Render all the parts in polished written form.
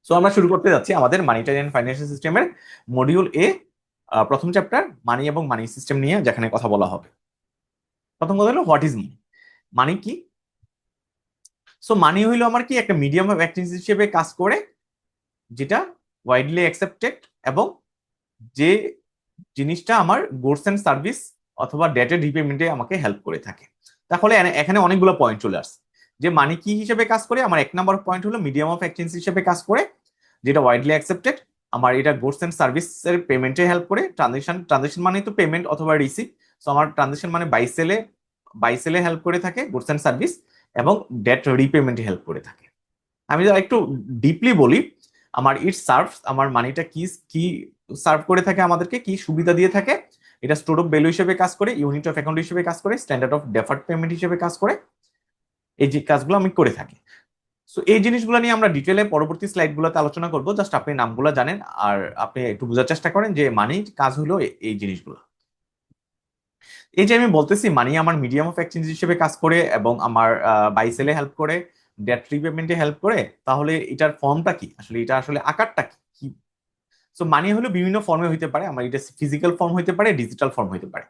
So আমরা শুরু করতে যাচ্ছি আমাদের মানিটারি অ্যান্ড ফাইন্যান্সিয়াল সিস্টেমের মডিউল এ, প্রথম চ্যাপ্টার মানি এবং মানি সিস্টেম নিয়ে, যেখানে কথা বলা হবে। প্রথম কথা হলো হোয়াট ইজ মানি। মানি কি? সো মানি হইলো আমার কি একটা মিডিয়াম অফ এক্সচেঞ্জ হিসেবে কাজ করে, যেটা ওয়াইডলি অ্যাকসেপ্টেড, এবং যে জিনিসটা আমার গুডস এন্ড সার্ভিস অথবা ডেটের রিপেমেন্টে আমাকে হেল্প করে থাকে। তাহলে এখানে অনেকগুলো পয়েন্ট চলে আসছে যে মানি কি হিসেবে কাজ করে। আমার এক নম্বর পয়েন্ট হলো মিডিয়াম অফ এক্সচেঞ্জ হিসেবে কাজ করে, যেটা ওয়াইডলি অ্যাকসেপ্টেড। আমার এটা গুডস এন্ড সার্ভিসের পেমেন্টে হেল্প করে। ট্রানজেকশন মানে তো পেমেন্ট অথবা রিসিভ। সো আমার ট্রানজেকশন মানে বাই সেলে হেল্প করে থাকে গুডস এন্ড সার্ভিস, এবং ডেট রিপেমেন্টে হেল্প করে থাকে। আমি যদি একটু ডিপলি বলি, আমার ইট সার্ভ, আমার মানিটা কি কি সার্ভ করে থাকে, আমাদেরকে কি সুবিধা দিয়ে থাকে। এটা স্টোর অফ ভ্যালু হিসেবে কাজ করে, ইউনিট অফ অ্যাকাউন্ট হিসেবে কাজ করে, স্ট্যান্ডার্ড অফ ডেফার্ড পেমেন্ট হিসেবে কাজ করে। এই যে কাজগুলো আমি করে থাকি। সো এই জিনিসগুলো নিয়ে আমরা ডিটেলে পরবর্তী স্লাইডগুলোতে আলোচনা করবো। জাস্ট আপনি নামগুলো জানেন আর আপনি একটু বোঝার চেষ্টা করেন যে মানির কাজ হলো এই জিনিসগুলো। এই যে আমি বলতেছি মানি আমার মিডিয়াম অফ এক্সচেঞ্জ হিসেবে কাজ করে এবং আমার বাই সেলে হেল্প করে, ডেট রিপেমেন্টে হেল্প করে, তাহলে এটার ফর্মটা কি, আসলে এটা আসলে আকারটা কি? সো মানি হলো বিভিন্ন ফর্মে হইতে পারে। আমার এটা ফিজিক্যাল ফর্ম হইতে পারে, ডিজিটাল ফর্ম হইতে পারে।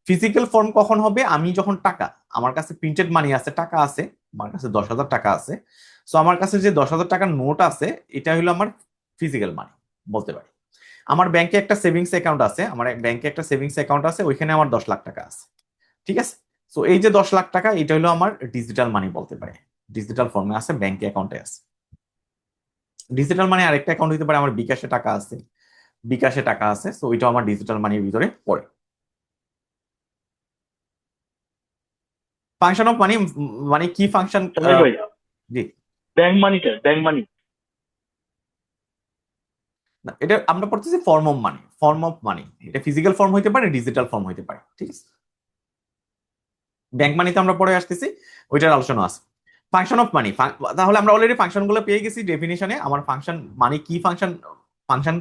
ফিজিক্যাল ফর্ম কখন হবে? আমি যখন টাকা, আমার কাছে প্রিন্টেড মানি আছে, টাকা আছে, আমার কাছে 10,000 টাকা আছে। সো আমার কাছে যে 10,000 টাকার নোট আছে, এটা হলো আমার ফিজিক্যাল মানি বলতে পারি। আমার ব্যাংকে একটা সেভিংস অ্যাকাউন্ট আছে, আমার ব্যাংকে একটা সেভিংস অ্যাকাউন্ট আছে, ওইখানে আমার 10 লাখ টাকা আছে। ঠিক আছে। সো এই যে 10 লাখ টাকা, এটা হলো আমার ডিজিটাল মানি বলতে পারে। ডিজিটাল ফর্মে আছে, ব্যাংকে অ্যাকাউন্টে আছে। ডিজিটাল মানি আরেকটা অ্যাকাউন্ট হতে পারে, আমার বিকাশে টাকা আছে, বিকাশে টাকা আছে। সো ওইটাও আমার ডিজিটাল মানির ভিতরে পড়ে। ফাংশন অফ মানি, মানে কি ফাংশন? সামির ভাই, জি। ব্যাংক মানি। না, এটা আমরা পড়তেছি form of money. Form of money এটা ফিজিক্যাল ফর্ম হইতে পারে, ডিজিটাল ফর্ম হইতে পারে। ঠিক আছে। ব্যাংক মানিতে আমরা পরে আসতেছি, ওইটার আলোচনা আছে। ফাংশন অফ মানি, তাহলে আমরা অলরেডি ফাংশন গুলো পেয়ে গেছি ডেফিনিশনে। আমার ফাংশন মানে কি, ফাংশন ফাংশন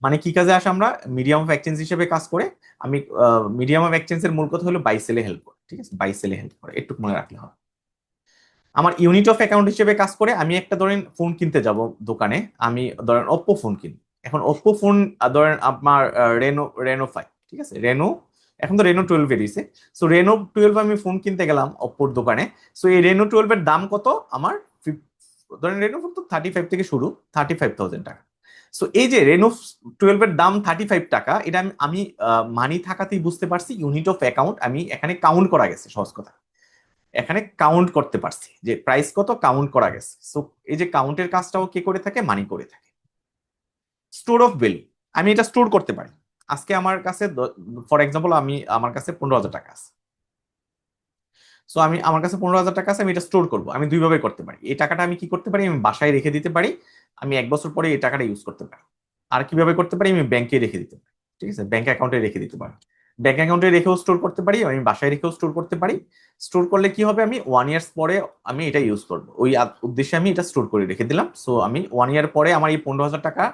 মানে কি কাজে আসে? আমরা মিডিয়াম অফ এক্সচেঞ্জ হিসেবে কাজ করে। আমি মিডিয়াম অফ এক্সচেঞ্জের মূল কথা হলো বাই সেলে হেল্প করে। ঠিক আছে, বাই সেলে হেল্প করে, একটু মনে রাখলে হবে। আমার ইউনিট অফ অ্যাকাউন্ট হিসেবে কাজ করে। আমি একটা ধরেন ফোন কিনতে যাব দোকানে, আমি ধরেন ওপ্পো ফোন কিনি। এখন ওপ্পো ফোন ধরেন আপনার রেনো রেনো 5, ঠিক আছে, রেনো। এখন তো রেনো 12 বেরিয়েছে। সো রেনো 12 আমি ফোন কিনতে গেলাম ওপ্পোর দোকানে। সো এই রেনো 12 এর দাম কত আমার? ধরেন রেনো ফোন তো 35 থেকে শুরু, 35,000 টাকা। সো এই যে রেনো 12 এর দাম 35 টাকা, এটা আমি মানি থাকাতেই বুঝতে পারছি ইউনিট অফ অ্যাকাউন্ট আমি এখানে কাউন্ট করা গেছে, সহজ কথা। এখানে কাউন্ট করতে পারছি যে প্রাইস কত, কাউন্ট করা গেছে। সো এই যে কাউন্টের কাজটাও কে করে থাকে? মানি করে থাকে। স্টোর অফ ভ্যালু, আমি এটা স্টোর করতে পারি। আজকে আমার কাছে ফর এক্সাম্পল আমার কাছে 15,000 টাকা আছে। সো আমার কাছে 15,000 টাকা আছে, আমি এটা স্টোর করবো। আমি দুইভাবে করতে পারি। এই টাকাটা আমি কি করতে পারি? আমি বাসায় রেখে দিতে পারি। আমি 1 বছর পরে এই টাকাটা ইউজ করতে পারি। আর কিভাবে করতে পারি? আমি ব্যাংকে রেখে দিতে পারি। ঠিক আছে, ব্যাংক অ্যাকাউন্টে রেখে দিতে পারি। ব্যাংক অ্যাকাউন্টে রেখেও স্টোর করতে পারি, আমি বাসায় রেখেও স্টোর করতে পারি। স্টোর করলে কি হবে? আমি 1 ইয়ার্স পরে আমি এটা ইউজ করবো, ওই উদ্দেশ্যে আমি এটা স্টোর করে রেখে দিলাম। সো আমি 1 ইয়ার পরে আমার এই 15,000 টাকা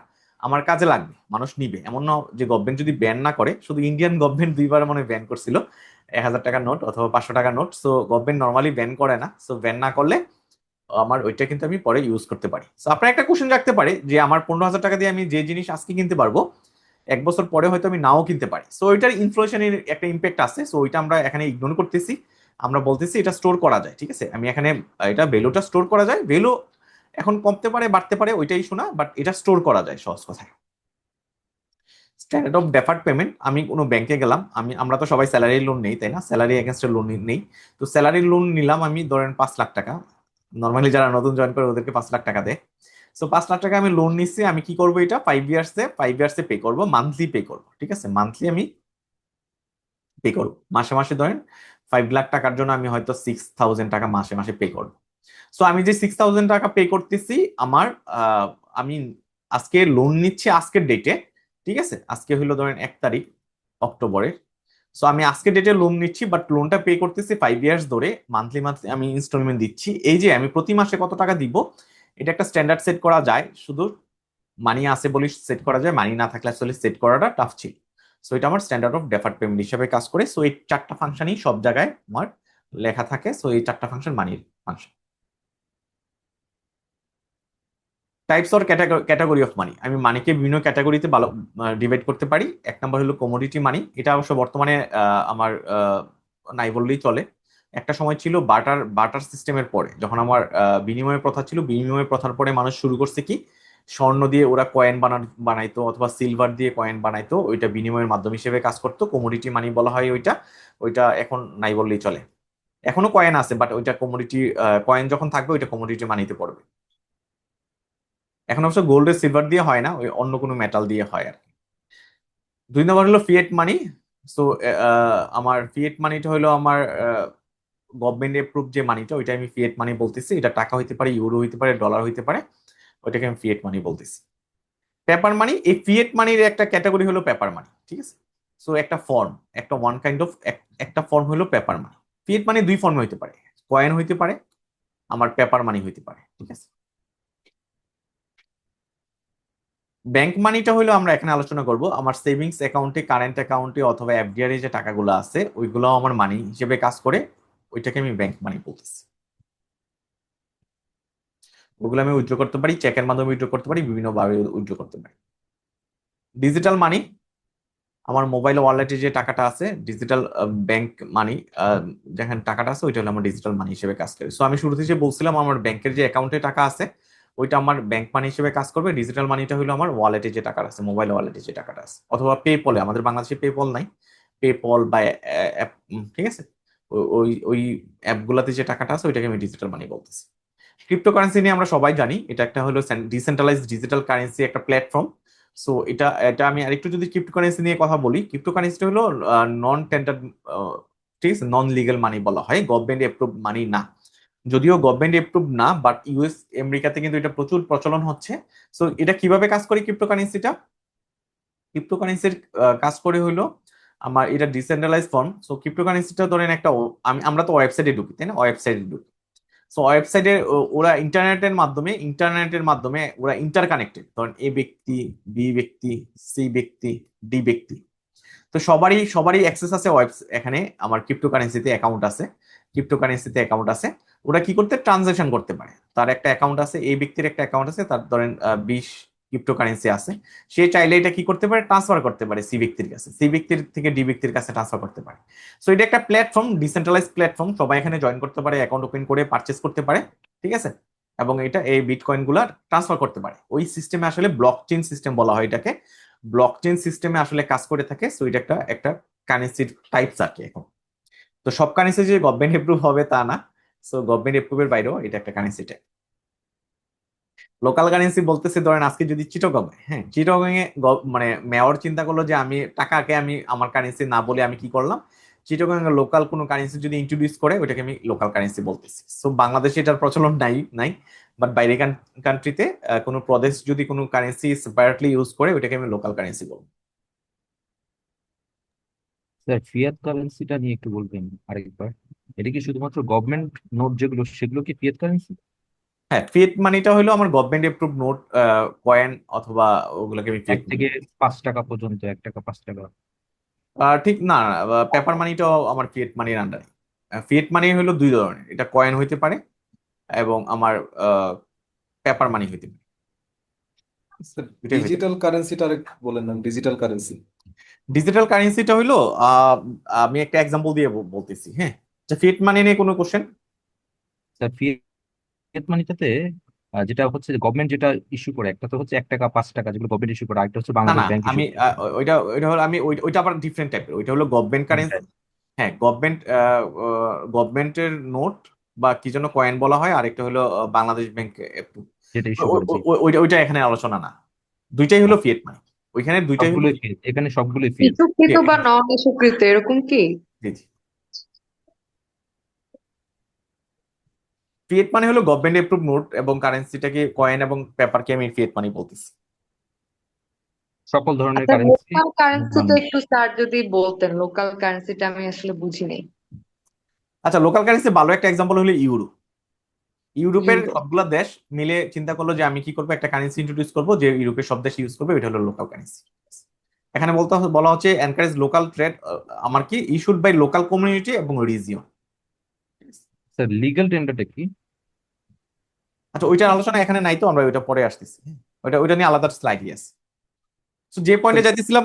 আমার কাজে লাগবে, মানুষ নিবে। এমন না যে গভর্নমেন্ট যদি ব্যান না করে, শুধু ইন্ডিয়ান গভর্নমেন্ট দুইবার মানে ব্যান করছিল 1,000 টাকার নোট অথবা 500 টাকার note. So government normally ban করে না। সো ব্যান না করলে আমার ওইটা কিন্তু আমি পরে ইউজ করতে পারি। সো আপনার একটা কোশ্চেন রাখতে পারে যে আমার 15,000 টাকা দিয়ে আমি যে জিনিস আজকে কিনতে পারবো, 1 বছর পরে হয়তো আমি নাও কিনতে পারি। সো ওইটার ইনফ্লেশনের একটা ইম্প্যাক্ট আছে। সো ওইটা আমরা এখানে ইগনোর করতেছি। আমরা বলতেছি এটা স্টোর করা যায়। ঠিক আছে, আমি এখানে এটা ভ্যালুটা স্টোর করা যায়। ভ্যালু এখন কমতে পারে, বাড়তে পারে, ওইটাই শোনা, বাট এটা স্টোর করা যায়, সহজ কথায়। স্ট্যান্ডার্ড অফ ডেফার্ড পেমেন্ট, আমি কোনো ব্যাংকে গেলাম, আমরা তো সবাই স্যালারি লোন নেই, তাই না? স্যালারি এগেনস্টে লোন নেই। তো স্যালারি লোন নিলাম আমি, ধরেন 5 লাখ টাকা। নর্মালি যারা নতুন জয়েন করে ওদেরকে 5 লাখ টাকা দেয়। সো 5 লাখ টাকা আমি লোন নিচ্ছি। আমি কি করবো? এটা 5 ইয়ার্সে পে করবো, মান্থলি পে করবো। ঠিক আছে, মান্থলি আমি পে করবো। মাসে মাসে ধরেন 5 লাখ টাকার জন্য আমি হয়তো 6,000 টাকা মাসে মাসে পে করবো। সো আমি যে 6,000 টাকা পে করতেছি, আমার আমি আজকে লোন নিচ্ছি আজকের ডেটে। ঠিক আছে, আজকে হলো ধরেন 1 তারিখ অক্টোবরের। সো আমি আজকে ডেটে লোন নিচ্ছি, বাট লোনটা পে করতেছি 5 ইয়ার্স ধরে, মান্থলি মান্থলি আমি ইনস্টলমেন্ট দিচ্ছি। এই যে আমি প্রতি মাসে কত টাকা দিব, এটা একটা স্ট্যান্ডার্ড সেট করা যায়। শুধু মানি আছে বলে সেট করা যায়, মানি না থাকলে আসলে সেট করাটা টাফ ছিল। সো এটা আমার স্ট্যান্ডার্ড অফ ডেফার্ড পেমেন্ট হিসেবে কাজ করে। সো এই 4টা ফাংশনই সব জায়গায় আমার লেখা থাকে। সো এই 4টা ফাংশন মানির function. Types or category of money, আমি মানিকে বিভিন্ন ক্যাটাগরিতে ভালো ডিভাইড করতে পারি। এক নাম্বার হলো কমোডিটি মানি, এটা অবশ্য বর্তমানে আমার নাই বললেই চলে। একটা সময় ছিল বাটার বাটার সিস্টেমের পরে, যখন আমার বিনিময় প্রথা ছিল, বিনিময় প্রথার পরে মানুষ শুরু করছে কি, স্বর্ণ দিয়ে ওরা কয়েন বানাইতো অথবা সিলভার দিয়ে কয়েন বানাইতো, ওইটা বিনিময়ের মাধ্যম হিসেবে কাজ করতো, কমোডিটি মানি বলা হয় ওইটা। ওইটা এখন নাই বললেই চলে। এখনো কয়েন আছে, বাট ওইটা কমোডিটি, কয়েন যখন থাকবে ওইটা কমোডিটি মানিতে পড়বে। এখন অবশ্য গোল্ড সিলভার দিয়ে হয় না, ওই অন্য কোনো মেটাল দিয়ে হয় আর কি। দুই নম্বর হলো ফিয়েট মানি। সো আমার ফিয়েট মানিটা হলো আমার গভর্নমেন্ট এপ্রুভ যে মানিটা, ওইটা আমি ফিয়েট মানি বলতেছি। এটা টাকা হইতে পারে, ইউরো হইতে পারে, ডলার হইতে পারে, ওইটাকে আমি ফিয়েট মানি বলতেছি। পেপার মানি, এই ফিয়েট মানির একটা ক্যাটাগরি হলো পেপার মানি, ঠিক আছে। সো একটা ফর্ম, একটা ওয়ান কাইন্ড অফ, একটা ফর্ম হলো পেপার মানি। ফিয়েট মানি দুই ফর্মে হইতে পারে, কয়েন হইতে পারে, আমার পেপার মানি হইতে পারে, ঠিক আছে। ব্যাংক মানিটা হলো আমরা এখানে আলোচনা করব আমার সেভিংস অ্যাকাউন্টে, কারেন্ট অ্যাকাউন্টে অথবা এফডিআর এ যে টাকাগুলো আছে ওইগুলো আমার মানি হিসেবে কাজ করে, ওইটাকে আমি ব্যাংক মানি বলতেছি। ওগুলো আমি উইথড্র করতে পারি, চেকের মাধ্যমে উইথড্র করতে পারি, বিভিন্ন ভাবে উইথড্র করতে পারি। ডিজিটাল মানি, আমার মোবাইল ওয়ালেটে যে টাকাটা আছে, ডিজিটাল ব্যাংক মানি, যেখানে টাকাটা আছে ওইটা হলো আমার ডিজিটাল মানি হিসেবে কাজ করে। সো আমি শুরুতে যে বলছিলাম আমার ব্যাংকের যে অ্যাকাউন্টে টাকা আছে ওইটা আমার ব্যাংক মানি হিসেবে কাজ করবে। ডিজিটাল মানিটা হলো আমার ওয়ালেটে যে টাকা আছে, মোবাইল ওয়ালেটে যে টাকাটা আছে, অথবা পেপলে, আমাদের বাংলাদেশে পেপল নাই, পেপল বা অ্যাপ, ঠিক আছে, ওই ওই অ্যাপগুলোতে যে টাকাটা আছে ওইটাকে আমি ডিজিটাল মানি বলতেছি। ক্রিপ্টোকারেন্সি নিয়ে আমরা সবাই জানি, এটা একটা হলো ডিসেন্ট্রালাইজড ডিজিটাল কারেন্সি, একটা প্ল্যাটফর্ম। সো এটা এটা আমি আরেকটু যদি ক্রিপ্টোকারেন্সি নিয়ে কথা বলি, ক্রিপ্টোকারেন্সি হলো নন টেন্ডার, ঠিক আছে, নন লিগাল মানি বলা হয়, গভর্নমেন্ট এপ্রুভ মানি না। যদিও গভর্নমেন্ট এপ্রুভ না, বাট ইউএস আমেরিকাতে কিন্তু এটা প্রচুর প্রচলন হচ্ছে। সো এটা কিভাবে কাজ করে ক্রিপ্টোকারেন্সিটা, ক্রিপ্টোকারেন্সির কাজ করে হইলো আমার এটা ডিসেন্ট্রালাইজ ফর্ম। সো ক্রিপ্টোকারেন্সিটা ধরেন একটা আমরা তো ওয়েবসাইটে ঢুকি, তাই না, ওয়েবসাইটে ঢুকি। সো ওয়েবসাইটে ওরা ইন্টারনেটের মাধ্যমে ওরা ইন্টার কানেক্টেড, ধরেন এ ব্যক্তি, বি ব্যক্তি, সি ব্যক্তি, ডি ব্যক্তি। তো সবারই সবারই অ্যাক্সেস আছে এখানে আমার ক্রিপ্টোকারেন্সিতে অ্যাকাউন্ট আছে, ক্রিপ্টোকারেন্সিতে অ্যাকাউন্ট আছে। ওরা কি করতে, ট্রানজাকশন করতে পারে। তার একটা অ্যাকাউন্ট আছে, এই ব্যক্তির একটা অ্যাকাউন্ট আছে, তার ধরেন 20 ক্রিপ্টোকারেন্সি আছে। সে চাইলে এটা কি করতে পারে, ট্রান্সফার করতে পারে সি ব্যক্তির কাছে, সি ব্যক্তির থেকে ডি ব্যক্তির কাছে ট্রান্সফার করতে পারে। সো এটা একটা প্ল্যাটফর্ম, ডিসেন্ট্রালাইজ প্ল্যাটফর্ম, সবাই এখানে জয়েন করতে পারে, অ্যাকাউন্ট ওপেন করে পারচেস করতে পারে, ঠিক আছে। এবং এটা এই বিটকয়েন গুলা ট্রান্সফার করতে পারে। ওই সিস্টেমে আসলে ব্লক চেইন সিস্টেম বলা হয় এটাকে, ব্লক চেইন সিস্টেমে আসলে কাজ করে থাকে। সো এটা একটা একটা কারেন্সির টাইপস আর কি। এখন তো সব কারেন্সি যে গভর্নমেন্ট এপ্রুভ হবে তা না, সো গভর্নমেন্ট এপ্রুভের বাইরেও এটা একটা কারেন্সি টাইপ। লোকাল কারেন্সি বলতেছে, ধরেন আজকে যদি চিটাগং, হ্যাঁ, চিটাগং এ মানে মেয়র চিন্তা করলো যে আমি টাকাকে আমি আমার কারেন্সি না বলে আমি কি করলাম, চিটাগং এর লোকাল কোনো কারেন্সি যদি ইন্ট্রোডিউস করে ওইটাকে আমি লোকাল কারেন্সি বলতেছি। সো বাংলাদেশে এটার প্রচলন নাই নাই, বাট বাইরে কান্ট্রিতে কোনো প্রদেশ যদি কোনো কারেন্সি সেপারেটলি ইউজ করে ওইটাকে আমি লোকাল কারেন্সি বলবো। স্যার ফিয়াট কারেন্সিটা নিয়ে একটু বলবেন আরেকবার? এটা কি শুধুমাত্র গভর্নমেন্ট নোট যেগুলো সেগুলো কি ফিয়াট কারেন্সি? হ্যাঁ, ফিয়েট মানিটা হলো আমার গভর্নমেন্ট এপ্রুভ নোট, কয়েন অথবা ওগুলোকে আমি এক ফিয়েট মানি। থেকে 5 টাকা পর্যন্ত, 1 টাকা, 5 টাকা? ঠিক না, পেপার মানিটাও আমার ফিয়েট মানির আন্ডারে। ফিয়েট মানি হলো দুই ধরনের, এটা কয়েন হইতে পারে এবং আমার পেপার মানি হইতে পারে, দুইটাই হইতে পারে। ডিজিটাল কারেন্সিটা বলেন না, ডিজিটাল কারেন্সি। ডিজিটাল কারেন্সিটা হইলো আহ, আমি একটা এক্সাম্পল দিয়ে বলতেছি, হ্যাঁ। আচ্ছা, ফিয়েট মানি নিয়ে কোনো কোশ্চেন? স্যার ফিয়াট মানিটাতে যেটা হচ্ছে গভর্নমেন্ট যেটা ইস্যু করে, একটা তো হচ্ছে 1 টাকা, 5 টাকা যেগুলো গভর্নমেন্ট ইস্যু করে, আরেকটা হচ্ছে না বাংলাদেশ না, ব্যাংক ইস্যু আমি করে। ওইটা ওইটা হলো আমি ওইটা আবার ডিফারেন্ট টাইপের, ওইটা হলো গভর্নমেন্ট কারেন্সি। হ্যাঁ, গভর্নমেন্টের নোট বা কি যেন কয়েন বলা হয়, আরেকটা হলো বাংলাদেশ ব্যাংক। যেটা ইস্যু করে, জি। ওইটা ওইটা এখানে আলোচনা না, দুইটাই হলো ফিয়েট মানি, ওইখানে দুইটাই হলো সবগুলোই ফিয়াট, এখানে সবগুলোই ফিয়াট। ইস্যুকৃত fiat। বা নন ইস্যুকৃত এরকম কি? জি জি। ফিয়েট মানি হলো গভর্নমেন্ট এপ্রুভ নোট এবং কারেন্সিটাকে, কয়েন এবং পেপারকে আমি ফিয়েট মানি বলতেছি। সকল ধরনের আচ্ছা, কারেন্সি লোকাল কারেন্সিটা বাংলা। একটু স্যার যদি বলতেন, লোকাল কারেন্সিটা আমি আসলে বুঝিনি। আচ্ছা, লোকাল কারেন্সি ভালো একটা এক্সাম্পল হলো ইউরো। ইউরোপের ইউরো। সবগুলা দেশ মিলে চিন্তা করলো যে আমি কি করবো, একটা কারেন্সি ইন্ট্রোডিউস করবো যে ইউরোপের সব দেশ ইউজ করবে, এটা হলো লোকাল কারেন্সি। এখানে বলা হচ্ছে এনকারেজ লোকাল ট্রেড, আমার কি ইস্যুড বাই লোকাল কমিউনিটি এবং রিজিয়ন। স্যার লিগ্যাল টেন্ডারটা কি? আচ্ছা, ওইটার আলোচনা এখানে নাই, তো আমরা ওইটা পরে আসতেছি। ওইটা ওইটা নিয়ে আলাদা স্লাইডই আছে। তো যে পয়েন্টে যাইতেছিলাম,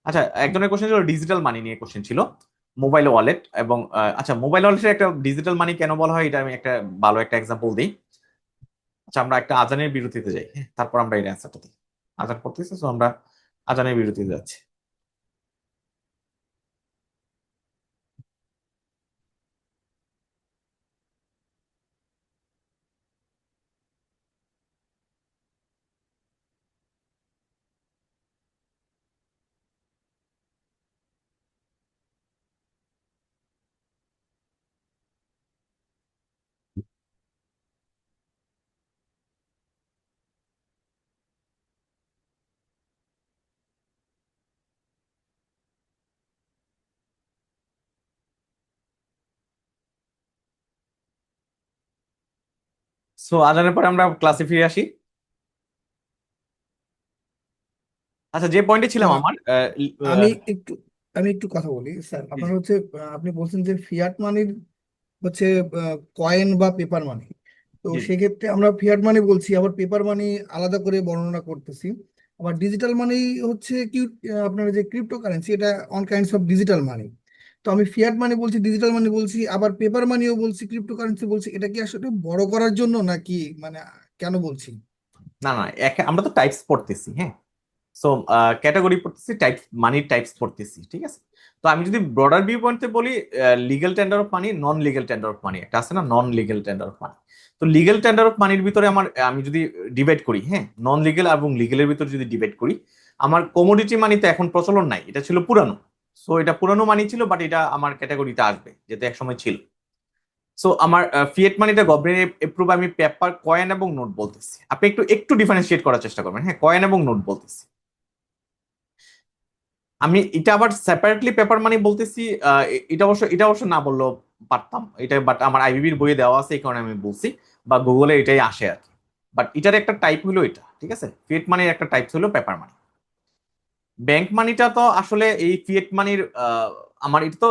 আচ্ছা, একজনের কোশ্চেন ছিল ডিজিটাল মানি নিয়ে, কোশ্চেন ছিল মোবাইল ওয়ালেট এবং আচ্ছা, মোবাইল ওয়ালেটের একটা ডিজিটাল মানি কেন বলা হয়, এটা আমি একটা ভালো একটা এক্সাম্পল দিই। আচ্ছা, আমরা একটা আজানের বিরতিতে যাই, হ্যাঁ, তারপর আমরা এই অ্যান্সারটা দিই। আজান পড়তেছি, তো আমরা আজানের বিরতিতে যাচ্ছি। সো আজানের পরে আমরা ক্লাসে ফিরে আসি। আচ্ছা, যে পয়েন্টে ছিলাম না, আমার আমি একটু আমি একটু কথা বলি স্যার। আপনার হচ্ছে আপনি বলছেন যে ফিয়াট মানির হচ্ছে কয়েন বা পেপার মানি। তো জি, সেক্ষেত্রে আমরা ফিয়াট মানি বলছি, আবার পেপার মানি আলাদা করে বর্ণনা করতেছি। আবার ডিজিটাল মানি হচ্ছে কি, আপনার যে ক্রিপ্টো কারেন্সি, এটা on kinds of digital money. তো আমি ফিয়াট মানি বলছি, ডিজিটাল মানি বলছি, আবার পেপার মানিও বলছি, ক্রিপ্টো কারেন্সি বলছি। এটা কি আসলে বড় করার জন্য নাকি, মানে কেন বলছি? না না, আমরা তো টাইপস পড়তেছি, হ্যাঁ। সো ক্যাটাগরি পড়তেছি, টাইপ মানির টাইপস পড়তেছি, ঠিক আছে। তো আমি যদি ব্রডার ভিউ পয়েন্টে বলি, legal tender of money, non legal tender of মানি একটা আছে না, নন লিগ্যাল টেন্ডার অফ মানি। তো লিগ্যাল টেন্ডার অফ মানির ভিতরে আমি যদি ডিভাইড করি, হ্যাঁ, নন লিগ্যাল এবং লিগ্যালের ভিতরে যদি ডিভাইড করি, আমার কমোডিটি মানি তো এখন প্রচলন নাই, এটা ছিল পুরানো। সো এটা পুরানো মানি ছিল, বাট এটা আমার ক্যাটাগরিতে আসবে, যেটা একসময় ছিল। সো আমার ফিয়েট মানিটা গভর্নমেন্ট এপ্রুভ, আমি পেপার, কয়েন এবং নোট বলতেছি। আপনি একটু একটু ডিফারেন্সিয়েট করার চেষ্টা করবেন, হ্যাঁ, কয়েন এবং নোট বলতেছি। আমি এটা আবার সেপারেটলি পেপার মানি বলতেছি, এটা অবশ্য না বললেও পারতাম এটা, বাট আমার আইবিবির বইয়ে দেওয়া আছে, এই কারণে আমি বলছি, বা গুগলে এটাই আসে আর কি। বাট এটার একটা টাইপ হলো এটা, ঠিক আছে। ফিয়েট মানির একটা টাইপ হলো পেপার মানি। ব্যাংক মানিটা তো আসলে এই ফিয়েট মানির, আমার এটা তো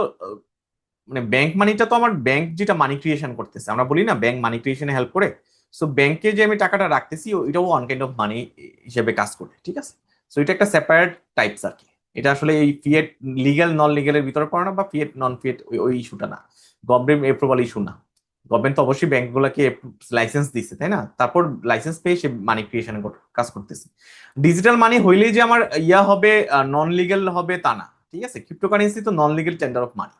মানে ব্যাংক মানিটা তো আমার ব্যাংক যেটা মানি ক্রিয়েশন করতেছে, আমরা বলি না ব্যাংক মানি ক্রিয়েশনে হেল্প করে। সো ব্যাংকে যে আমি টাকাটা রাখতেছি, এটাও ওয়ান কাইন্ড অফ মানি হিসেবে কাজ করে, ঠিক আছে। সো এটা একটা সেপারেট টাইপস আর কি। এটা আসলে এই ফিয়েট লিগ্যাল নন লিগ্যালের ভিতরে পড়ে না, বা ফিয়েট নন ফিয়েট ওই ইস্যুটা না, গভর্নমেন্ট এপ্রুভাল ইস্যু না। গভর্নমেন্ট তো অবশ্যই ব্যাংকগুলোকে লাইসেন্স দিচ্ছে, তাই না, তারপর লাইসেন্স পেয়ে সে মানি ক্রিয়েশনে কাজ করতেছে। ডিজিটাল মানি হইলেই যে আমার ইয়া হবে, নন লিগ্যাল হবে তা না, ঠিক আছে। ক্রিপ্টোকারেন্সি তো non legal tender of money,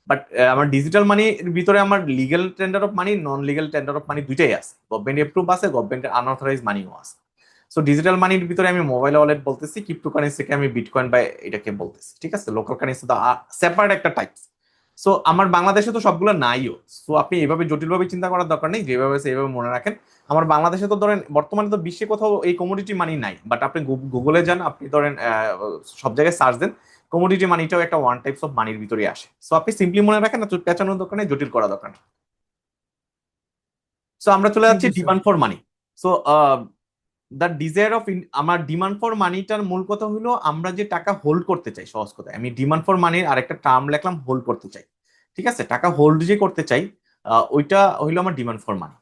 but আমার ডিজিটাল মানির ভিতরে আমার legal tender of money, non legal tender of money দুইটাই আছে, গভর্নমেন্ট এপ্রুভ আছে, গভর্নমেন্টের আনঅথরাইজ মানিও আছে। সো ডিজিটাল মানির ভিতরে আমি মোবাইল ওয়ালেট বলতেছি, ক্রিপ্টোকারেন্সিকে আমি বিটকয়েন বা এটাকে বলতেছি, ঠিক আছে। লোকাল কারেন্সি তো সেপারেট একটা টাইপস। সো আমার বাংলাদেশে তো সবগুলো নাইও। সো আপনি এভাবে জটিলভাবে চিন্তা করার দরকার নেই, যেভাবে আছে এইভাবে মনে রাখেন। আমার বাংলাদেশে তো ধরেন বর্তমানে তো বিশ্বে কোথাও এই কমোডিটি মানি নাই, বাট আপনি গুগলে যান, আপনি ধরেন সব জায়গায় সার্চ দেন, কমোডিটি মানিটাও একটা ওয়ান টাইপস অফ মানির ভিতরে আসে। সো আপনি সিম্পলি মনে রাখেন না, পেঁচানোর দোকানে জটিল করা দরকার নেই। সো আমরা চলে থ্যাংক যাচ্ছি you sir. Demand for money. So the desire of, আমার ডিমান্ড ফর মানিটার মূল কথা হলো আমরা যে টাকা হোল্ড করতে চাই, সহজ কথা। আমি ডিমান্ড ফর মানির আরেকটা টার্ম লিখলাম, হোল্ড করতে চাই, ঠিক আছে। টাকা হোল্ড যে করতে চাই, ওইটা হইলো আমার ডিমান্ড ফর মানি।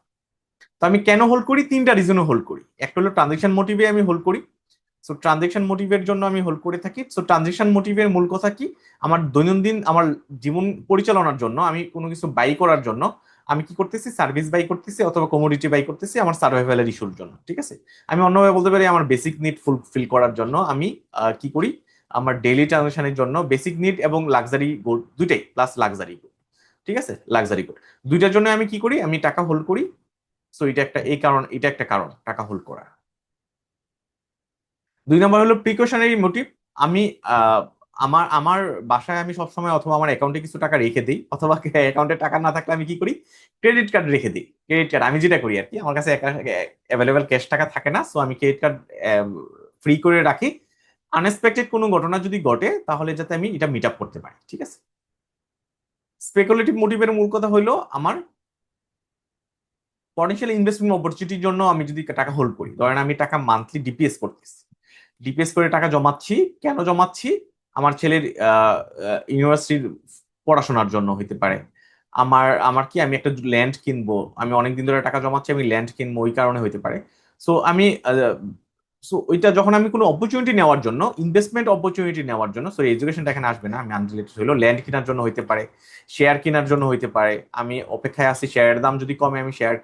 তো আমি কেন হোল্ড করি, তিনটা রিজনে হোল্ড করি। একটা হলো ট্রানজেকশন মোটিভে আমি হোল্ড করি। সো ট্রানজেকশন মোটিভের জন্য আমি হোল্ড করে থাকি। সো ট্রানজেকশন মোটিভের মূল কথা কি, আমার দৈনন্দিন আমার জীবন পরিচালনার জন্য, আমি কোনো কিছু বাই করার জন্য আমি কি করতেছি, সার্ভিস বাই করতেছি অথবা কমোডিটি বাই করতেছি আমার সার্ভাইভালের ইস্যুর জন্য, ঠিক আছে। আমি অন্যভাবে বলতে পারি আমার বেসিক নিড ফুলফিল করার জন্য আমি কি করি, আমার ডেইলি ট্রানজেকশনের জন্য বেসিক নিড এবং লাক্সারি গুড দুইটাই, প্লাস লাক্সারি গুড, ঠিক আছে, লাক্সারি গুড দুইটার জন্য আমি কি করি, আমি টাকা হোল্ড করি। সো এটা একটা কারণ টাকা হোল্ড করার। দুই নম্বর হলো প্রিকশনারি মোটিভ। আমি আহ, আমার আমার বাসায় আমি সবসময় অথবা আমার অ্যাকাউন্টে কিছু টাকা রেখে দিই, অথবা অ্যাকাউন্টে টাকা না থাকলে আমি কি করি, ক্রেডিট কার্ড রেখে দিই। ক্রেডিট কার্ড আমি যেটা করি আর কি, আমার কাছে অ্যাভেলেবেল ক্যাশ টাকা থাকে না, সো আমি ক্রেডিট কার্ড ফ্রি করে রাখি। আনএক্সপেক্টেড কোনো ঘটনা যদি ঘটে, তাহলে যাতে আমি এটা মিট আপ করতে পারি, ঠিক আছে। স্পেকুলেটিভ মোটিভের মূল কথা হলো আমার পটেনশিয়াল ইনভেস্টমেন্ট অপরচুনিটির জন্য আমি যদি টাকা হোল্ড করি, ধরেন আমি টাকা মান্থলি ডিপিএস করতেছি, ডিপিএস করে টাকা জমাচ্ছি। কেন জমাচ্ছি, আমার ছেলের ইউনিভার্সিটির পড়াশোনার জন্য হইতে পারে, আমার আমার কি আমি একটা ল্যান্ড কিনবো, আমি অনেকদিন ধরে টাকা জমাচ্ছি, আমি ল্যান্ড কিনবো, ওই কারণে হইতে পারে। সো আমি সো ওইটা যখন আমি কোনো অপরচুনিটি নেওয়ার জন্য, ইনভেস্টমেন্ট অপরচুনিটি নেওয়ার জন্য, সো এডুকেশনটা এখানে আসবে না, আমি আনরিলেটেড হলো, ল্যান্ড কেনার জন্য হইতে পারে, শেয়ার কেনার জন্য হইতে পারে, আমি অপেক্ষায় আছি শেয়ারের দাম যদি কমে আমি শেয়ার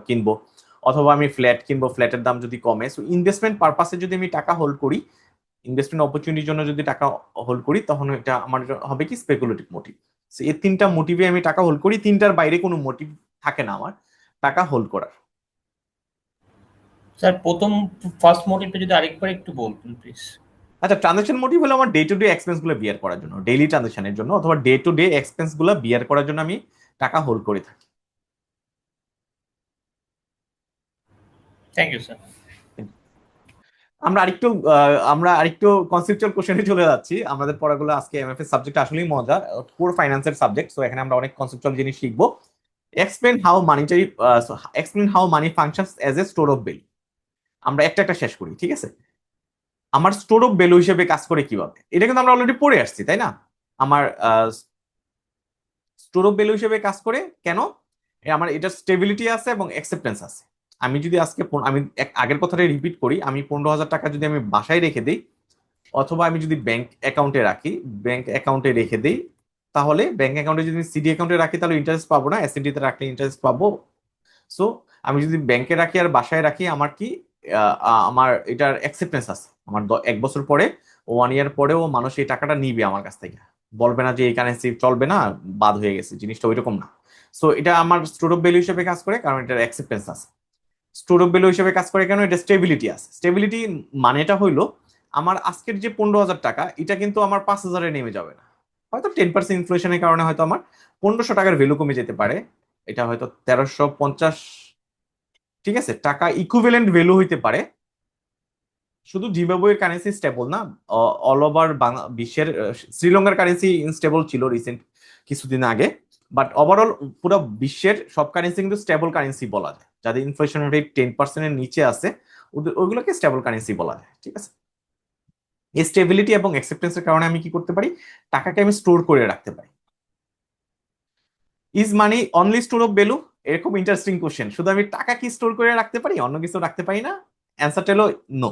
কিনবো, অথবা আমি ফ্ল্যাট কিনবো, ফ্ল্যাটের দাম যদি কমে। সো ইনভেস্টমেন্ট পারপাসে যদি আমি টাকা হোল্ড করি, ইনভেস্টমেন্ট অপরচুনিটির জন্য যদি টাকা হোল্ড করি, তখন এটা আমার হবে কি স্পেকুলেটিভ মোটিভ। এই তিনটা মোটিভে আমি টাকা হোল্ড করি, তিনটার বাইরে কোনো মোটিভ থাকে না আমার টাকা হোল্ড করার। স্যার প্রথম ফার্স্ট মোটিভটা যদি আরেকবার একটু বলতেন প্লিজ। আচ্ছা, ট্রানজাকশন মোটিভ হলো আমার ডে টু ডে এক্সপেন্স গুলো বিয়ার করার জন্য, ডেইলি ট্রানজাকশনের জন্য, অথবা ডে টু ডে এক্সপেন্স গুলো বিয়ার করার জন্য আমি টাকা হোল্ড করে থাকি। Thank you sir. আমরা আরেকটু কনসেপচুয়াল কোশ্চেনে চলে যাচ্ছি। আমাদের পড়াগুলো আজকে এমএফএস সাবজেক্ট আসলেই মজা, পুরো ফাইন্যান্সের সাবজেক্ট। সো এখানে আমরা অনেক কনসেপচুয়াল জিনিস শিখবো। Explain how money functions age a store of value. আমরা একটা একটা শেষ করি, ঠিক আছে? আমার স্টোর অফ ভ্যালু হিসেবে কাজ করে কিভাবে, এটা কিন্তু আমরা অলরেডি পড়ে আসছি, তাই না? আমার স্টোর অফ ভ্যালু হিসেবে কাজ করে কেন? আমার এটা স্টেবিলিটি আছে এবং অ্যাকসেপ্টেন্স আছে। আমি যদি আজকে আমি আগের কথাটা রিপিট করি, আমি 15,000 টাকা যদি আমি বাসায় রেখে দিই, অথবা আমি যদি ব্যাংক অ্যাকাউন্টে রাখি, ব্যাংক অ্যাকাউন্টে রেখে দিই, তাহলে ব্যাংক অ্যাকাউন্টে যদি সিডি অ্যাকাউন্টে রাখি তাহলে ইন্টারেস্ট পাবো না, এসএনডি তে রাখলে ইন্টারেস্ট পাবো। সো আমি যদি ব্যাংকে রাখি আর বাসায় রাখি, আমার কি আমার এটার অ্যাকসেপ্টেন্স আছে। আমার 1 বছর পরে, 1 ইয়ার পরেও মানুষ এই টাকাটা নিবে আমার কাছ থেকে, বলবে না যে এই কারেন্সি চলবে না, বাদ হয়ে গেছে, জিনিসটা ওইরকম না। সো এটা আমার স্টোর অফ ভ্যালু হিসেবে কাজ করে, কারণ এটার অ্যাকসেপ্টেন্স আছে। স্টোর অফ ভ্যালু হিসেবে কাজ করে কেন? এটা স্টেবিলিটি আছে। স্টেবিলিটি মানেটা হইলো, আমার আজকের যে 15,000 টাকা, এটা কিন্তু আমার 5,000-এ নেমে যাবে না। হয়তো 10% ইনফ্লেশনের কারণে হয়তো আমার 1500 টাকার ভ্যালু কমে যেতে পারে, এটা হয়তো 1350, ঠিক আছে, টাকা ইকুইভ্যালেন্ট ভ্যালু হইতে পারে। শুধু জিম্বাবুয়ের কারেন্সি স্টেবল না, অল ওভার বিশ্বের শ্রীলঙ্কার কারেন্সি ইনস্টেবল ছিল রিসেন্ট কিছুদিন আগে, বাট ওভারঅল পুরো বিশ্বের সব কারেন্সি কিন্তু স্টেবল কারেন্সি বলা যায়। যাদের ইনফ্লেশন রেট 10%-এর নিচে আছে, ওইগুলোকে স্টেবল কারেন্সি বলা যায়, ঠিক আছে? এই স্টেবিলিটি এবং অ্যাকসেপ্টেন্সের কারণে আমি কি করতে পারি? টাকাকে আমি স্টোর করে রাখতে পারি। Is money only store of value? এরকম ইন্টারেস্টিং কোশ্চেন। শুধু আমি টাকা কি স্টোর করে রাখতে পারি, অন্য কিছু রাখতে পারি না? অ্যান্সারটা হলো no.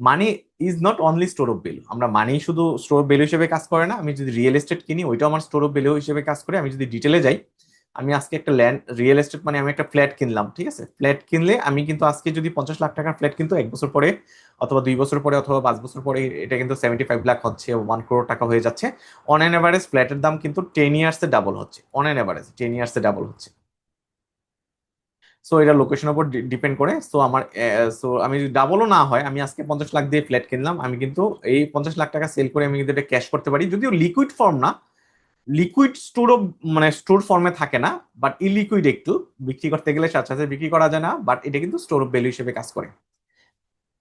Money is not only store of value. আমরা মানি শুধু স্টোর অফ ভ্যালু হিসেবে কাজ করে না, আমি যদি রিয়েল এস্টেট কিনি ওইটাও আমার স্টোর অফ ভ্যালু হিসেবে কাজ করে। আমি যদি ডিটেলে যাই, আমি আজকে একটা ল্যান্ড, রিয়েল এস্টেট মানে আমি একটা ফ্ল্যাট কিনলাম, ঠিক আছে? ফ্ল্যাট কিনলে আমি কিন্তু আজকে যদি 50 লাখ টাকার ফ্ল্যাট, কিন্তু 1 বছর পরে অথবা 2 বছর পরে অথবা 5 বছর পরে এটা কিন্তু 75 লাখ হচ্ছে, 1 crore টাকা হয়ে যাচ্ছে। অন অ্যান এভারেজ ফ্ল্যাটের দাম কিন্তু 10 ইয়ার্সে ডাবল হচ্ছে, অন অ্যান এভারেজ 10 ইয়ার্সে ডাবল হচ্ছে। সো এটা লোকেশনের উপর ডিপেন্ড করে। সো আমার আমি যদি ডাবলও না হয়, আমি আজকে 50 লাখ দিয়ে ফ্ল্যাট কিনলাম, আমি কিন্তু এই 50 লাখ টাকা সেল করে আমি কিন্তু এটা ক্যাশ করতে পারি। যদিও লিকুইড ফর্ম না, লিকুইড স্টোর মানে স্টোর ফর্মে থাকে না, বাট ইলিকুইড একটু, বিক্রি করতে গেলে সাথে সাথে বিক্রি করা যায় না, বাট এটা কিন্তু স্টোর অফ ভ্যালু হিসেবে কাজ করে।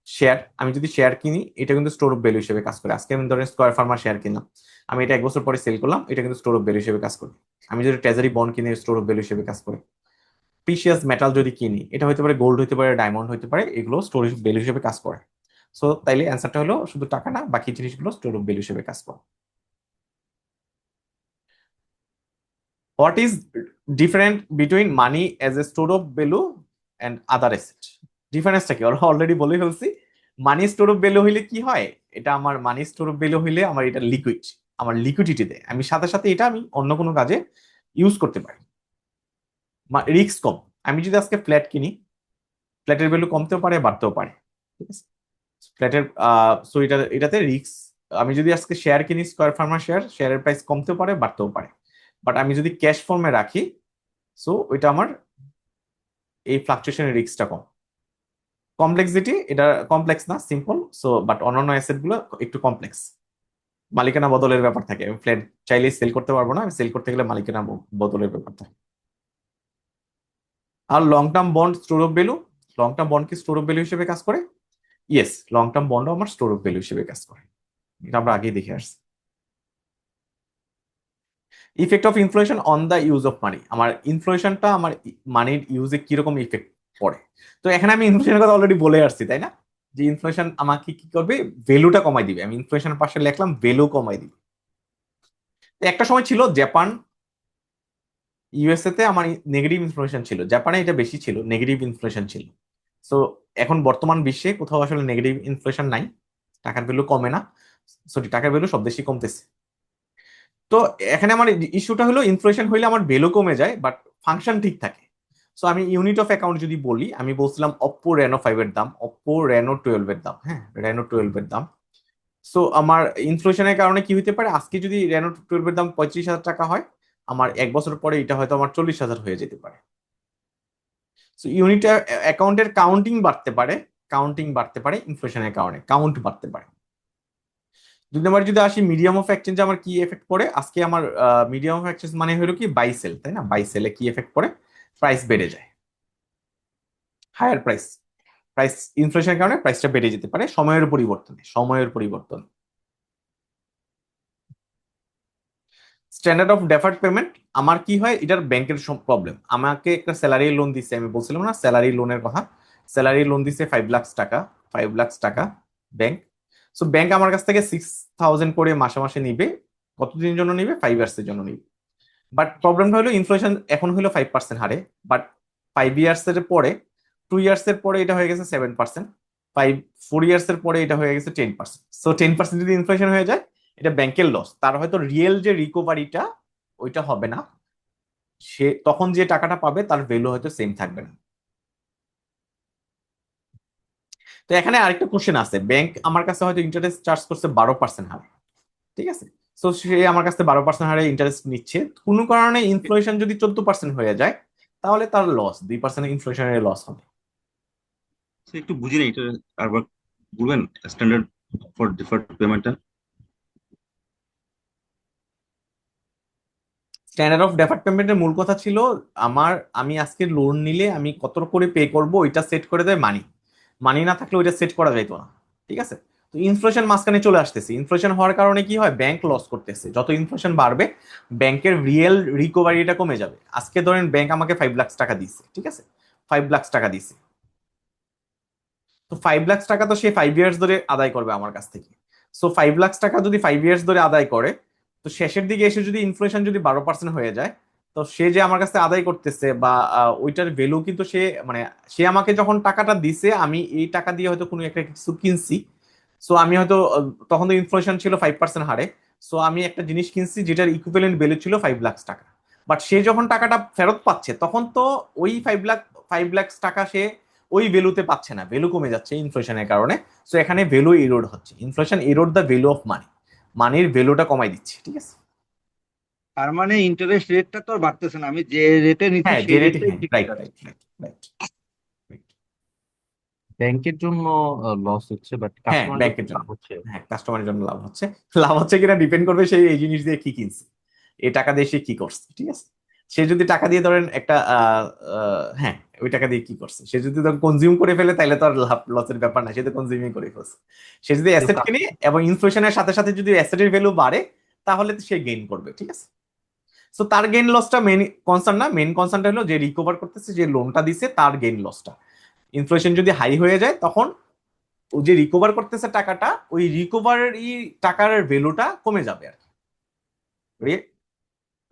শেয়ার, আমি যদি শেয়ার কিনি, এটা কিন্তু স্টোর অফ ভ্যালু হিসেবে কাজ করে। আজকে আমি ধরেন স্কয়ার ফার্মার শেয়ার কিনলাম, আমি এটা 1 বছর পরে সেল করলাম, এটা কিন্তু স্টোর অফ ভ্যালু হিসেবে কাজ করে। আমি যদি ট্রেজারি বন্ড কিনি, স্টোর অফ ভ্যালু হিসেবে কাজ করে। প্রিশিয়াস মেটাল যদি কিনি, এটা হতে পারে গোল্ড, হতে পারে ডায়মন্ড, হতে পারে, এগুলো স্টোর অফ ভ্যালু হিসেবে কাজ করে। সো তাইলে অ্যান্সারটা হলো শুধু টাকা না, বাকি জিনিসগুলো স্টোর অফ ভ্যালু হিসেবে কাজ করে। What is different between money as a store of value and other asset? ডিফারেন্সটা কি অলরেডি বলে ফেলছি। মানি স্টোর অফ ভ্যালু হইলে কি হয়, এটা আমার মানি স্টোর অফ ভ্যালু হইলে আমার এটা লিকুইড, আমার লিকুইডিটি দেয়, আমি সাথে সাথে এটা আমি অন্য কোনো কাজে ইউজ করতে পারি। রিস্ক কম। আমি যদি আজকে ফ্ল্যাট কিনি, ফ্ল্যাটের ভ্যালু কমতেও পারে, বাড়তেও পারে, ঠিক আছে? ফ্ল্যাটের সো এটাতে রিস্ক। আমি যদি আজকে শেয়ার কিনি, স্কয়ার ফার্মার শেয়ার, শেয়ারের প্রাইস কমতেও পারে, বাড়তেও পারে, বাট আমি যদি ক্যাশ ফর্মে রাখি, সো ওইটা আমার এই ফ্লাকচুয়েশনের রিস্কটা কম। কমপ্লেক্সিটি, এটা কমপ্লেক্স না, সিম্পল। সো বাট অন্যান্য অ্যাসেট গুলো একটু কমপ্লেক্স, মালিকানা বদলের ব্যাপার থাকে। আমি ফ্ল্যাট চাইলেই সেল করতে পারবো না, আমি সেল করতে গেলে মালিকানা বদলের ব্যাপার থাকে। আর long term bond store of value, long term bond কি স্টোর অফ ভ্যালু হিসেবে কাজ করে? ইয়েস, লং টার্ম বন্ডও আমার স্টোর অফ ভ্যালু হিসেবে কাজ করে, এটা আমরা আগেই দেখে আসছি। Effect of inflation on the use of money, আমার ইনফ্লেশনটা আমার মানির ইউজে কিরকম ইফেক্ট পড়ে। তো এখানে আমি ইনফ্লেশনের কথা অলরেডি বলে আসছি, তাই না? যে ইনফ্লেশন আমাকে কি করবে, ভ্যালুটা কমাই দিবে। আমি ইনফ্লেশনের পাশে লিখলাম ভ্যালু কমাই দিবে। একটা সময় ছিল জাপান ইউএসএ তে আমার নেগেটিভ ইনফ্লেশন ছিল, জাপানে এটা বেশি ছিল, নেগেটিভ ইনফ্লেশন ছিল। সো এখন বর্তমান বিশ্বে কোথাও আসলে নেগেটিভ ইনফ্লেশন নাই, টাকার ভ্যালু কমে না, সরি টাকার ভ্যালু সব দেশই কমতেছে। তো এখানে আমার ইস্যুটা হলো ইনফ্লেশন হইলে আমার ভ্যালু কমে যায় বাট ফাংশন ঠিক থাকে। সো আমি ইউনিট অফ অ্যাকাউন্ট যদি বলি, আমি বলছিলাম অপ্পো রেনো 5 এর দাম, অপ্পো রেনো 12 এর দাম, হ্যাঁ রেনো 12 এর দাম। সো আমার ইনফ্লেশনের কারণে কি হতে পারে, আজকে যদি রেনো 12 এর দাম 35,000 টাকা হয়, আমার 1 বছর পরে এটা হয়তো আমার 40,000 হয়ে যেতে পারে। সো ইউনিট অ্যাকাউন্টের কাউন্টিং বাড়তে পারে ইনফ্লেশনের কারণে, কাউন্ট বাড়তে পারে। 2 নম্বর যদি আসি মিডিয়াম অফ এক্সচেঞ্জ, আমার কি এফেক্ট পড়ে আজকে আমার মিডিয়াম অফ এক্সচেঞ্জ মানে হলো কি বাই সেল, তাই না? বাই সেলে কি এফেক্ট পড়ে, প্রাইস বেড়ে যায়, হায়ার প্রাইস ইনফ্লেশনের কারণে প্রাইসটা বেড়ে যেতে পারে সময়ের পরিবর্তন। স্ট্যান্ডার্ড অফ ডেফার্ড পেমেন্ট, আমার কি হয়, এটার ব্যাংকের প্রবলেম। আমাকে একটা স্যালারি লোন দিছে, আমি বলছিলাম না স্যালারি লোনের কথা, স্যালারি লোন দিছে 5 লাখ টাকা, 5 লাখ টাকা ব্যাংক। সো ব্যাংক আমার কাছ থেকে 6,000 করে মাসে মাসে নিবে। কতদিনের জন্য নিবে? 5 ইয়ার্সের জন্য নিবে। বাট প্রবলেমটা হলো ইনফ্লেশন এখন হলো 5% হারে, বাট 5 ইয়ার্সের পরে, 2 ইয়ার্সের পরে এটা হয়ে গেছে 7%, 4 ইয়ার্সের পরে এটা হয়ে গেছে 10%। সো 10% যদি ইনফ্লেশন হয়ে যায়, এটা ব্যাংকের লস, তার হয়তো রিয়েল যে রিকভারিটা ওইটা হবে না, সে তখন যে টাকাটা পাবে তার ভ্যালু হয়তো সেম থাকবে না। তো এখানে আরেকটা কোশ্চেন আছে, ব্যাংক আমার কাছে হয়তো ইন্টারেস্ট চার্জ করছে 12% হারে, ঠিক আছে? তো সে আমার কাছে 12% হারে ইন্টারেস্ট নিচ্ছে, কোনো কারণে ইনফ্লেশন যদি 14% হয়ে যায়, তাহলে তার লস 2% ইনফ্লেশনের লস হবে। একটু বুঝি না এটা, আরবার বলবেন স্ট্যান্ডার্ড ফর ডিফার্ড পেমেন্টটা? স্ট্যান্ডার্ড অফ ডেফার্ড পেমেন্টের মূল কথা ছিল আমি আজকে লোন নিলে আমি কত করে পে করব ওইটা সেট করে দেয় মানি না থাকলে ওইটা সেট করা যাইতো না, ঠিক আছে? তো ইনফ্লেশন মাঝখানে চলে আসতেছে, ইনফ্লেশন হওয়ার কারণে কি হয়, ব্যাংক লস করতেছে, যত ইনফ্লেশন বাড়বে ব্যাংকের রিয়েল রিকভারিটা কমে যাবে। আজকে ধরেন ব্যাংক আমাকে 5 লাখ টাকা দিচ্ছে, ঠিক আছে, 5 লাখ টাকা দিচ্ছে, তো 5 লাখ টাকা তো সে 5 ইয়ার্স ধরে আদায় করবে আমার কাছ থেকে। সো 5 লাখ টাকা যদি 5 ইয়ার্স ধরে আদায় করে, তো শেষের দিকে এসে যদি ইনফ্লেশন যদি 12% হয়ে যায়, তো সে যে আমার কাছে আদায় করতেছে বা ওইটার ভ্যালু কিন্তু সে আমাকে যখন টাকাটা দিছে, আমি এই টাকা দিয়ে হয়তো কোনো একটা কিছু কিনছি। সো আমি হয়তো তখন তো ইনফ্লেশন ছিল 5% হারে, সো আমি একটা জিনিস কিনছি যেটার ইকুইভ্যালেন্ট ভ্যালু ছিল 5 লাখ টাকা। বাট সে যখন টাকাটা ফেরত পাচ্ছে, তখন তো ওই 5 লাখ টাকা সে ওই ভ্যালুতে পাচ্ছে না, ভ্যালু কমে যাচ্ছে ইনফ্লেশনের কারণে। সো এখানে ভ্যালু ইরোড হচ্ছে, inflation Erode the value of মানির ভ্যালুটা কমাই দিচ্ছে, ঠিক আছে? তার মানে ইন্টারেস্ট রেটটা তো আর বাড়তেছে না, আমি যে রেটে নিচ্ছি হ্যাঁ, সেই যে রেট, রেটটাই হ্যাঁ, ঠিক রাইট আছে। Right right right. ব্যাংকের জন্য লস হচ্ছে, বাট হ্যাঁ, কাস্টমার ব্যাংকের জন্য, লাভ হচ্ছে। হ্যাঁ কাস্টমারের জন্য লাভ হচ্ছে কিনা ডিপেন্ড করবে সেই এই জিনিস দিয়ে কি কিনছে, এই টাকা দিয়ে সে কি করছে, ঠিক আছে? সে যদি টাকা দিয়ে ধরেন একটা হ্যাঁ ওই টাকা দিয়ে কি করছে, সে যদি কনজিউম করে ফেলে তাহলে তো আর লাভ লসের ব্যাপার না, সে তো কনজিউমিং করে ফেলছে। সে যদি অ্যাসেট কিনে এবং ইনফ্লেশনের সাথে সাথে যদি অ্যাসেটের ভ্যালু বাড়ে, তাহলে তো সে গেইন করবে, ঠিক আছে? সো তার গেইন লসটা মেন কনসার্ন না, মেন কনসার্নটা হলো যে রিকভার করতেছে, যে লোনটা দিছে তার গেইন লসটা। ইনফ্লেশন যদি হাই হয়ে যায়, তখন ও যে রিকভার করতেছে টাকাটা, ওই রিকভারি টাকার ভ্যালুটা কমে যাবে আর কি,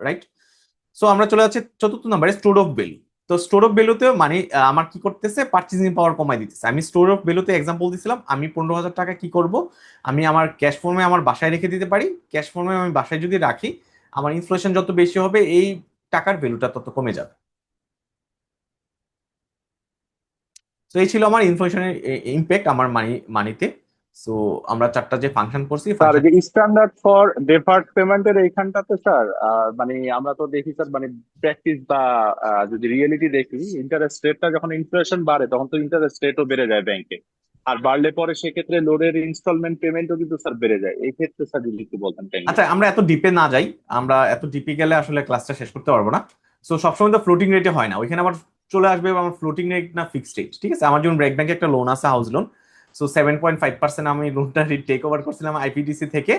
রাইট? সো আমরা চলে যাচ্ছি 4th নম্বরে, স্টোর অফ ভ্যালু। তো স্টোর অফ ভ্যালুতেও মানে আমার কি করতেছে, পার্চেসিং পাওয়ার কমাই দিতেছে। আমি স্টোর অফ ভ্যালুতে এক্সাম্পল দিছিলাম, আমি 15,000 টাকা কি করব, আমি আমার ক্যাশ ফর্মে আমার বাসায় রেখে দিতে পারি। ক্যাশ ফর্মে আমি বাসায় যদি রাখি, আমার ইনফ্লেশন যত বেশি হবে এই টাকার ভ্যালুটা তত কমে যাবে। তো এই ছিল আমার ইনফ্লেশনের ইম্প্যাক্ট আমার মানিতে। সো আমরা 4টা যে ফাংশন করছি, স্যার যে স্ট্যান্ডার্ড ফর ডেফার্ড পেমেন্টের এইখানটাতে স্যার মানে আমরা তো দেখি স্যার মানে প্র্যাকটিস বা যদি রিয়েলিটি দেখি, ইন্টারেস্ট রেটটা যখন ইনফ্লেশন বাড়ে তখন তো ইন্টারেস্ট রেটও বেড়ে যায় ব্যাংকে, আর বাড়লে পরে সেক্ষেত্রে লোনের ইনস্টলমেন্ট পেমেন্টও কিন্তু স্যার বেড়ে যায়। এই ক্ষেত্রে স্যার যদি একটু বলতেন কাইন্ডলি। আচ্ছা, আমরা এত ডিপে না যাই, আমরা এত ডিপে গেলে আসলে ক্লাসটা শেষ করতে পারবো না। সো সবসময় তো ফ্লোটিং রেটে হয় না, ওইখানে আবার চলে আসবে আমার ফ্লোটিং রেট না ফিক্সড রেট, ঠিক আছে? আমার যেমন ব্রেক ব্যাংকে একটা লোন আছে, হাউস লোন। সো 7.5% আমি লোনটা টেক ওভার করছিলাম আইপিডিসি থেকে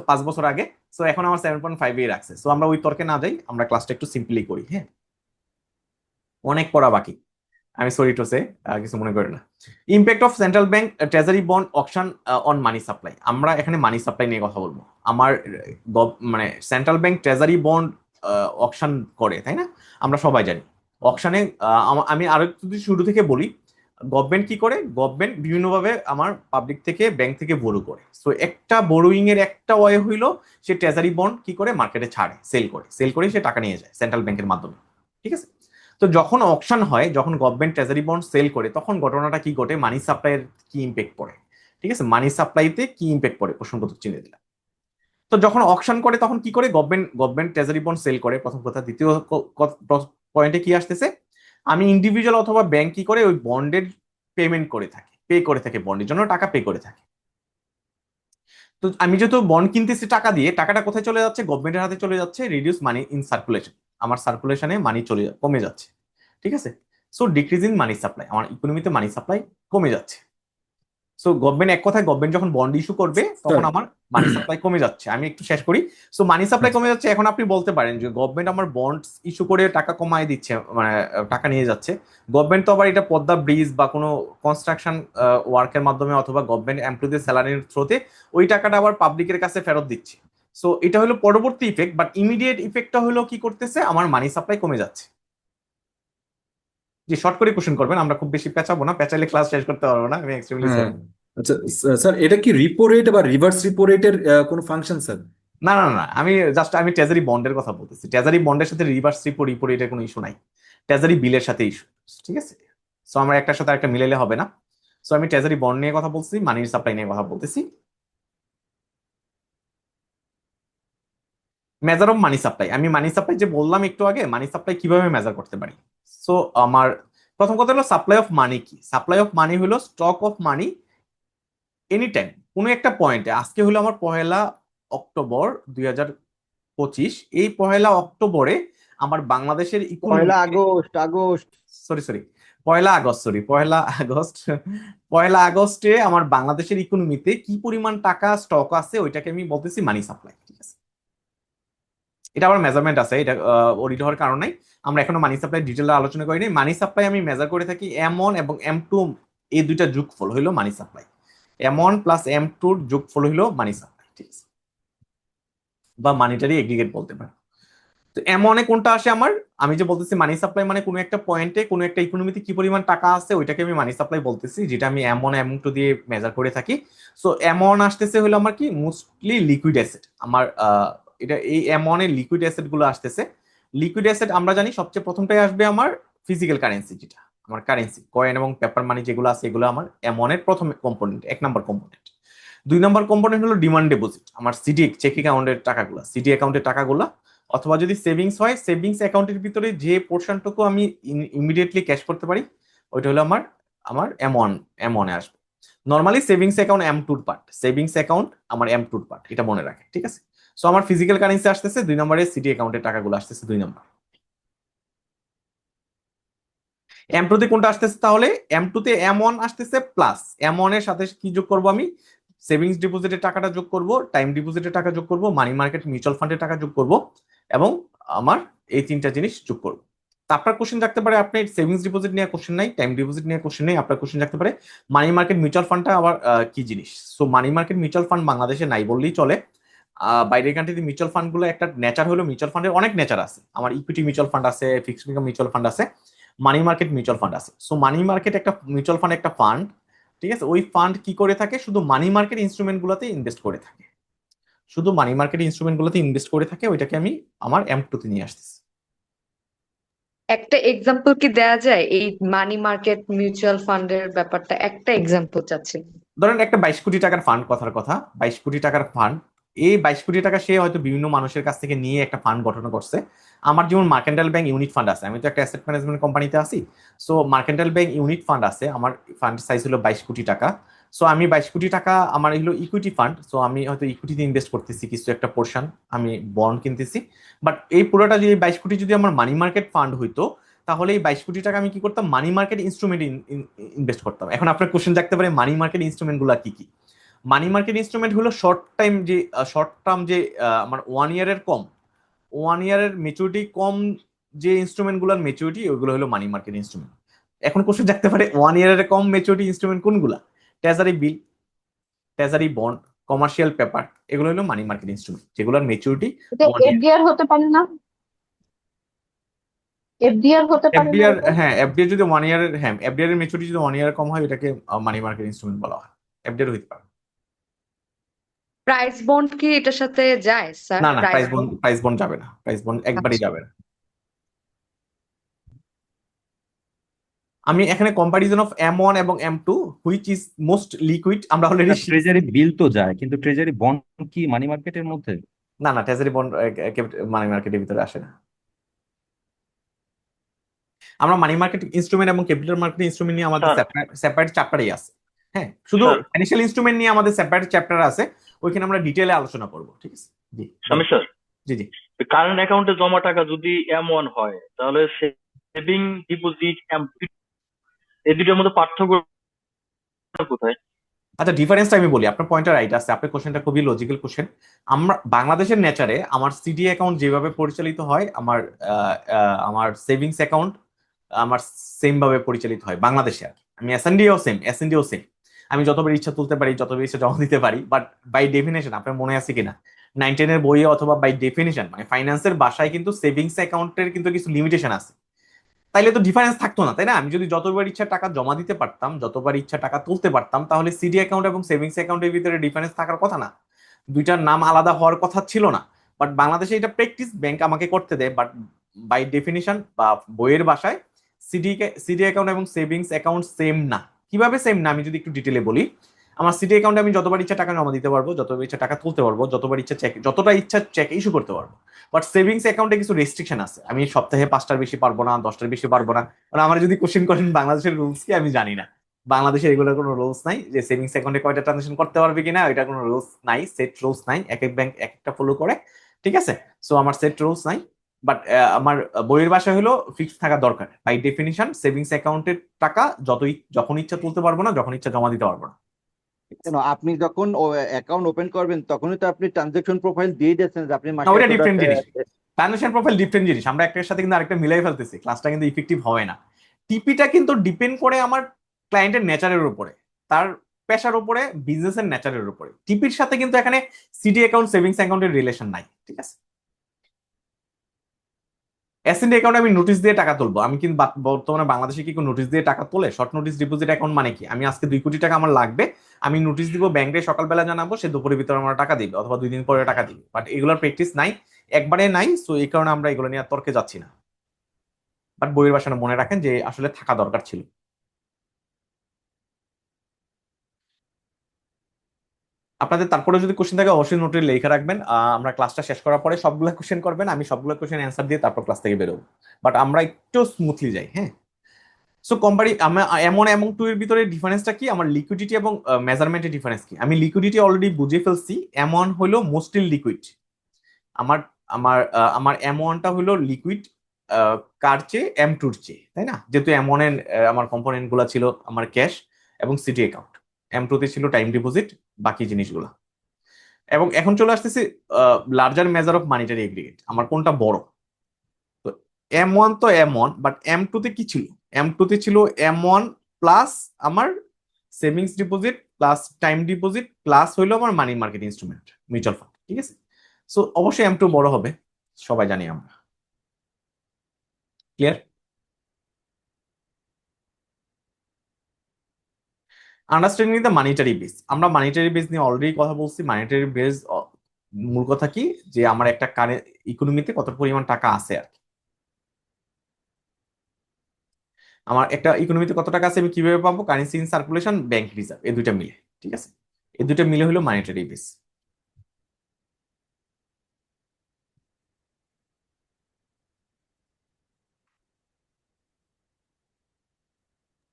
5 বছর আগে। সো এখন আমার 7.5 রাখছে। সো আমরা ওই তর্কে না যাই, আমরা ক্লাসটা একটু সিম্পলি করি, হ্যাঁ? অনেক পড়া বাকি, আমি সরি টু সে, কিছু মনে করি না। Impact of central bank treasury bond auction on money supply. আমরা এখানে মানি সাপ্লাই নিয়ে কথা বলবো। আমার মানে central bank treasury bond auction করে, তাই না? আমরা সবাই জানি অকশনে। আমি আরো যদি শুরু থেকে বলি, গভর্নমেন্ট কি করে, গভর্নমেন্ট বিভিন্নভাবে আমার পাবলিক থেকে ব্যাংক থেকে বড়ো করে। সো একটা বোরোইং এর একটা ওয়ে হইলো সে ট্রেজারি বন্ড কি করে মার্কেটে ছাড়ে, সেল করে সে টাকা নিয়ে যায় সেন্ট্রাল ব্যাংকের মাধ্যমে, ঠিক আছে? তো যখন অকশন হয়, যখন গভর্নমেন্ট ট্রেজারি বন্ড সেল করে, তখন ঘটনাটা কি ঘটে, মানি সাপ্লাইয়ের কি ইম্প্যাক্ট পড়ে, ঠিক আছে? মানি সাপ্লাইতে কি ইম্প্যাক্ট পড়ে প্রশ্নবোধক চিহ্ন দিলাম। তো যখন অকশন করে তখন কি করে, গভর্নমেন্ট ট্রেজারি বন্ড সেল করে, প্রথম কথা। দ্বিতীয় পয়েন্টে কি আসতেছে, আমি ইন্ডিভিজুয়াল অথবা ব্যাংক কি করে ওই বন্ডের পেমেন্ট করে থাকে, পে করে থাকে, বন্ডের জন্য টাকা পে করে থাকে। তো আমি যেহেতু বন্ড কিনতেছি টাকা দিয়ে, টাকাটা কোথায় চলে যাচ্ছে, গভর্নমেন্টের হাতে চলে যাচ্ছে, রিডিউস মানি ইন সার্কুলেশন, আমার সার্কুলেশনে মানি কমে যাচ্ছে, ঠিক আছে? সো ডিক্রিজিং মানি সাপ্লাই, আমার ইকোনমিতে মানি সাপ্লাই কমে যাচ্ছে। সো গভর্নমেন্ট, এক কথায় গভর্নমেন্ট যখন বন্ড ইস্যু করবে তখন আমার মানি সাপ্লাই কমে যাচ্ছে। আমি একটু শেষ করি। সো মানি সাপ্লাই কমে যাচ্ছে। এখন আপনি বলতে পারেন যে গভর্নমেন্ট আমার বন্ড ইস্যু করে টাকা কমায় দিচ্ছে, মানে টাকা নিয়ে যাচ্ছে। গভর্নমেন্ট তো আবার এটা পদ্মা ব্রিজ বা কোনো কনস্ট্রাকশন ওয়ার্কের মাধ্যমে অথবা গভর্নমেন্ট এমপ্লয়ীদের স্যালারির থ্রুতে ওই টাকাটা আবার পাবলিকের কাছে ফেরত দিচ্ছে। সো এটা হলো পরবর্তী ইফেক্ট, বাট ইমিডিয়েট ইফেক্টটা হলো কি করতেছে, আমার মানি সাপ্লাই কমে যাচ্ছে। যে শর্ট করে কোশ্চেন করবেন, আমরা খুব বেশি পেঁচাবো না, পেঁচাইলে ক্লাস শেষ করতে পারবো না। আমি এক্সট্রিমলি হ্যাঁ আচ্ছা স্যার, এটা কি রিপো রেট বা রিভার্স রিপো রেটের কোনো ফাংশন স্যার? না না না, আমি ট্রেজারি বন্ডের কথা বলতেছি। ট্রেজারি বন্ডের সাথে রিভার্স রিপো রেটের কোনো ইস্যু নাই, ট্রেজারি বিলের সাথে ইস্যু, ঠিক আছে? সো আমরা একটার সাথে একটা মিলাইলে হবে না। সো আমি ট্রেজারি বন্ড নিয়ে কথা বলছি, মানির সাপ্লাই নিয়ে কথা বলতেছি। মেজার অফ মানি সাপ্লাই, আমি মানি সাপ্লাই যে বললাম একটু আগে, মানি সাপ্লাই কিভাবে মেজার করতে পারি। সো আমার প্রথম কথা হলো সাপ্লাই অফ মানি কি। সাপ্লাই অফ মানি হলো stock of money any time, কোনো একটা পয়েন্টে। আজকে হলো আমার 1 অক্টোবর 2025, এই 1 অক্টোবরে আমার বাংলাদেশের পয়লা ইকোনমি, আগস্ট সরি 1 আগস্টে আমার বাংলাদেশের ইকোনমিতে কি পরিমাণ টাকা স্টক আছে ওইটাকে আমি বলতেছি মানি সাপ্লাই, ঠিক আছে? এটা আবার মেজারমেন্ট আছে, এটা অডিট হওয়ার কারণে আমরা এখনো মানি সাপ্লাই ডিটেইলে আলোচনা করিনি। মানি সাপ্লাই আমি মেজার করে থাকি M1 এবং M2, এই দুইটা যোগফল হইলো মানি সাপ্লাই। M1 প্লাস M2 যোগফল হইলো মানি সাপ্লাই, ঠিক আছে? বা মানিটারি এগ্রিগেট বলতে পারি। তো M1 এ কোনটা আসে আমার, আমি যে বলতেছি মানি সাপ্লাই মানে কোনো একটা পয়েন্টে কোনো একটা ইকোনমিতে কি পরিমাণ টাকা আছে ওইটাকে আমি মানি সাপ্লাই বলতেছি, যেটা আমি M1 M2 দিয়ে মেজার করে থাকি। সো M1 আসতেছে হলো আমার কি, মোস্টলি লিকুইড অ্যাসেট। আমার এটা এই M1 এর লিকুইড অ্যাসেট গুলো আসতেছে। লিকুইড অ্যাসেট আমরা জানি সবচেয়ে প্রথমটাই আসবে আমার ফিজিক্যাল কারেন্সি, যেটা আমার কারেন্সি, কয়েন এবং পেপার মানি যেগুলো আছে, এগুলো আমার M1 এর প্রথম কম্পোনেন্ট, 1 নম্বর কম্পোনেন্ট। 2 নম্বর কম্পোনেন্ট হলো ডিমান্ড ডিপোজিট, আমার সিডি চেক অ্যাকাউন্টের টাকাগুলো, সিডি অ্যাকাউন্টের টাকাগুলো, অথবা যদি সেভিংস হয় সেভিংস অ্যাকাউন্টের ভিতরে যে পোর্শনটুকু আমি ইমিডিয়েটলি ক্যাশ করতে পারি, ওইটা হলো আমার আমার M1 এ আসবে। Normally savings account M2 part, savings account আমার M2 পার্ট, এটা মনে রাখে, ঠিক আছে? সো আমার ফিজিক্যাল কারেন্সি আসতেছে 2 নম্বরে, সিডি অ্যাকাউন্টের টাকাগুলো আসতেছে 2 নম্বর। M2 তে কোনটা আসতেছে তাহলে, M2 তে M1 আসতেছে প্লাস, M1 এর সাথে কি যোগ করব আমি, সেভিংস ডিপোজিটের টাকাটা যোগ করব, টাইম ডিপোজিটের টাকা যোগ করব, মানি মার্কেট মিউচুয়াল ফান্ডের টাকা যোগ করব, এবং আমার এই 3টা জিনিস যোগ করব। আপনার কোশ্চেন থাকতে পারে, আপনি সেভিংস ডিপোজিট নিয়ে কোশ্চেন নাই, টাইম ডিপোজিট নিয়ে কোশ্চেন নেই, আপনার কোশ্চেন থাকতে পারে মানি মার্কেট মিউচুয়াল ফান্ডটা আবার কি জিনিস। So money market mutual fund বাংলাদেশে নাই বললেই চলে। বাইরের কান্ট্রিতে মিউচুয়াল ফান্ড গুলো একটা নেচার হলো, মিউচুয়াল ফান্ডের অনেক নেচার আছে। আমার ইকুইটি মিউচুয়াল ফান্ড আছে, ফিক্সড ইনকাম মিউচুয়াল ফান্ড আছে, মানি মার্কেট মিউচুয়াল ফান্ড আছে। সো মানি মার্কেট একটা মিউচুয়াল ফান্ড, একটা ফান্ড, ঠিক আছে? ওই ফান্ড কি করে থাকে, শুধু মানি মার্কেট ইনস্ট্রুমেন্ট গুলোতে ইনভেস্ট করে থাকে, শুধু মানি মার্কেট ইনস্ট্রুমেন্ট গুলোতে ইনভেস্ট করে থাকে। ওইটাকে আমি আমার M2 তে নিয়ে আসতেছি। একটা এক্সাম্পল কি দেয়া যায় এই মানি মার্কেট মিউচুয়াল ফান্ডের ব্যাপারটা? একটা এক্সাম্পল চাচ্ছি। ধরেন একটা 22 কোটি টাকার ফান্ড, কথার কথা 22 কোটি টাকার ফান্ড। এই 22 কোটি টাকা সে হয়তো বিভিন্ন মানুষের কাছ থেকে নিয়ে একটা ফান্ড গঠন করছে। আমার যেমন মার্কেন্টাইল ব্যাংক ইউনিট ফান্ড আছে, আমি তো একটা অ্যাসেট ম্যানেজমেন্ট কোম্পানিতে আছি। So mercantile bank unit fund আছে, আমার ফান্ড সাইজ হলো 22 কোটি টাকা। সো আমি 22 কোটি টাকা আমার হলো ইকুইটি ফান্ড। সো আমি হয়তো ইকুইটিতে ইনভেস্ট করতেছি, কিছু একটা পোর্শন আমি বন্ড কিনতেছি। বাট এই পুরোটা যদি 22 কোটি যদি আমার মানি মার্কেট ফান্ড হইতো, তাহলে এই 22 কোটি টাকা আমি কি করতাম, মানি মার্কেট ইনস্ট্রুমেন্টে ইনভেস্ট করতাম। এখন আপনার কোশ্চেন থাকতে পারে মানি মার্কেট ইনস্ট্রুমেন্ট গুলা কি কি। মানি মার্কেট ইনস্ট্রুমেন্ট হলো শর্ট টার্ম যে আমার 1 ইয়ারের কম, 1 ইয়ারের মেচুরিটি কম যে ইনস্ট্রুমেন্ট গুলার মেচুরিটি, ওইগুলো হলো মানি মার্কেট ইনস্ট্রুমেন্ট। এখন কোশ্চেন থাকতে পারে 1 ইয়ারের কম মেচুরিটি ইনস্ট্রুমেন্ট কোনগুলা, treasury bill, treasury bond, commercial paper, এগুলো হলো মানি মার্কেট ইনস্ট্রুমেন্ট যেগুলোর মেচুরিটি এটা 1 ইয়ার। এফডিআর হতে পারে না? এফডিআর হতে পারে না এফডিআর, এটা? হ্যাঁ এফডিআর যদি 1 ইয়ারের, হ্যাঁ এফডিআর এর মেচুরিটি যদি 1 ইয়ার কম হয় এটাকে মানি মার্কেট ইনস্ট্রুমেন্ট বলা হয়। এফডিআর হইতে পারে। প্রাইস বন্ড কি এটার সাথে যায় স্যার? না না, প্রাইস বন্ড? প্রাইস বন্ড যাবে না, প্রাইস বন্ড একবারই আচ্ছা। যাবে না। আমি এখানে কম্পারিজন অফ M1 এবং M2 which is most liquid আমরা অলরেডি ট্রেজারি বিল তো যায়, কিন্তু ট্রেজারি বন্ড কি মানি মার্কেটের মধ্যে? না না, ট্রেজারি বন্ড মানি মার্কেটের ভিতরে আসে না। আমরা মানি মার্কেট ইনস্ট্রুমেন্ট এবং ক্যাপিটাল মার্কেট ইনস্ট্রুমেন্ট নিয়ে আমাদের সেপারেট চ্যাপ্টারই আছে। হ্যাঁ, শুধু ফাইন্যান্সিয়াল ইনস্ট্রুমেন্ট নিয়ে আমাদের সেপারেট চ্যাপ্টার আছে, ওইখানে আমরা ডিটেইলে আলোচনা করব। ঠিক আছে, জি স্বামী স্যার, জি জি। কারেন্ট অ্যাকাউন্টে জমা টাকা যদি M1 হয়, তাহলে সেভিং ডিপোজিট এই দুটোর মধ্যে পার্থক্য কোথায়? আচ্ছা, ডিফারেন্সটা আমি বলি, আপনার পয়েন্টটা রাইট আছে, আপনার কোশ্চেনটা খুবই লজিক্যাল কোশ্চেন। আমরা বাংলাদেশের নেচারে আমার সিডি অ্যাকাউন্ট যেভাবে পরিচালিত হয়, আমার সেভিংস অ্যাকাউন্ট আমার সেম ভাবে পরিচালিত হয় বাংলাদেশে। আর কি, আমি এসএনডিও সেম। আমি যতবার ইচ্ছা তুলতে পারি, যতবার ইচ্ছা জমা দিতে পারি, বাট বাই ডেফিনেশন, আপনার মনে আছে কিনা 9-10 এর বইয়ে অথবা বাই ডেফিনেশন মানে ফাইন্যান্সের বাসায় কিন্তু সেভিংস অ্যাকাউন্টের কিন্তু কিছু লিমিটেশন আছে। তাইলে তো ডিফারেন্স থাকতো না, তাই না? আমি যদি যতবার ইচ্ছা টাকা জমা দিতে পারতাম, যতবার ইচ্ছা টাকা তুলতে পারতাম, তাহলে সিডি অ্যাকাউন্ট এবং সেভিংস অ্যাকাউন্টের ভিতরে ডিফারেন্স থাকার কথা না, দুইটার নাম আলাদা হওয়ার কথা ছিল না। বাট বাংলাদেশে এটা প্র্যাকটিস ব্যাংক আমাকে করতে দেয়, বাট বাই ডেফিনিশন বা বইয়ের ভাষায় সিডি অ্যাকাউন্ট এবং সেভিংস অ্যাকাউন্ট সেম না। কিভাবে সেম না, আমি যদি একটু ডিটেলে বলি, আমার সিডি অ্যাকাউন্টে আমি যতবার ইচ্ছা টাকা জমা দিতে পারবো, যতবার ইচ্ছা টাকা তুলতে পারবো, যতটা ইচ্ছা চেক ইস্যু করতে পারবো। বাট সেভিংস অ্যাকাউন্টে কিছু রেস্ট্রিকশন আছে, আমি সপ্তাহে 5টার বেশি পারবো না, 10টার বেশি পারবো না। মানে আমার যদি কোশ্চেন করেন বাংলাদেশের রুলস কি, আমি জানি না। বাংলাদেশে এগুলোর কোনো রুলস নাই যে সেভিংস অ্যাকাউন্টে কয়টা ট্রানজাকশন করতে পারবে কিনা, এটা কোনো রুলস নাই, সেট রুলস নাই, এক এক ব্যাংক এক একটা ফলো করে। ঠিক আছে, সো আমার সেট রুলস নাই। বাট আমার বইয়ের ভাষা হলো ফিক্স থাকা দরকার। বাই ডেফিনিশন সেভিংস অ্যাকাউন্টের টাকা যখন ইচ্ছা তুলতে পারবো না, যখন ইচ্ছা জমা দিতে পারবো না। কেন আপনি যখন অ্যাকাউন্ট ওপেন করবেন তখনই তো আপনি ট্রানজাকশন প্রোফাইল দিয়ে দিয়েছেন যে আপনি না, মাসে ওইটা এত ডিফারেন্ট টাকা। জিনিস। ট্রানজাকশন প্রোফাইল ডিফারেন্ট জিনিস, আমরা একটার সাথে কিন্তু আরেকটা মিলাই ফেলতেছি, ক্লাসটা কিন্তু ইফেক্টিভ হবে না। টিপিটা কিন্তু ডিপেন্ড করে আমার ক্লায়েন্টের নেচারের উপরে, তার পেশার উপরে, বিজনেসের নেচারের উপরে। টিপির সাথে কিন্তু এখানে সিডি অ্যাকাউন্ট সেভিংস অ্যাকাউন্টের রিলেশন নাই। ঠিক আছে, এসএনডি অ্যাকাউন্টে আমি নোটিশ দিয়ে টাকা তুলবো, আমি কিন্তু বর্তমানে বাংলাদেশে কি কোনো নোটিশ দিয়ে টাকা তোলে? শর্ট নোটিশ ডিপোজিট অ্যাকাউন্ট মানে কি, আমি আজকে 2 কোটি টাকা আমার লাগবে, আমি নোটিশ দিব, ব্যাংকে সকালবেলা জানাবো, সে দুপুরের ভিতরে আমার টাকা দিবে অথবা 2 দিন পরে টাকা দিবে। বাট এগুলোর প্র্যাকটিস নাই, একবারে নাই, সো এই কারণে আমরা এগুলো নিয়ে তর্কে যাচ্ছি না। বাট বইয়ের ভাষাটা মনে রাখেন যে আসলে থাকা দরকার ছিল। আপনাদের তারপরে যদি কোশ্চেন থাকে অবশ্যই নোটে লিখে রাখবেন। আমরা ক্লাসটা শেষ করার পরে সবগুলো কোশ্চেন করবেন, আমি সবগুলো কোশ্চেন অ্যান্সার দিয়ে তারপর ক্লাস থেকে বেরোবো। বাট আমরা একটু স্মুথলি যাই। হ্যাঁ, সো আমরা M1 এবং 2 এর ভিতরে ডিফারেন্সটা কি, আমার লিকুইডিটি এবং মেজারমেন্টের ডিফারেন্স কি? আমি লিকুইডিটি অলরেডি বুঝে ফেলছি, M1 হলো মোস্টলি লিকুইড। আমার আমার আমার M1টা হলো লিকুইড কার চেয়ে M2-র চেয়ে, তাই না? যেহেতু M1 এর আমার কম্পোনেন্ট গুলা ছিল আমার ক্যাশ এবং সিটি অ্যাকাউন্ট, M2-তে ছিল টাইম ডিপোজিট, বাকি জিনিসগুলো। এবং এখন চলে আসতেছি larger measure of monetary aggregate, আমার কোনটা বড়? তো M1 তো M1, বাট M2-তে কি ছিল? M2-তে ছিল M1 প্লাস আমার savings deposit plus time deposit plus হইলো আমার money market instrument mutual fund. ঠিক আছে, সো অবশ্যই M2 বড় হবে, সবাই জানি আমরা। Clear? Understanding the monetary base, আমরা মানিটারি বেস নিয়ে অলরেডি কথা বলছি। মানিটারি বেস মূল কথা কি, যে আমার একটা ইকোনমিতে কত পরিমাণ টাকা আছে আর কি। আমার একটা ইকোনমিতে কত টাকা আছে আমি কিভাবে পাবো? Currency in circulation, bank reserve, এই দুইটা মিলে। ঠিক আছে, এই দুইটা মিলে হলো মানিটারি বেস।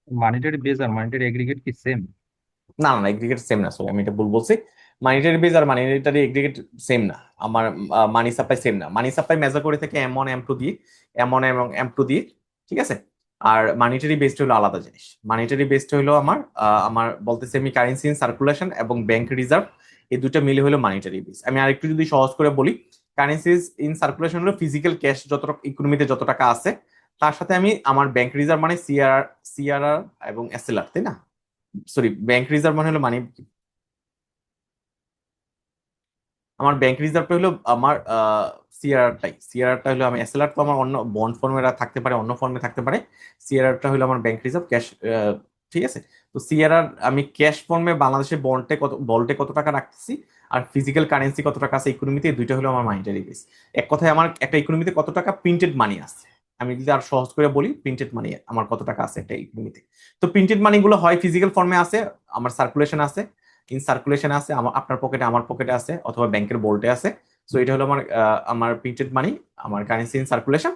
মানিটারি বেজ আর মানিটারি এগ্রিগেট কি সেম? না না, এগ্রিগেট সেম না, সরি আমি এটা ভুল বলছি। মানিটারি বেস আর মানিটারি এগ্রিগেট সেম না। আমার মানি সাপ্লাই সেম না। মানি সাপ্লাই মেজার করে থাকে M1 M2 দিয়ে, M1 এবং M2 দিয়ে। ঠিক আছে, আর মানিটারি বেসড হলো আলাদা জিনিস। মানিটারি বেসড হলো আমার বলতেছি আমি কারেন্সি ইন সার্কুলেশন এবং ব্যাংক রিজার্ভ, এই দুটো মিলে হলো মানিটারি বেস। আমি আরেকটু যদি সহজ করে বলি, কারেন্সি ইন সার্কুলেশন হলো ফিজিক্যাল ক্যাশ যত ইকোনমিতে যত টাকা আছে, তার সাথে আমি আমার ব্যাংক রিজার্ভ মানে সিআরআর এবং এসএলআর, তাই না? সরি, ব্যাংক রিজার্ভ মানে হলো আমার ব্যাংক রিজার্ভটা হলো আমার সিআরআরটা হলো আমি এসএলআর তো আমার অন্য বন্ড ফর্মে থাকতে পারে, অন্য ফর্মে থাকতে পারে। সিআরআরটা হলো আমার ব্যাংক রিজার্ভ ক্যাশ, ঠিক আছে। তো সিআরআর আমি ক্যাশ ফর্মে বাংলাদেশের বন্ডে কত টাকা রাখতেছি আর ফিজিক্যাল কারেন্সি কত টাকা আছে ইকোনমিতে, এই দুইটা হলো আমার মানিটারি বেস। এক কথায় আমার একটা ইকোনমিতে কত টাকা প্রিন্টেড মানি আছে, আমি যদি আর সহজ করে বলি প্রিন্টেড মানি আমার কত টাকা আছে একটা ইকোনমিতে। তো প্রিন্টেড মানি গুলো হয় ফিজিক্যাল ফর্মে আছে, আমার সার্কুলেশন আছে, ইন সার্কুলেশন আছে, আপনার পকেটে আমার পকেটে আছে, অথবা ব্যাংকের বোল্টে আছে। সো এটা হলো আমার প্রিন্টেড মানি, আমার কারেন্সি ইন সার্কুলেশন।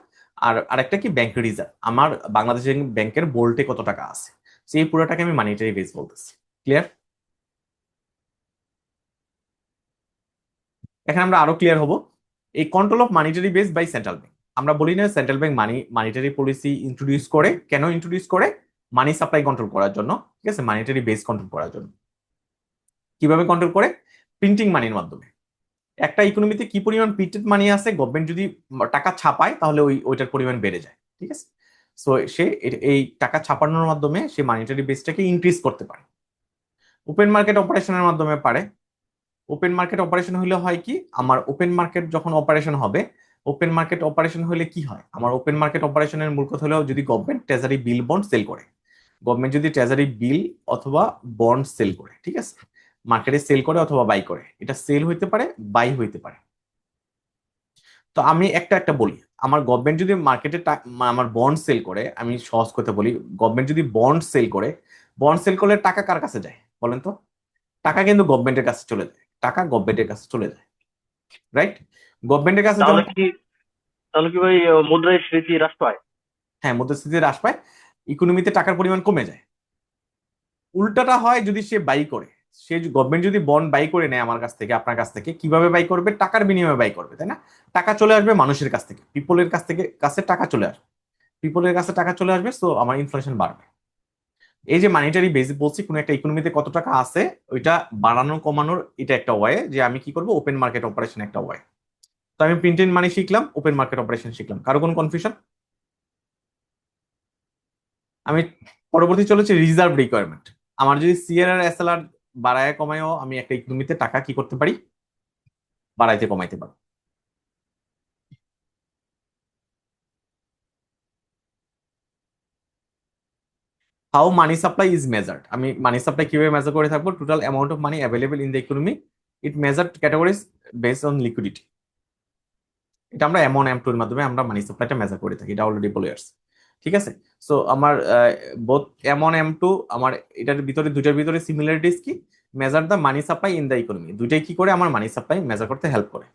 আর আরেকটা কি ব্যাংক রিজার্ভ, আমার বাংলাদেশের ব্যাংকের বোল্টে কত টাকা আছে। সো এই পুরোটাকে আমি মানিটারি বেস বলতেছি। ক্লিয়ার? এখানে আমরা আরো ক্লিয়ার হব। এই control of monetary base by central bank, আমরা বলি না central bank monetary policy introduce করে, কেন ইন্ট্রোডিউস করে? মানি সাপ্লাই কন্ট্রোল করার জন্য, ঠিক আছে, মানিটারি বেস কন্ট্রোল করার জন্য। কিভাবে কন্ট্রোল করে? প্রিন্টিং মানির মাধ্যমে। একটা ইকোনমিতে কি পরিমাণ প্রিন্টেড মানি আছে, গভর্নমেন্ট যদি টাকা ছাপায় তাহলে ওইটার পরিমাণ বেড়ে যায়, ঠিক আছে। সো সে এই টাকা ছাপানোর মাধ্যমে সে মানিটারি বেসটাকে ইনক্রিজ করতে পারে। ওপেন মার্কেট অপারেশনের মাধ্যমে পারে। ওপেন মার্কেট অপারেশন হলে হয় কি, আমার ওপেন মার্কেট যখন অপারেশন হবে, ওপেন মার্কেট অপারেশন হলে কি হয়, আমার ওপেন মার্কেট অপারেশনের মূল কথা হলো যদি government treasury bill bond sale করে, গভর্নমেন্ট যদি ট্রেজারি বিল অথবা বন্ড সেল করে, ঠিক আছে, মার্কেটে সেল করে অথবা বাই করে, এটা সেল হইতে পারে, বাই হইতে পারে। তো আমি একটা একটা বলি, আমার গভর্নমেন্ট যদি মার্কেটে আমার বন্ড সেল করে, আমি সহজ কথা বলি, গভর্নমেন্ট যদি বন্ড সেল করে, বন্ড সেল করলে টাকা কার কাছে যায় বলেন তো? টাকা কিন্তু গভর্নমেন্টের কাছে চলে যায়, টাকা গভর্নমেন্টের কাছে চলে যায়, রাইট? গভর্নমেন্টের কাছে তাহলে যখন, কি তাহলে কি ভাই মুদ্রাস্ফীতি হ্রাস পায়? হ্যাঁ, মুদ্রাস্ফীতি হ্রাস পায়, ইকোনমিতে টাকার পরিমাণ কমে যায়। উল্টাটা হয় যদি সে বাই করে, সে গভর্নমেন্ট যদি বন্ড বাই করে নেয় আমার কাছ থেকে, আপনার কাছ থেকে, কিভাবে বাই করবে? টাকার বিনিময়ে বাই করবে, তাই না? টাকা চলে আসবে মানুষের কাছ থেকে, পিপলের কাছে টাকা চলে আসবে, পিপলের কাছে টাকা চলে আসবে, সো আমার ইনফ্লেশন বাড়বে। এই যে মানিটারি বেস বলছি, কোন একটা ইকোনমিতে কত টাকা আছে ওইটা বাড়ানো কমানোর, এটা একটা ওয়ে যে আমি কি করব, ওপেন মার্কেট অপারেশন একটা ওয়ে। তো আমি প্রিন্টেড মানি শিখলাম, ওপেন মার্কেট অপারেশন শিখলাম, কারো কোনো কনফিউশন? আমি পরবর্তী চলেছে রিজার্ভ রিকোয়ারমেন্ট। আমার যদি সিআরআর এসএলআর বাড়ায় কমায়ও আমি একটা ইকোনমিতে টাকা কি করতে পারি, বাড়াইতে কমাইতে পারি। How money supply is measured, আমি মানি সাপ্লাই কিভাবে মেজার করে থাকবো? Total amount of money available in the economy, it measured categories based on liquidity. এটা আমরা এমন M2 এর মাধ্যমে আমরা মানি সাপ্লাইটা মেজার করে থাকি, এটা অলরেডি বলে আসছে, ঠিক আছে। সো আমার বোথ M1 M2, আমার এটার ভিতরে দুইটার ভিতরে সিমিলারিটিস কি, measure the money supply in the economy, দুইটাই কি করে আমার মানি সাপ্লাই মেজার করতে হেল্প করে।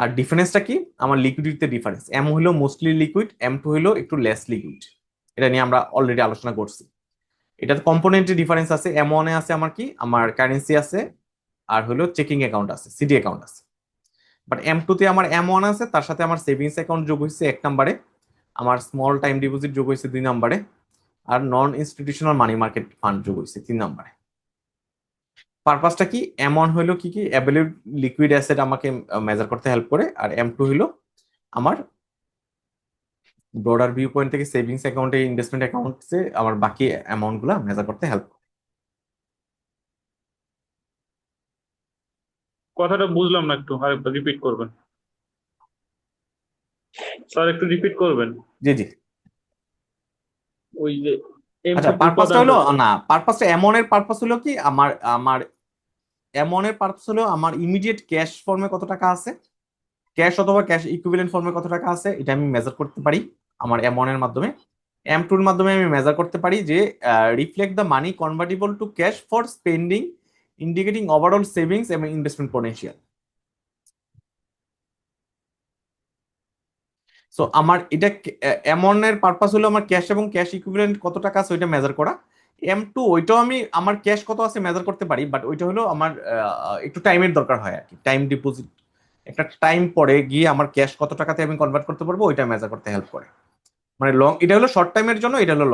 আর ডিফারেন্সটা কি, আমার লিকুইডিটিতে ডিফারেন্স, M হলো মোস্টলি লিকুইড, M2 হলো একটু লেস লিকুইড, এটা নিয়ে আমরা অলরেডি আলোচনা করছি। এটাতে কম্পোনেন্টে ডিফারেন্স আছে, M1 এ আছে আমার কি, আমার কারেন্সি আছে, আর হলো চেকিং অ্যাকাউন্ট আছে, সিডি অ্যাকাউন্ট আছে। বাট M2 তে আমার M1 আছে, তার সাথে আমার সেভিংস অ্যাকাউন্ট যোগ হয়েছে 1 নম্বরে, আমার স্মল টাইম ডিপোজিট যোগ হয়েছে 2 নম্বরে, আর নন ইনস্টিটিউশনাল মানি মার্কেট ফান্ড যোগ হয়েছে 3 নম্বরে। পারপাসটা কি, M1 হইলো কি কি অ্যাভেলেবল লিকুইড অ্যাসেট আমাকে মেজার করতে হেল্প করে, আর M2 হইলো আমার ব্রডার ভিউ পয়েন্ট থেকে সেভিংস অ্যাকাউন্টে, ইনভেস্টমেন্ট অ্যাকাউন্টে আমার বাকি অ্যামাউন্ট গুলা মেজার করতে হেল্প করে। কথাটা বুঝলাম না, একটু আরেকবার রিপিট করবেন স্যার, একটু রিপিট করবেন। জি জি। ওই যে আচ্ছা, M2 পারপাসটা হলো উপাদানটা। না, পারপাসটা M1 এর পারপাস হলো কি, আমার আমার M1 এর পারপাস হলো আমার ইমিডিয়েট ক্যাশ ফর্মে কত টাকা আছে, ক্যাশ অথবা ক্যাশ ইকুইভ্যালেন্ট ফর্মে কত টাকা আছে, এটা আমি মেজার করতে পারি আমার M1 এর মাধ্যমে। M2 এর মাধ্যমে আমি মেজার করতে পারি যে reflect the money convertible to cash for spending, indicating overall savings এবং ইনভেস্টমেন্ট পোটেনশিয়াল। সো আমার এটা M1 এর পারপাস হলো আমার ক্যাশ এবং ক্যাশ ইকুইভ্যালেন্ট কত টাকা আছে ওইটা মেজার করা। M2 ওইটাও আমি আমার ক্যাশ কত আছে মেজার করতে পারি, বাট ওইটা হলো আমার একটু টাইমের দরকার হয় আর কি, টাইম ডিপোজিট, একটা টাইম পরে গিয়ে আমার ক্যাশ কত টাকাতে আমি কনভার্ট করতে পারবো ওইটা মেজার করতে হেল্প করে। মানে এটা হলো শর্ট টাইমের জন্য, এটা হলো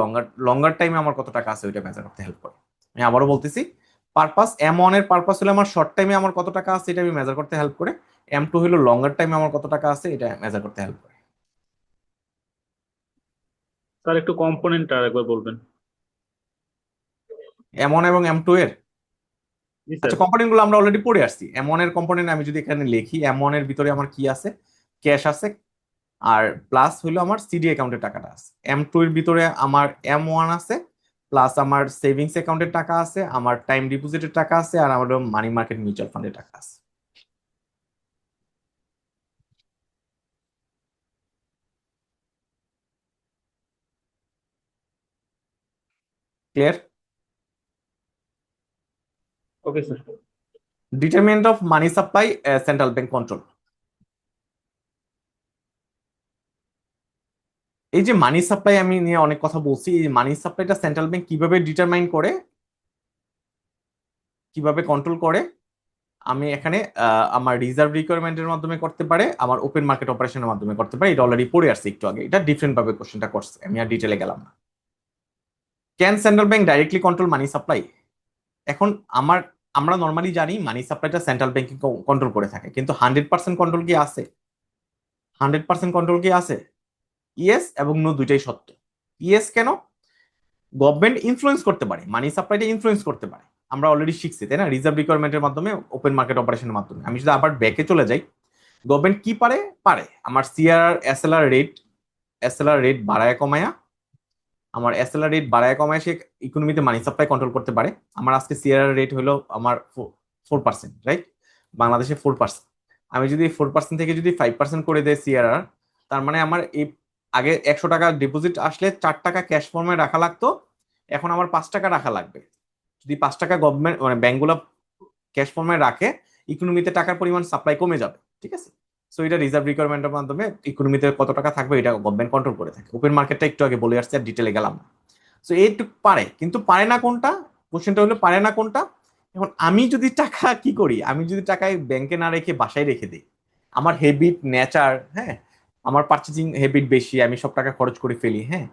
লঙ্গার টাইমে আমার কত টাকা আছে ওইটা মেজার করতে হেল্প করে। আমি আবারও বলতেছি, পারপাস M1 এর পারপাস হলো আমার শর্ট টাইমে আমার কত টাকা আছে এটা আমি মেজার করতে হেল্প করে, M2 হলো লঙ্গার টাইমে আমার কত টাকা আছে এটা মেজার করতে হেল্প করে। স্যার, একটু কম্পোনেন্টটা আরেকবার বলবেন। M1 এবং M2 এর জি স্যার। আচ্ছা, কম্পোনেন্ট গুলো আমরা অলরেডি পড়ে আসছি। M1 এর কম্পোনেন্ট আমি যদি এখানে লিখি, M1 এর ভিতরে আমার কি আছে, ক্যাশ আছে, আর প্লাস হইলো আমার সিডি অ্যাকাউন্টের টাকাটা আছে। M2 এর ভিতরে আমার M1 আছে, প্লাস আমার সেভিংস অ্যাকাউন্টের টাকা আছে, আমার টাইম ডিপোজিটের টাকা আছে, আর আমার মানি মার্কেট মিউচুয়াল ফান্ডের টাকা আছে। Clear? Okay sir. Determinant of money supply, central bank control. এই যে মানি সাপ্লাই আমি নিয়ে অনেক কথা বলছি, এই মানি সাপ্লাইটা সেন্ট্রাল ব্যাংক কিভাবে ডিটারমাইন করে, কিভাবে কন্ট্রোল করে, আমি এখানে আমার রিজার্ভ রিকোয়ারমেন্টের মাধ্যমে করতে পারে, আমার ওপেন মার্কেট অপারেশনের মাধ্যমে করতে পারে। এটা অলরেডি পড়ে আসছে একটু আগে, এটা ডিফারেন্ট ভাবে কোশ্চেনটা করছে, আমি আর ডিটেলে গেলাম না। Can central bank directly control money supply? এখন আমরা নর্মালি জানি মানি সাপ্লাইটা সেন্ট্রাল ব্যাংকিং কন্ট্রোল করে থাকে, কিন্তু 100% কন্ট্রোল কি আছে? 100% কন্ট্রোল কি আছে? ইয়েস এবং নো দুইটাই সত্য। ইয়েস কেন? গভর্নমেন্ট ইনফ্লুয়েন্স করতে পারে, মানি সাপ্লাইটা ইনফ্লুয়েন্স করতে পারে, আমরা অলরেডি শিখছি তাই না, রিজার্ভ রিকোয়ারমেন্টের মাধ্যমে, ওপেন মার্কেট অপারেশনের মাধ্যমে। আমি যদি আবার ব্যাকে চলে যাই, গভর্নমেন্ট কি পারে পারে আমার সিআর এসএলআর রেট বাড়ায় কমায়া, আমার এসএলআর রেট বাড়ায় কমায় সে ইকোনমিতে মানি সাপ্লাই কন্ট্রোল করতে পারে। আমার আজকে সিআর রেট হলো আমার 4%, রাইট? বাংলাদেশে 4%। আমি যদি 4% থেকে যদি 5% করে দেয় সিআরআর, তার মানে আমার এই আগে 100 টাকা ডিপোজিট আসলে 4 টাকা ক্যাশ ফর্মে রাখা লাগতো, এখন আমার 5 টাকা রাখা লাগবে। যদি 5 টাকা গভর্নমেন্ট মানে ব্যাংকগুলো ক্যাশ ফর্মে রাখে, ইকোনমিতে টাকার পরিমাণ সাপ্লাই কমে যাবে, ঠিক আছে? সো এটা রিজার্ভ রিকোয়ারমেন্টের মাধ্যমে ইকোনমিতে কত টাকা থাকবে এটা গভর্নমেন্ট কন্ট্রোল করে থাকে। ওপেন মার্কেটটা একটু আগে বলে আসছে, আর ডিটেলে গেলাম না। সো এইটুকু পারে, কিন্তু পারে না কোনটা? কোশ্চেনটা হলো পারে না কোনটা। এখন আমি যদি টাকা কি করি, আমি যদি টাকায় ব্যাংকে না রেখে বাসায় রেখে দিই, আমার হেবিট নেচার, হ্যাঁ, আমার পার্চেজিং হেবিট বেশি, আমি সব টাকা খরচ করে ফেলি, হ্যাঁ,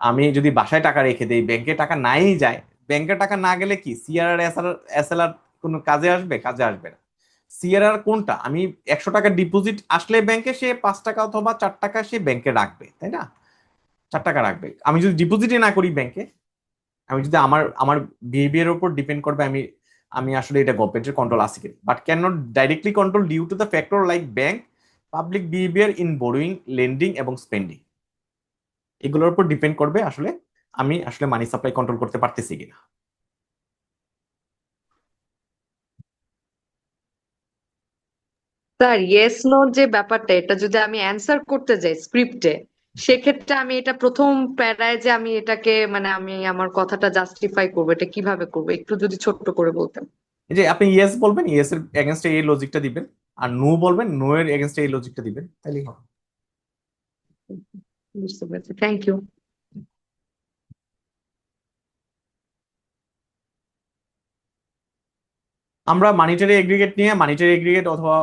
আমি যদি বাসায় টাকা রেখে দিই, ব্যাংকে টাকা নাই যায়, ব্যাংকে টাকা না গেলে কি সিআরআর এসএলআর কোনো কাজে আসবে? কাজে আসবে না। সিআরআর কোনটা? আমি 100 টাকা ডিপোজিট আসলে ব্যাংকে, সে 5 টাকা অথবা 4 টাকা সে ব্যাংকে রাখবে, তাই না? 4 টাকা রাখবে। আমি যদি ডিপোজিটই না করি ব্যাংকে, আমি যদি আমার আমার বিহেভিয়ার উপর ডিপেন্ড করবে আমি আমি আসলে এটা গভর্নমেন্টের কন্ট্রোল আছে কিনা, but can not directly control due to the factor like bank, public behaviour in borrowing, lending এবং স্পেন্ডিং। এগুলোর উপর ডিপেন্ড করবে আসলে আমি আসলে মানি সাপ্লাই কন্ট্রোল করতে পারতেছি কিনা। স্যার ইয়েস নো যে ব্যাপারটা, এটা যদি আমি অ্যান্সার করতে যাই স্ক্রিপ্টে, সেক্ষেত্রে আমি এটা প্রথম প্যারায় যে আমি এটাকে মানে আমি আমার কথাটা জাস্টিফাই করবো, এটা কিভাবে করবো একটু যদি ছোট্ট করে বলতেন। এই যে আপনি ইয়েস বলবেন, ইয়েস এর এগেনস্টে এই লজিকটা দিবেন, আর নো বলবেন, নো এর এগেনস্টে এই লজিকটা দিবেন, তাহলেই হবে। বুঝতে পেরেছি, থ্যাংক ইউ। আমরা মানিটারি এগ্রিগেট নিয়ে, মানিটারি এগ্রিগেট অথবা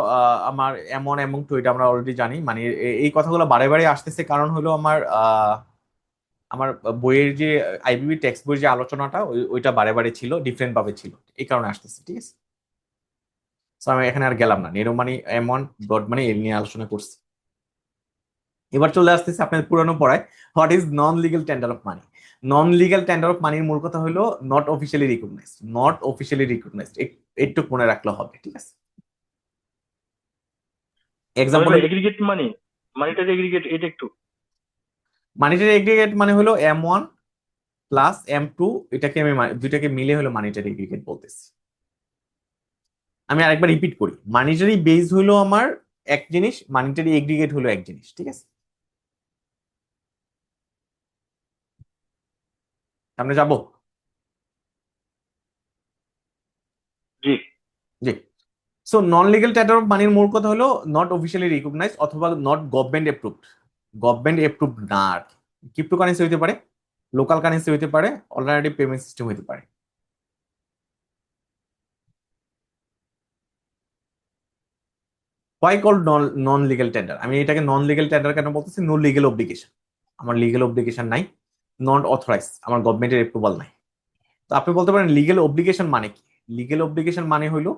আমার M1 M2 এটা আমরা অলরেডি জানি। মানে এই কথাগুলো বারে বারে আসতেছে, কারণ হলো আমার বইয়ের যে আইবিবি টেক্সট বইয়ের যে আলোচনাটা ওইটা বারে বারে ছিল, ডিফারেন্ট ভাবে ছিল, এই কারণে আসতেছে, ঠিক আছে? তো আমি এখানে আর গেলাম না, নেরো মানি, M1, ব্রড মানি এর নিয়ে আলোচনা করছি। এবার চলে আসতেছে আপনার পুরানো পড়ায়, what is non legal tender of money. Non legal tender of মানির মূল কথা হলো not officially recognised, not officially recognised, একটু মনে রাখলে হবে, ঠিক আছে? Example, aggregate money, monetary aggregate, এটা একটু মানিটারি এগ্রিগেট মানে হলো M1 প্লাস M2, এটাকে আমি দুইটাকে মিলে হলো মানিটারি এগ্রিগেট বলতেছি। আমি আরেকবার রিপিট করি, মানিটারি বেস হলো আমার এক জিনিস, মানিটারি এগ্রিগেট হলো এক জিনিস, ঠিক আছে? সামনে যাব? জি। জি। So non legal tender of মানির মূল কথা হলো নট অফিসিয়ালি রিকগনাইজ অথবা not government approved, government approved না আর কি। ক্রিপ্টোকারেন্সি হইতে পারে, লোকাল কারেন্সি হইতে পারে, অল্টারনেটিভ পেমেন্ট সিস্টেম হইতে পারে। Why call non legal tender? আমি এটাকে নন লিগাল টেন্ডার কেন বলতেছি? নো লিগাল অব্লিগেশন, আমার লিগাল অব্লিগেশন নাই, নট অথরাইজ, আমার গভর্নমেন্টের অ্যাপ্রুভাল নাই। তো আপনি বলতে পারেন লিগেল অব্লিগেশন মানে কি? লিগেল অব্লিগেশন মানে হইলো,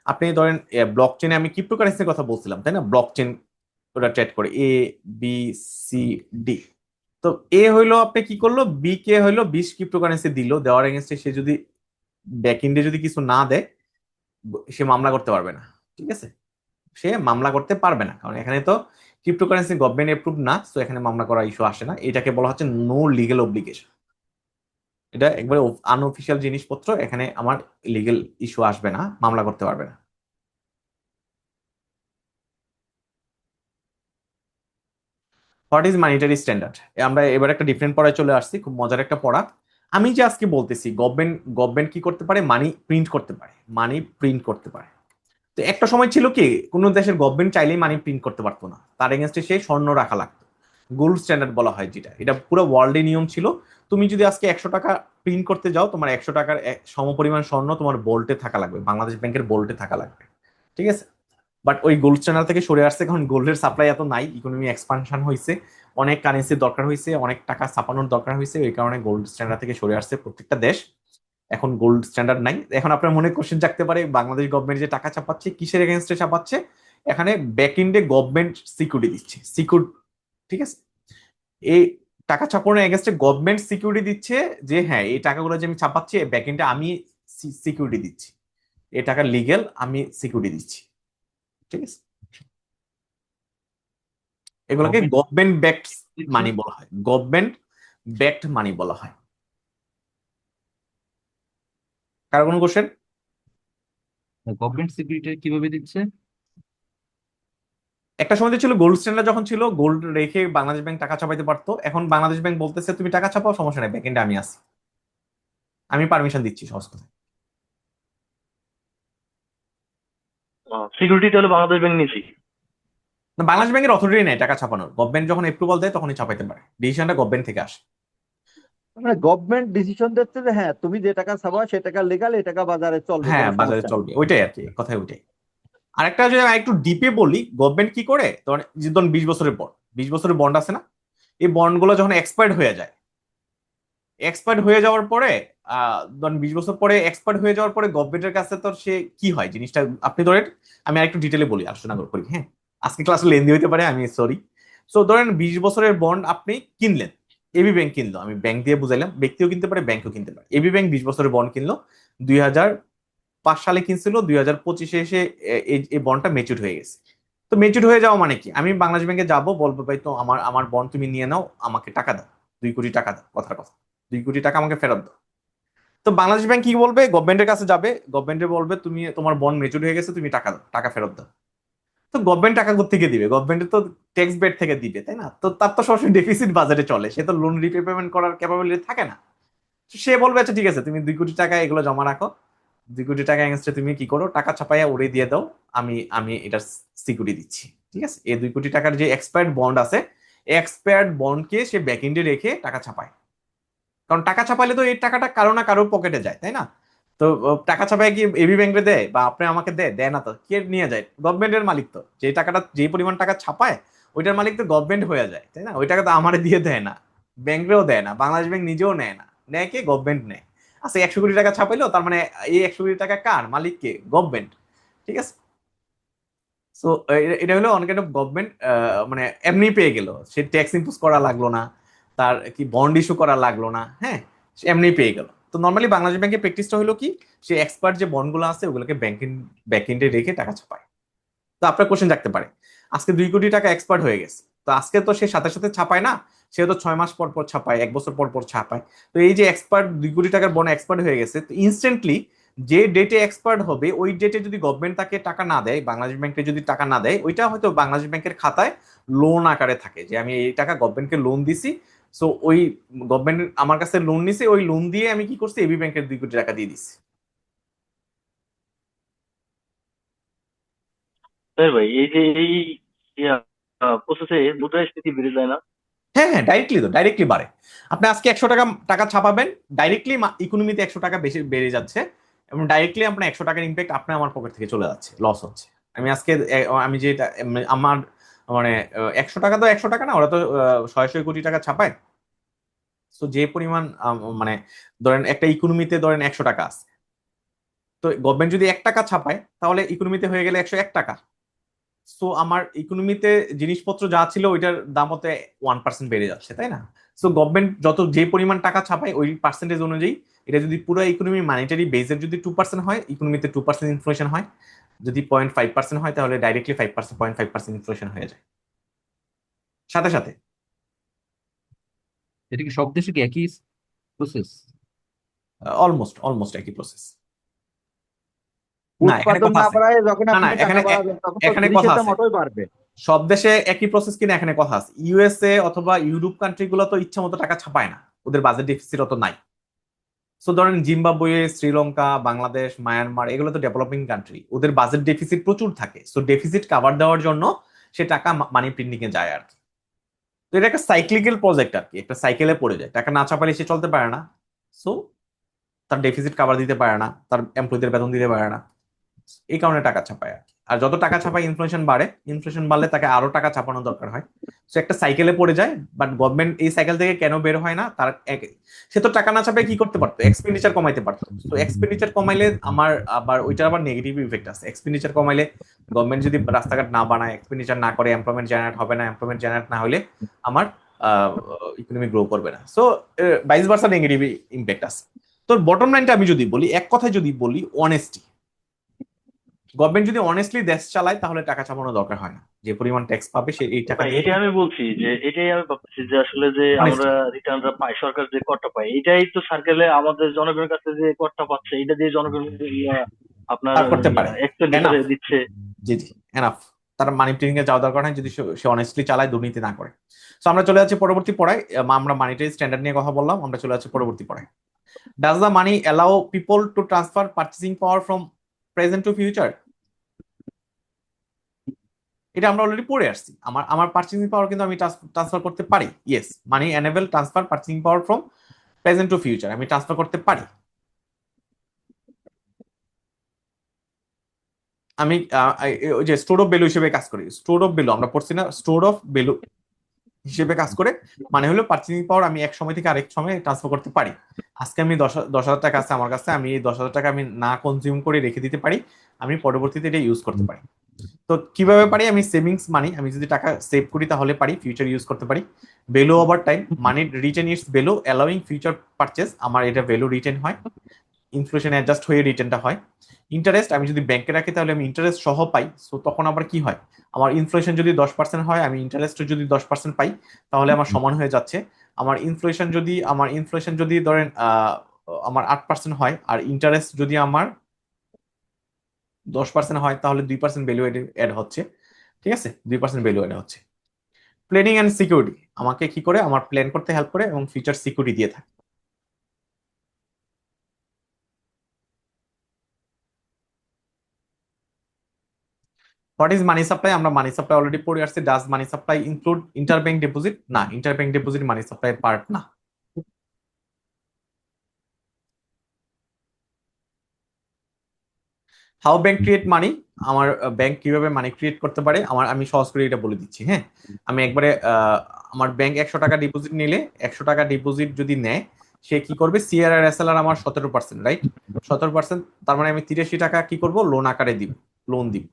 আপনি ধরেন ব্লক চেনে, আমি ক্রিপ্টোকারেন্সির কথা বলছিলাম তাই না, ব্লক চেন ওটা ট্রেড করে ABCD। তো এ হইলো আপনি কি করলো, বি কে হইলো 20 ক্রিপ্টোকারেন্সি দিল, দেওয়ার এগেনস্টে সে যদি ব্যাক এন্ডে যদি কিছু না দেয়, সে মামলা করতে পারবে না। ঠিক আছে, সে মামলা করতে পারবে না, কারণ এখানে তো ক্রিপ্টোকারেন্সি গভর্নমেন্ট অ্যাপ্রুভ না, তো এখানে মামলা করার ইস্যু আসে না। এটাকে বলা হচ্ছে নো লিগেল অব্লিগেশন। এটা একবারে আনঅফিসিয়াল জিনিসপত্র, এখানে আমার লিগেল ইস্যু আসবে না, মামলা করতে পারবে না। What is monetary standard? আমরা এবার একটা ডিফারেন্ট পড়ায় চলে আসছি, খুব মজার একটা পড়া। আমি যে আজকে বলতেছি গভর্নমেন্ট কি করতে পারে, মানি প্রিন্ট করতে পারে, মানি প্রিন্ট করতে পারে। তো একটা সময় ছিল কি, কোন দেশের গভর্নমেন্ট চাইলেই মানি প্রিন্ট করতে পারতো না, তার এগেনস্টে সেই স্বর্ণ রাখা লাগতো। গোল্ড স্ট্যান্ডার্ড বলা হয় যেটা, এটা পুরো ওয়ার্ল্ডে নিয়ম ছিল। তুমি যদি আজকে 100 টাকা প্রিন্ট করতে যাও, তোমার 100 টাকার সমপরিমাণ স্বর্ণ তোমার বোল্টে থাকা লাগবে, বাংলাদেশ ব্যাংকের বোল্টে থাকা লাগবে। ঠিক আছে, বাট ওই গোল্ড স্ট্যান্ডার্ড থেকে সরে আসছে, কারণ গোল্ডের সাপ্লাই এত নাই, ইকোনমি এক্সপানশন হয়েছে, অনেক কারেন্সির দরকার হয়েছে, অনেক টাকা ছাপানোর দরকার হয়েছে, ওই কারণে গোল্ড স্ট্যান্ডার্ড থেকে সরে আসছে প্রত্যেকটা দেশ। এখন গোল্ড স্ট্যান্ডার্ড নাই। এখন আপনার মনে কোশ্চেন জাগতে পারে, বাংলাদেশ গভর্নমেন্ট যে টাকা ছাপাচ্ছে কিসের এগেনস্টে ছাপাচ্ছে? এখানে ব্যাক ইন্ডে গভর্নমেন্ট সিকিউরিটি দিচ্ছে, ঠিক আছে, এই টাকা ছাপানোর এগেনস্টে গভর্নমেন্ট সিকিউরিটি দিচ্ছে, যে হ্যাঁ এই টাকাগুলো যে আমি ছাপাচ্ছি ব্যাক ইন্ডে আমি সিকিউরিটি দিচ্ছি, এই টাকা লিগেল, আমি সিকিউরিটি দিচ্ছি। ঠিক আছে, এগুলোকে গভর্নমেন্ট গভর্নমেন্ট ব্যাকড দিচ্ছে, মানি বলা হয়, গভর্নমেন্ট ব্যাকড মানি বলা হয়। কারো কোনো কোশ্চেন? গভর্নমেন্ট সিকিউরিটি কিভাবে দিচ্ছে? একটা সময় ছিল গোল্ড স্ট্যান্ডার্ড, যখন ছিল গোল্ড রেখে বাংলাদেশ ব্যাংক টাকা ছাপাইতে পারতো, এখন বাংলাদেশ ব্যাংক বলতেছে তুমি টাকা ছাপাও, সমস্যা নেই, ব্যাকএন্ডে আমি আছি, আমি পারমিশন দিচ্ছি, সহজ কথা। সিকিউরিটি তাহলে বাংলাদেশ ব্যাংক নিছি। না, বাংলাদেশ ব্যাংকের অথরিটি নেই টাকা ছাপানোর, গভর্নমেন্ট যখন এপ্রুভাল দেয় তখনই ছাপাইতে পারে, ডিসিশনটা গভর্নমেন্ট থেকে আসে। মানে গভর্নমেন্ট ডিসিশন দিচ্ছে যে হ্যাঁ তুমি যে টাকা ছাপাও সে টাকা লিগাল, এই টাকা বাজারে চলবে, হ্যাঁ, কোনো বাজারে সমস্যা নেই। চলবে, ওইটাই আর কি, কথাই ওইটাই। আরেকটা যদি আমি একটু ডিপে বলি, গভর্নমেন্ট কি করে, ধরুন 20 বছরের বন্ড, 20 বছরের বন্ড আছে না, এই বন্ডগুলো যখন এক্সপায়ার্ড হয়ে যায়, এক্সপায়ার্ড হয়ে যাওয়ার পরে ধরেন 20 বছর পরে এক্সপায়ার্ড হয়ে যাওয়ার পরে গভর্নমেন্টের কাছে তো সে কি হয় জিনিসটা, আপনি ধরেন, আমি আরেকটু ডিটেলে বলি, আলোচনা করি, হ্যাঁ, আজকে ক্লাস লেন্দি হইতে পারে, আমি সরি। সো ধরেন 20 বছরের বন্ড আপনি কিনলেন, এবি ব্যাংক কিনলো, আমি ব্যাংক দিয়ে বুঝাইলাম, ব্যক্তিও কিনতে পারে ব্যাংকও কিনতে পারে। এবি ব্যাংক 20 বছরের বন্ড কিনলো, 2005 সালে কিনছিল, 2025-এ এসে এই বন্ডটা মেচুর হয়ে গেছে। তো মেচুর হয়ে যাওয়া মানে কি, আমি বাংলাদেশ ব্যাংকে যাবো, বলবো ভাই তো আমার আমার বন্ড তুমি নিয়ে নাও, আমাকে টাকা দাও, 2 কোটি টাকা দাও, কথার কথা, 2 কোটি টাকা আমাকে ফেরত দাও। তো বাংলাদেশ ব্যাংক কি বলবে, গভর্নমেন্টের কাছে যাবে, গভর্নমেন্টে বলবে তুমি তোমার বন্ড মেচুর হয়ে গেছে, তুমি টাকা দাও, টাকা ফেরত দাও। তো গভর্নমেন্ট টাকা থেকে দিবে, গভর্নমেন্টের তো ট্যাক্স বেড থেকে দিবে, তাই না? তো তার তো সবসময় ডেফিসিট বাজারে চলে, সে তো লোন রিপেমেন্ট করার ক্যাপাবিলিটি থাকে না। তো সে বলবে আচ্ছা ঠিক আছে, তুমি 2 কোটি টাকা এগুলো জমা রাখো, 2 কোটি টাকা এগেনস্টে তুমি কি করো, টাকা ছাপাইয়া উড়ে দিয়ে দাও, আমি আমি এটা সিকিউরিটি দিচ্ছি। ঠিক আছে, এই 2 কোটি টাকার যে এক্সপায়ার্ড বন্ড আছে, এক্সপায়ার্ড বন্ডকে সে ব্যাকএন্ডে রেখে টাকা ছাপায়, কারণ টাকা ছাপাইলে তো এই টাকাটা কারো না কারো পকেটে যায়, তাই না? তো টাকা ছাপায় কি এবি ব্যাংকে দেয় বা আপনি আমাকে দেয় না, তো কে নিয়ে যায়? গভর্নমেন্টের মালিক তো, যে টাকাটা যে পরিমাণ টাকা ছাপায় ওইটার মালিক তো গভর্নমেন্ট হয়ে যায়, তাই না? ওই টাকা তো আমারে দিয়ে দেয় না, ব্যাংকেও দেয় না, বাংলাদেশ ব্যাংক নিজেও নেয় না, নেয় কে? গভর্নমেন্ট নেয়। আচ্ছা 100 কোটি টাকা ছাপাইলো, তার মানে এই 100 কোটি টাকা কার মালিক? কে? গভর্নমেন্ট। ঠিক আছে, সো এটা হলো অন কাইন্ড অফ গভর্নমেন্ট, মানে এমনি পেয়ে গেল, সে ট্যাক্স ইম্পোজ করা লাগলো না, তার কি বন্ড ইস্যু করা লাগলো না, হ্যাঁ, সে এমনি পেয়ে গেল। তো নর্মালি বাংলাদেশ ব্যাংকের প্র্যাকটিসটা হলো কি, সে এক্সপার্ট যে বন্ডগুলো আছে ওগুলোকে ব্যাকএন্ডে রেখে টাকা ছাপায়। তো আপনার কোশ্চেন রাখতে পারে, আজকে 2 কোটি টাকা এক্সপার্ট হয়ে গেছে, তো আজকে তো সে সাথে সাথে ছাপায় না, সে তো 6 মাস পর পর ছাপায়, 1 বছর পর পর ছাপায়। তো এই যে এক্সপার্ট 2 কোটি টাকার বন্ড এক্সপার্ট হয়ে গেছে, তো ইনস্ট্যান্টলি যে ডেটে এক্সপায়ার্ড হবে ওই ডেটে যদি গভর্নমেন্ট তাকে টাকা না দেয়, বাংলাদেশ ব্যাংকে যদি টাকা না দেয়, ওইটা হয়তো বাংলাদেশ ব্যাংকের খাতায় লোন আকারে থাকে, যে আমি এই টাকা গভর্নমেন্টকে লোন দিছি, সো ওই গভর্নমেন্ট আমার কাছে লোন নিছে, ওই লোন দিয়ে আমি কি করছি, এবি ব্যাংকের 2 কোটি টাকা দিয়ে দিছি। তাই ভাই, এই যে এই প্রসেসে মুদ্রাস্ফীতি বেড়ে যায় না? হ্যাঁ হ্যাঁ, ডাইরেক্টলি বাড়ে। আপনি আজকে 100 টাকা টাকা ছাপাবেন, ডাইরেক্টলি ইকোনমিতে 100 টাকা বেশি বেড়ে যাচ্ছে, এবং ডাইরেক্টলি আপনার 100 টাকার ইম্প্যাক্ট আপনার আমার পকেট থেকে চলে যাচ্ছে, লস হচ্ছে। আমি আজকে আমি যে আমার মানে 100 টাকা তো 100 টাকা না, ওরা তো 100 কোটি টাকা ছাপায়। তো যে পরিমাণ মানে ধরেন একটা ইকোনমিতে ধরেন 100 টাকা আছে, তো গভর্নমেন্ট যদি 1 টাকা ছাপায় তাহলে ইকোনমিতে হয়ে গেলে 101 টাকা। সো আমার ইকোনমিতে জিনিসপত্র যা ছিল ওইটার দাম হতে 1% বেড়ে যাচ্ছে, তাই না? সো গভর্নমেন্ট যত যে পরিমাণ টাকা ছাপায় ওই পার্সেন্টেজ অনুযায়ী এটা যদি পুরো ইকোনমি মানিটারি বেসের যদি 2% হয়, ইকোনমিতে 2% ইনফ্লেশন হয়। যদি 0.5% হয় তাহলে ডাইরেক্টলি 5%, 0.5% ইনফ্লেশন হয়ে যায় সাথে সাথে। এটা কি সব দেশে কি একই প্রসেস? অলমোস্ট একই প্রসেস। না, এখানে উৎপাদন কথা না আছে। বাড়ায় যখন না, আপনি না, টাকা বাড়াবেন তখন তো এখানে কথা জিনিসের দাম আছে। অতই বাড়বে। সব দেশে একই প্রসেস কিনা এখানে কথা আছে। ইউএসএ অথবা ইউরোপ কান্ট্রি গুলো তো ইচ্ছা মতো টাকা ছাপায় না, ওদের বাজেট ডেফিসিট অত নাই। সো ধরেন জিম্বাবুয়ে, শ্রীলঙ্কা, বাংলাদেশ, মায়ানমার এগুলো তো ডেভেলপিং কান্ট্রি, ওদের বাজেট ডেফিসিট প্রচুর থাকে। সো ডেফিসিট কাভার দেওয়ার জন্য সে টাকা মানি প্রিন্টিং এ যায় আর কি। তো এটা একটা সাইক্লিক্যাল প্রজেক্ট আর কি, একটা সাইকেলে পড়ে যায়, টাকা না ছাপালে সে চলতে পারে না। সো তার ডেফিসিট কাভার দিতে পারে না, তার এমপ্লয়ীদের বেতন দিতে পারে না, এই কারণে টাকা ছাপায় আর কি। আর যত টাকা ছাপায় ইনফ্লেশন বাড়ে, ইনফ্লেশন বাড়লে তাকে আরো টাকা ছাপানো দরকার হয়। সো একটা সাইকেলে পড়ে যায়। বাট গভর্নমেন্ট এই সাইকেল থেকে কেন বের হয় না, তার সে তো টাকা না ছাপায় কি করতে পারতো, এক্সপেন্ডিচার কমাইতে পারতো। তো এক্সপেন্ডিচার কমাইলে আমার আবার ওইটার আবার নেগেটিভ ইফেক্ট আছে। এক্সপেন্ডিচার কমাইলে গভর্নমেন্ট যদি রাস্তাঘাট না বানায়, এক্সপেন্ডিচার না করে, এমপ্লয়মেন্ট জেনারেট হবে না, এমপ্লয়মেন্ট জেনারেট না হলে আমার ইকোনমি গ্রো করবে না। So vice versa negative impact আছে। তো বটম লাইনটা আমি যদি বলি, এক কথায় যদি বলি, অনেস্টি। গভর্নমেন্ট যদি অনেস্টলি দেশ চালায় তাহলে টাকা ছাপানো দরকার হয় না, যে পরিমাণ ট্যাক্স পাবে সে এই টাকা ভাই দিয়ে এটাই আমি বলছি যে এটাই আমি ভাবছি যে আসলে যে honesty আমরা রিটার্নটা পাই, সরকার যে করটা পাই, এটাই তো সার্কেলে আমাদের জনগণের কাছে যে করটা পাচ্ছে এটা দিয়ে জনগণ আপনার পার করতে পারে। এক্সপেন্ডিচারে এনাফ, দিচ্ছে। জি জি, এনাফ। তার মানি প্রিন্টিং এ যাওয়া দরকার হয় যদি সে অনেস্টলি চালায়, দুর্নীতি না করে। সো আমরা চলে যাচ্ছি পরবর্তী পড়ায়। আমরা মানিটারি স্ট্যান্ডার্ড নিয়ে কথা বললাম, আমরা চলে যাচ্ছি পরবর্তী পড়ায়। Does the money allow people to transfer purchasing power from present two future? এটা আমরা অলরেডি পড়ে আসছি। আমার পার্চেসিং পাওয়ার কিন্তু আমি ট্রান্সফার করতে পারি। Yes, money enable transfer purchasing power from present two future, আমি ট্রান্সফার করতে পারি। আমি ওই যে স্টোর অফ ভ্যালু হিসেবে কাজ করি। স্টোর অফ ভ্যালু আমরা পড়ছি না, স্টোর অফ ভ্যালু হিসেবে কাজ করে। মানে হলো পার্চেসিং পাওয়ার আমি এক সময় থেকে আরেক সময় ট্রান্সফার করতে পারি। আজকে আমি 10,000 টাকা আছে আমার কাছে, আমি এই 10,000 টাকা আমি না কনজিউম করে রেখে দিতে পারি, আমি পরবর্তীতে এটা ইউজ করতে পারি। তো কিভাবে পারি? আমি সেভিংস মানি, আমি যদি টাকা সেভ করি তাহলে পারি ফিউচার ইউজ করতে পারি। Value over time, money written it's value allowing future purchase, আমার এটা ভ্যালু রিটেন হয়, ইনফ্লেশন অ্যাডজাস্ট হয়ে রিটেনটা হয়। ইন্টারেস্ট, আমি যদি ব্যাংকে রাখি তাহলে আমি ইন্টারেস্ট সহ পাই। সো তখন আবার কি হয়, আমার ইনফ্লেশন যদি 10% হয়, আমি ইন্টারেস্ট যদি 10% পাই তাহলে আমার সমান হয়ে যাচ্ছে। আমার ইনফ্লেশন যদি ধরেন আমার 8% হয়, আর ইন্টারেস্ট যদি আমার 10% হয় তাহলে 2% ভ্যালু অ্যাড হচ্ছে। ঠিক আছে, 2% ভ্যালু অ্যাড হচ্ছে। প্ল্যানিং অ্যান্ড সিকিউরিটি আমাকে কি করে, আমার প্ল্যান করতে হেল্প করে এবং ফিউচার সিকিউরিটি দিয়ে থাকে। What is money supply? আমরা মানি সাপ্লাই অলরেডি পড়ে আসছি। Does money supply include interbank deposit? না, interbank deposit money supply part না। How bank create money? আমার ব্যাংক কিভাবে মানি ক্রিয়েট করতে পারে, আমি সহজ করে এটা বলে দিচ্ছি। হ্যাঁ, আমি একবারে আমার ব্যাংক 100 টাকা ডিপোজিট নিলে, 100 টাকা ডিপোজিট যদি নেয়, সে কি করবে, সিআরআর এসএলআর আমার 17%, রাইট? 17%, তার মানে আমি 83 টাকা কি করব, লোন আকারে দিব, লোন দিব।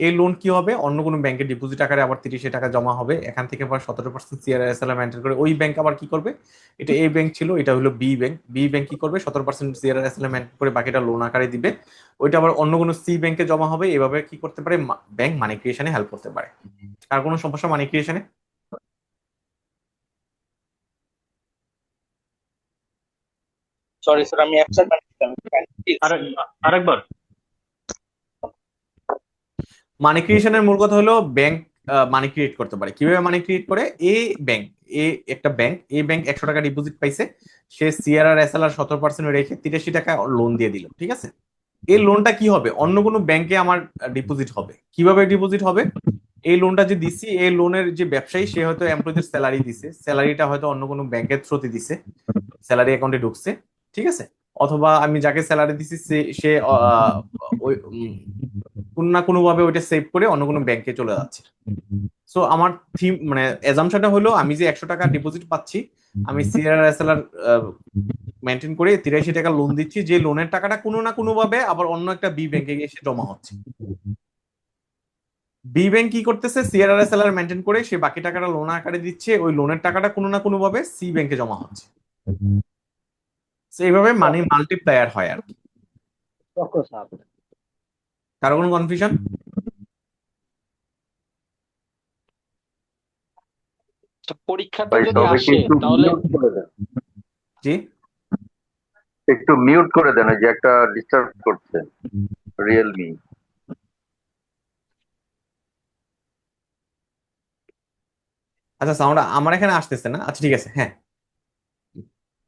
এই লোন কি হবে, অন্য কোনো ব্যাংকের ডিপোজিট আকারে আবার 83 টাকা জমা হবে, এখান থেকে আবার 17% সিআরআর এসএলআর মেনটেন করে ওই ব্যাংক আবার কি করবে, এটা এ ব্যাংক ছিল, এটা হলো বি ব্যাংক, বি ব্যাংক কি করবে, 17% সিআরআর এসএলআর মেনটেন করে বাকিটা লোন আকারে দিবে, ওইটা আবার অন্য কোনো সি ব্যাংকে জমা হবে। এভাবে কি করতে পারে, ব্যাংক মানি ক্রিয়েশনে হেল্প করতে পারে। আর কোনো সমস্যা মানি ক্রিয়েশনে? সরি স্যার, আমি আরেকবার। মানি ক্রিয়েশনের মূল কথা হলো ব্যাংক মানি ক্রিয়েট করতে পারে। কিভাবে মানি ক্রিয়েট করে, একটা ব্যাংক 100 টাকা ডিপোজিট পাইছে, সে সিআরআর এসএলআর 17% রেখে 83 টাকা লোন দিয়ে দিল। ঠিক আছে, এই লোনটা কি হবে, অন্য কোনো ব্যাংকে আমার ডিপোজিট হবে। কিভাবে ডিপোজিট হবে, এই লোনটা যে দিছি, এই লোনের যে ব্যবসায়ী সে হয়তো এমপ্লয়ীদের স্যালারি দিছে, স্যালারিটা হয়তো অন্য কোনো ব্যাংকের থ্রুতে দিছে, স্যালারি অ্যাকাউন্টে ঢুকছে। ঠিক আছে, অথবা আমি যাকে স্যালারি দিছি সে ওই কোনো না কোনো ভাবে ওইটা সেভ করে অন্য কোনো ব্যাংকে চলে যাচ্ছে। সো আমার থিম মানে এজাম্পশনটা হলো, আমি যে 100 টাকা ডিপোজিট পাচ্ছি, আমি সিআরআর এসএলআর মেনটেন করে 83 টাকা লোন দিচ্ছি, যে লোনের টাকাটা কোনো না কোনো ভাবে আবার অন্য একটা বি ব্যাংকে গিয়ে এসে জমা হচ্ছে। বি ব্যাংক কি করতেছে, সিআরআরএসএলআর মেনটেন করে সে বাকি টাকাটা লোন আকারে দিচ্ছে, ওই লোনের টাকাটা কোনো না কোনো ভাবে সি ব্যাংকে জমা হচ্ছে। So এইভাবে মানি মাল্টিপ্লায়ার হয় আর কি। কারো কোনো কনফিউশন? পরীক্ষাতে ভাই যদি সবাইকে আসে একটু তাহলে মিউট করে দেন, জি একটু মিউট করে দেন, ওই যে একটা ডিস্টার্ব করছে রিয়েলমি। আচ্ছা, সাউন্ড আমার এখানে আসতেছে না, আচ্ছা ঠিক আছে, হ্যাঁ।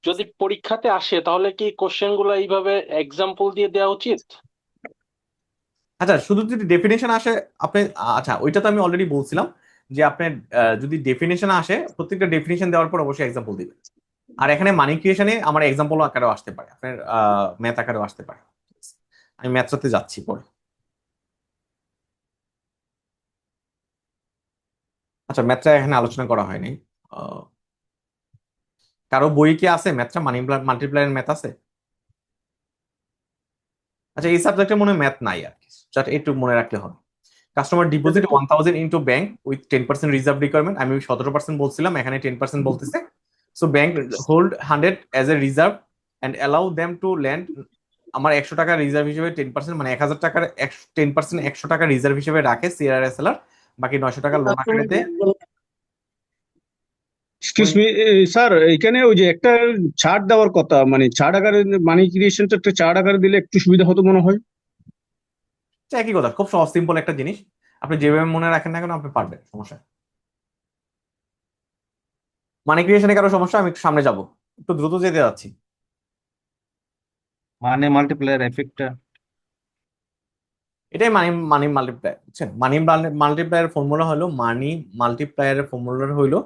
যদি পরীক্ষাতে আসে তাহলে কি কোশ্চেন গুলো এইভাবে এক্সাম্পল দিয়ে দেওয়া উচিত? আচ্ছা, শুধু যদি ডেফিনেশন আসে আপনি, আচ্ছা ওইটা তো আমি অলরেডি বলছিলাম যে আপনি যদি ডেফিনেশন আসে প্রত্যেকটা ডেফিনেশন দেওয়ার পর অবশ্যই এক্সাম্পল দিবেন। আর এখানে মানি ক্রিয়েশনে আমার এক্সাম্পল আকারেও আসতে পারে, আপনার ম্যাথ আকারেও আসতে পারে। আমি ম্যাথসাতে যাচ্ছি পরে। আচ্ছা, ম্যাথটা এখানে আলোচনা করা হয়নি। আহ, কারো বই কি আছে ম্যাথটা, মাল্টিপ্লায়ার ম্যাথ আছে? আচ্ছা, এই সাবজেক্টে মনে হয় ম্যাথ নাই আর কি, জাস্ট একটু মনে রাখলে হবে। Customer deposit 1000 into bank with 10% reserve requirement, আমি 17% বলছিলাম, এখানে 10% বলতেছে। So bank hold 100 as a reserve and allow them to land. আমার 100 টাকা রিজার্ভ হিসেবে 10% মানে 1000 টাকার 10% 100 টাকা রিজার্ভ হিসেবে রাখে সিআরএসএলআর, বাকি 900 টাকা লোন আকারে দেয়। এক্সকিউজ মি স্যার, এখানে ওই যে একটা ছাড় দেওয়ার কথা, মানে ছাড় আকারে মানি ক্রিয়েশনটা একটা ছাড় আকারে দিলে একটু সুবিধা হতো মনে হয়। একই কথা, খুব সহজ সিম্পল একটা জিনিস, আপনি যেভাবে মনে রাখেন না কেন আপনি পারবেন, সমস্যা নেই। মানি ক্রিয়েশনে কারো সমস্যা? আমি একটু সামনে যাব, একটু দ্রুত যেতে যাচ্ছি। মানে মাল্টিপ্লায়ার এফেক্টটা এটাই মানি মানি মাল্টিপ্লায়ার, বুঝছেন? মানি মাল্টিপ্লায়ার ফর্মুলা হলো, মানি মাল্টিপ্লায়ারের ফর্মুলা হলো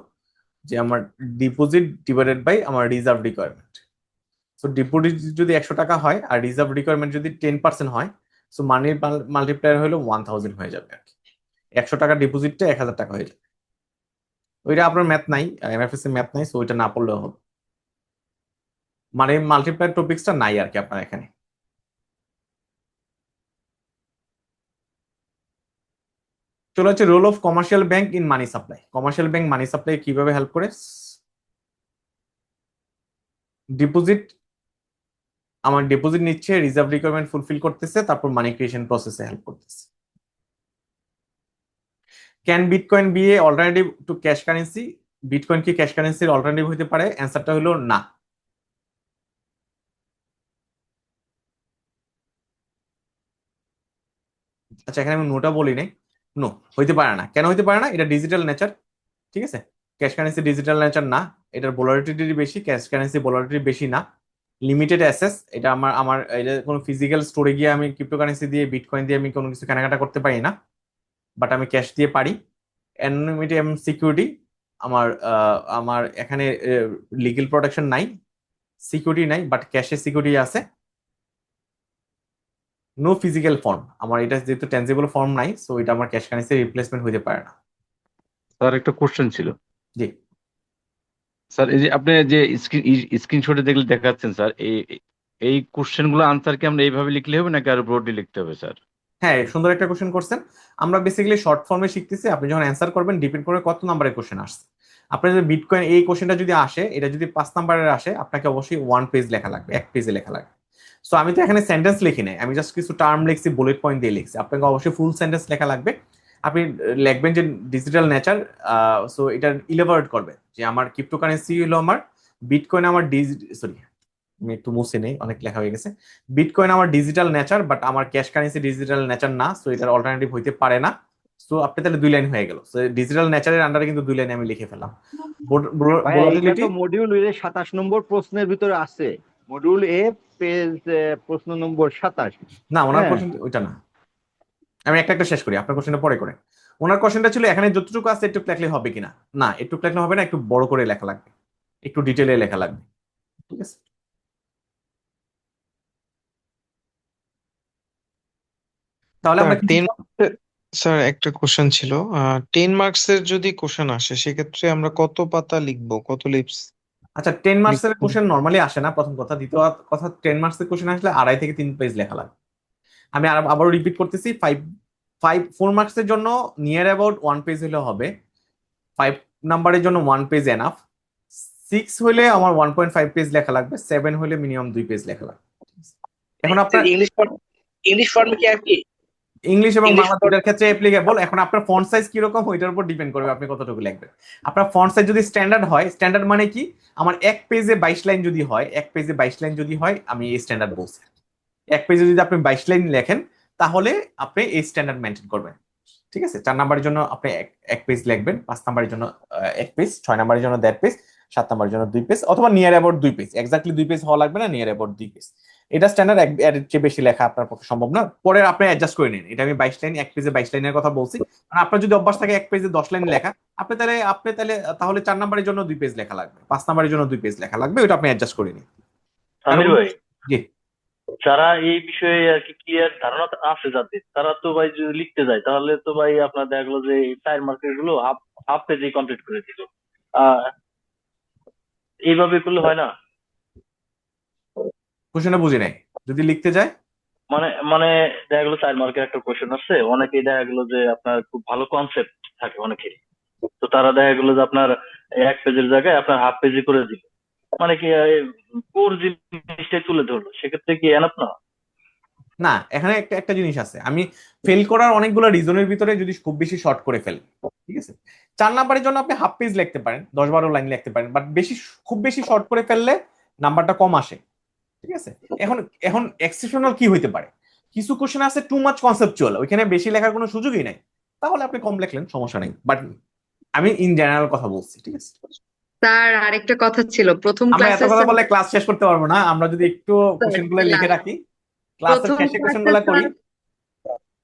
যে আমার ডিপোজিট ডিভাইডেড বাই আমার রিজার্ভ রিকোয়ারমেন্ট। সো ডিপোজিট যদি 100 টাকা হয় আর রিজার্ভ রিকোয়ারমেন্ট যদি 10% হয়, সো মানি মাল্টিপ্লায়ার হলো 1000 হয়ে যাবে আর কি। 100 টাকা ডিপোজিটটা 1000 টাকা হয়ে যাবে। ওইটা আপনার ম্যাথ নাই, এমএফএস এ ম্যাথ নাই, সো ওইটা না পড়লেও হবে। মানে মাল্টিপ্লায়ার টপিক্সটা নাই আর কি আপনার এখানে। চলে হচ্ছে role of commercial bank in money supply. Commercial bank money supply কিভাবে হেল্প করে? ডিপোজিট, আমার ডিপোজিট নিচ্ছে, রিজার্ভ রিকোয়ারমেন্ট ফুলফিল করতেছে, তারপর মানি ক্রিয়েশন প্রসেসে হেল্প করতেছে। Can bitcoin be a alternative to cash currency? Bitcoin কি ক্যাশ কারেন্সির অল্টারনেটিভ হতে পারে? অ্যান্সারটা হলো না। আচ্ছা, এখানে আমি নোটা বলি নাই, নো হইতে পারে না। কেন হইতে পারে না? এটা ডিজিটাল নেচার, ঠিক আছে? ক্যাশ কারেন্সি ডিজিটাল নেচার না, এটার ভোলাটিলিটি বেশি, ক্যাশ কারেন্সি ভোলাটিলিটি বেশি না। লিমিটেড অ্যাসেস, এটা আমার এটা কোনো ফিজিক্যাল স্টোরে গিয়ে আমি ক্রিপ্টোকারেন্সি দিয়ে বিটকয়েন দিয়ে আমি কোনো কিছু কেনাকাটা করতে পারি না, বাট আমি ক্যাশ দিয়ে পারি। অ্যানোনিমিটি এবং সিকিউরিটি, আমার এখানে লিগ্যাল প্রোটেকশন নাই, সিকিউরিটি নাই, বাট ক্যাশের সিকিউরিটি আছে। নো ফিজিক্যাল ফর্ম, আমার এটা যেহেতু টেনজিবল ফর্ম নাই, সো এটা আমার ক্যাশ কারেন্সির রিপ্লেসমেন্ট হতে পারে না। স্যার একটা কোশ্চেন ছিল। জি স্যার এই যে আপনি যে স্ক্রিনশটে দেখলে দেখাচ্ছেন স্যার, এই কোশ্চেন গুলো আনসার কি আমরা এইভাবে লিখলে হবে নাকি আরো ব্রডলি লিখতে হবে স্যার? হ্যাঁ, সুন্দর একটা কোশ্চেন করছেন। আমরা বেসিক্যালি শর্ট ফর্মে শিখতেছি, আপনি যখন অ্যান্সার করবেন ডিপেন্ড করে কত নাম্বারের কোশ্চেন আসছে। আপনার যদি বিটকয়েন এই কোশ্চেনটা যদি আসে, এটা যদি 5 নাম্বারের আসে, আপনাকে অবশ্যই 1 পেজ লেখা লাগবে, 1 পেজে লেখা লাগবে। সো আমি তো এখানে সেন্টেন্স লিখি নাই, আমি জাস্ট কিছু টার্ম লিখছি, বুলেট পয়েন্ট দিয়ে লিখছি। আপনাকে অবশ্যই ফুল সেন্টেন্স লেখা লাগবে। আপনি লিখবেন যে ডিজিটাল নেচার, সো এটা ইলাবোরেট করবেন যে আমার ক্রিপ্টোকারেন্সি হলো আমার বিটকয়েন, আমার সরি আমি একটু মুছে নেই, অনেক লেখা হয়ে গেছে। বিটকয়েন আমার ডিজিটাল নেচার, বাট আমার ক্যাশ কারেন্সি ডিজিটাল নেচার না, সো এটার অল্টারনেটিভ হইতে পারে না। সো আপনি তাহলে 2 লাইন হয়ে গেল। সো ডিজিটাল নেচারের আন্ডারে কিন্তু 2 লাইনে আমি লিখে ফেললাম। ভাইয়া এটা ভোলাটিলিটি, তো মডিউল 27 নম্বর প্রশ্নের ভিতরে আছে, মডিউল এ পেজ প্রশ্ন নম্বর 27। না ওনার হ্যাঁ কোশ্চেন ওইটা না। আমি একটা একটা শেষ করি, আপনার কোশ্চেনটা পরে করে। ওনার কোশ্চেনটা ছিল এখানে যতটুকু আছে একটু লেখলে হবে কিনা। না, একটু লেখলে হবে না, একটু বড় করে লেখা লাগবে, একটু ডিটেলে লেখা লাগবে, ঠিক আছে? তাহলে স্যার আমরা কিছু 10 স্যার একটা কোশ্চেন ছিল, 10 মার্কসের যদি কোশ্চেন আসে সেক্ষেত্রে আমরা কত পাতা লিখবো, কত লিপস আচ্ছা 10 মার্কসের লিখবো? কোশ্চেন নরমালি আসে না, প্রথম কথা। দ্বিতীয় কথা, 10 মার্কসের কোশ্চেন আসলে 2.5 থেকে 3 পেজ লেখা লাগবে। আমি আবারও রিপিট করতেছি, 4 মার্কসের জন্য নিয়ার অ্যাবাউট 1 পেজ হলে হবে, 5 নাম্বারের জন্য 1 পেজ এনাফ, 6 হলে আমার 1.5 পেজ লেখা লাগবে, 7 হলে মিনিমাম 2 পেজ লেখা লাগবে। এখন আপনার ইংলিশ ফর্মে কি আর কি ইংলিশ এবং ইংলিশ বাংলা দুটার ক্ষেত্রে অ্যাপ্লিকেবল। এখন আপনার ফন্ট সাইজ কিরকম ওইটার উপর ডিপেন্ড করবে আপনি কতটুকু লিখবেন। আপনার ফন্ট সাইজ যদি স্ট্যান্ডার্ড হয়, স্ট্যান্ডার্ড মানে কি, আমার এক পেজে 22 লাইন যদি হয়, এক পেজে 22 লাইন যদি হয়, আমি এই স্ট্যান্ডার্ড বলছি। এক পেজে যদি আপনি 22 লাইন লেখেন তাহলে আপনি এই স্ট্যান্ডার্ড মেনটেন করবেন, ঠিক আছে। 4 নাম্বারের জন্য আপনি এক পেজ লিখবেন, 5 নাম্বারের জন্য 1 পেজ, 6 নাম্বারের জন্য 1.5 পেজ, 7 নাম্বারের জন্য 2 পেজ, অথবা near about 2 page. Exactly 2 page হওয়া লাগবে না, নিয়ার অ্যাবাউট 2 পেজ। এটা স্ট্যান্ডার্ড, এর চেয়ে বেশি লেখা আপনার পক্ষে সম্ভব না। পরে আপনি অ্যাডজাস্ট করে নিন। এটা আমি 22 লাইন, এক পেজে 22 লাইনের কথা বলছি। আর আপনার যদি অভ্যাস থাকে এক পেজে 10 লাইন লেখা, আপনি তাহলে 4 নাম্বারের জন্য 2 পেজ লেখা লাগবে, 5 নাম্বারের জন্য 2 পেজ লেখা লাগবে, ওটা আপনি অ্যাডজাস্ট করে নিন। আমির ভাই, জি, যারা এই বিষয়ে আর কি ক্লিয়ার ধারণা আছে যাদের, তারা তো ভাই যদি লিখতে যায় তাহলে তো ভাই আপনার দেখা গেলো যে 4 মার্কের গুলো হাফ পেজে কমপ্লিট করে দিল। এইভাবে করলে হয় না? কোশ্চেনটা বুঝি নাই। যদি লিখতে যায় মানে মানে দেখা গেলো 4 মার্কের একটা কোশ্চেন আছে, অনেকেই দেখা গেলো যে আপনার খুব ভালো কনসেপ্ট থাকে অনেকেরই, তো তারা দেখা গেলো যে আপনার এক পেজের জায়গায় আপনার হাফ পেজে করে দিল, মানে কি কোর জিনিসটাই তুলে ধরলো, সেক্ষেত্রে কি এনাফ না? না, এখানে একটা জিনিস আছে, আমি ফেল করার অনেকগুলো রিজনের ভিতরে যদি খুব বেশি শর্ট করে ফেল, ঠিক আছে। 4 নাম্বারের জন্য আপনি হাফ পেজ লিখতে পারেন, 10-12 লাইন লিখতে পারেন, বাট খুব বেশি শর্ট করে ফেললে নাম্বারটা কম আসে, ঠিক আছে। এখন এখন এক্সেপশনাল কি হইতে পারে, কিছু কোশ্চেন আছে টু মাচ কনসেপচুয়াল, ওইখানে বেশি লেখার কোনো সুযোগই নাই, তাহলে আপনি কম লিখলেন, সমস্যা নেই। বাট আমি ইন জেনারেল কথা বলছি, ঠিক আছে। স্যার আরেকটা কথা ছিল, প্রথম আমরা এত ক্লাসে কথা বলে ক্লাস শেষ করতে পারবো না, আমরা যদি একটু কোশ্চেনগুলো লিখে রাখি, ক্লাসের প্রথম শেষে ক্লাসে কোশ্চেনগুলো করি।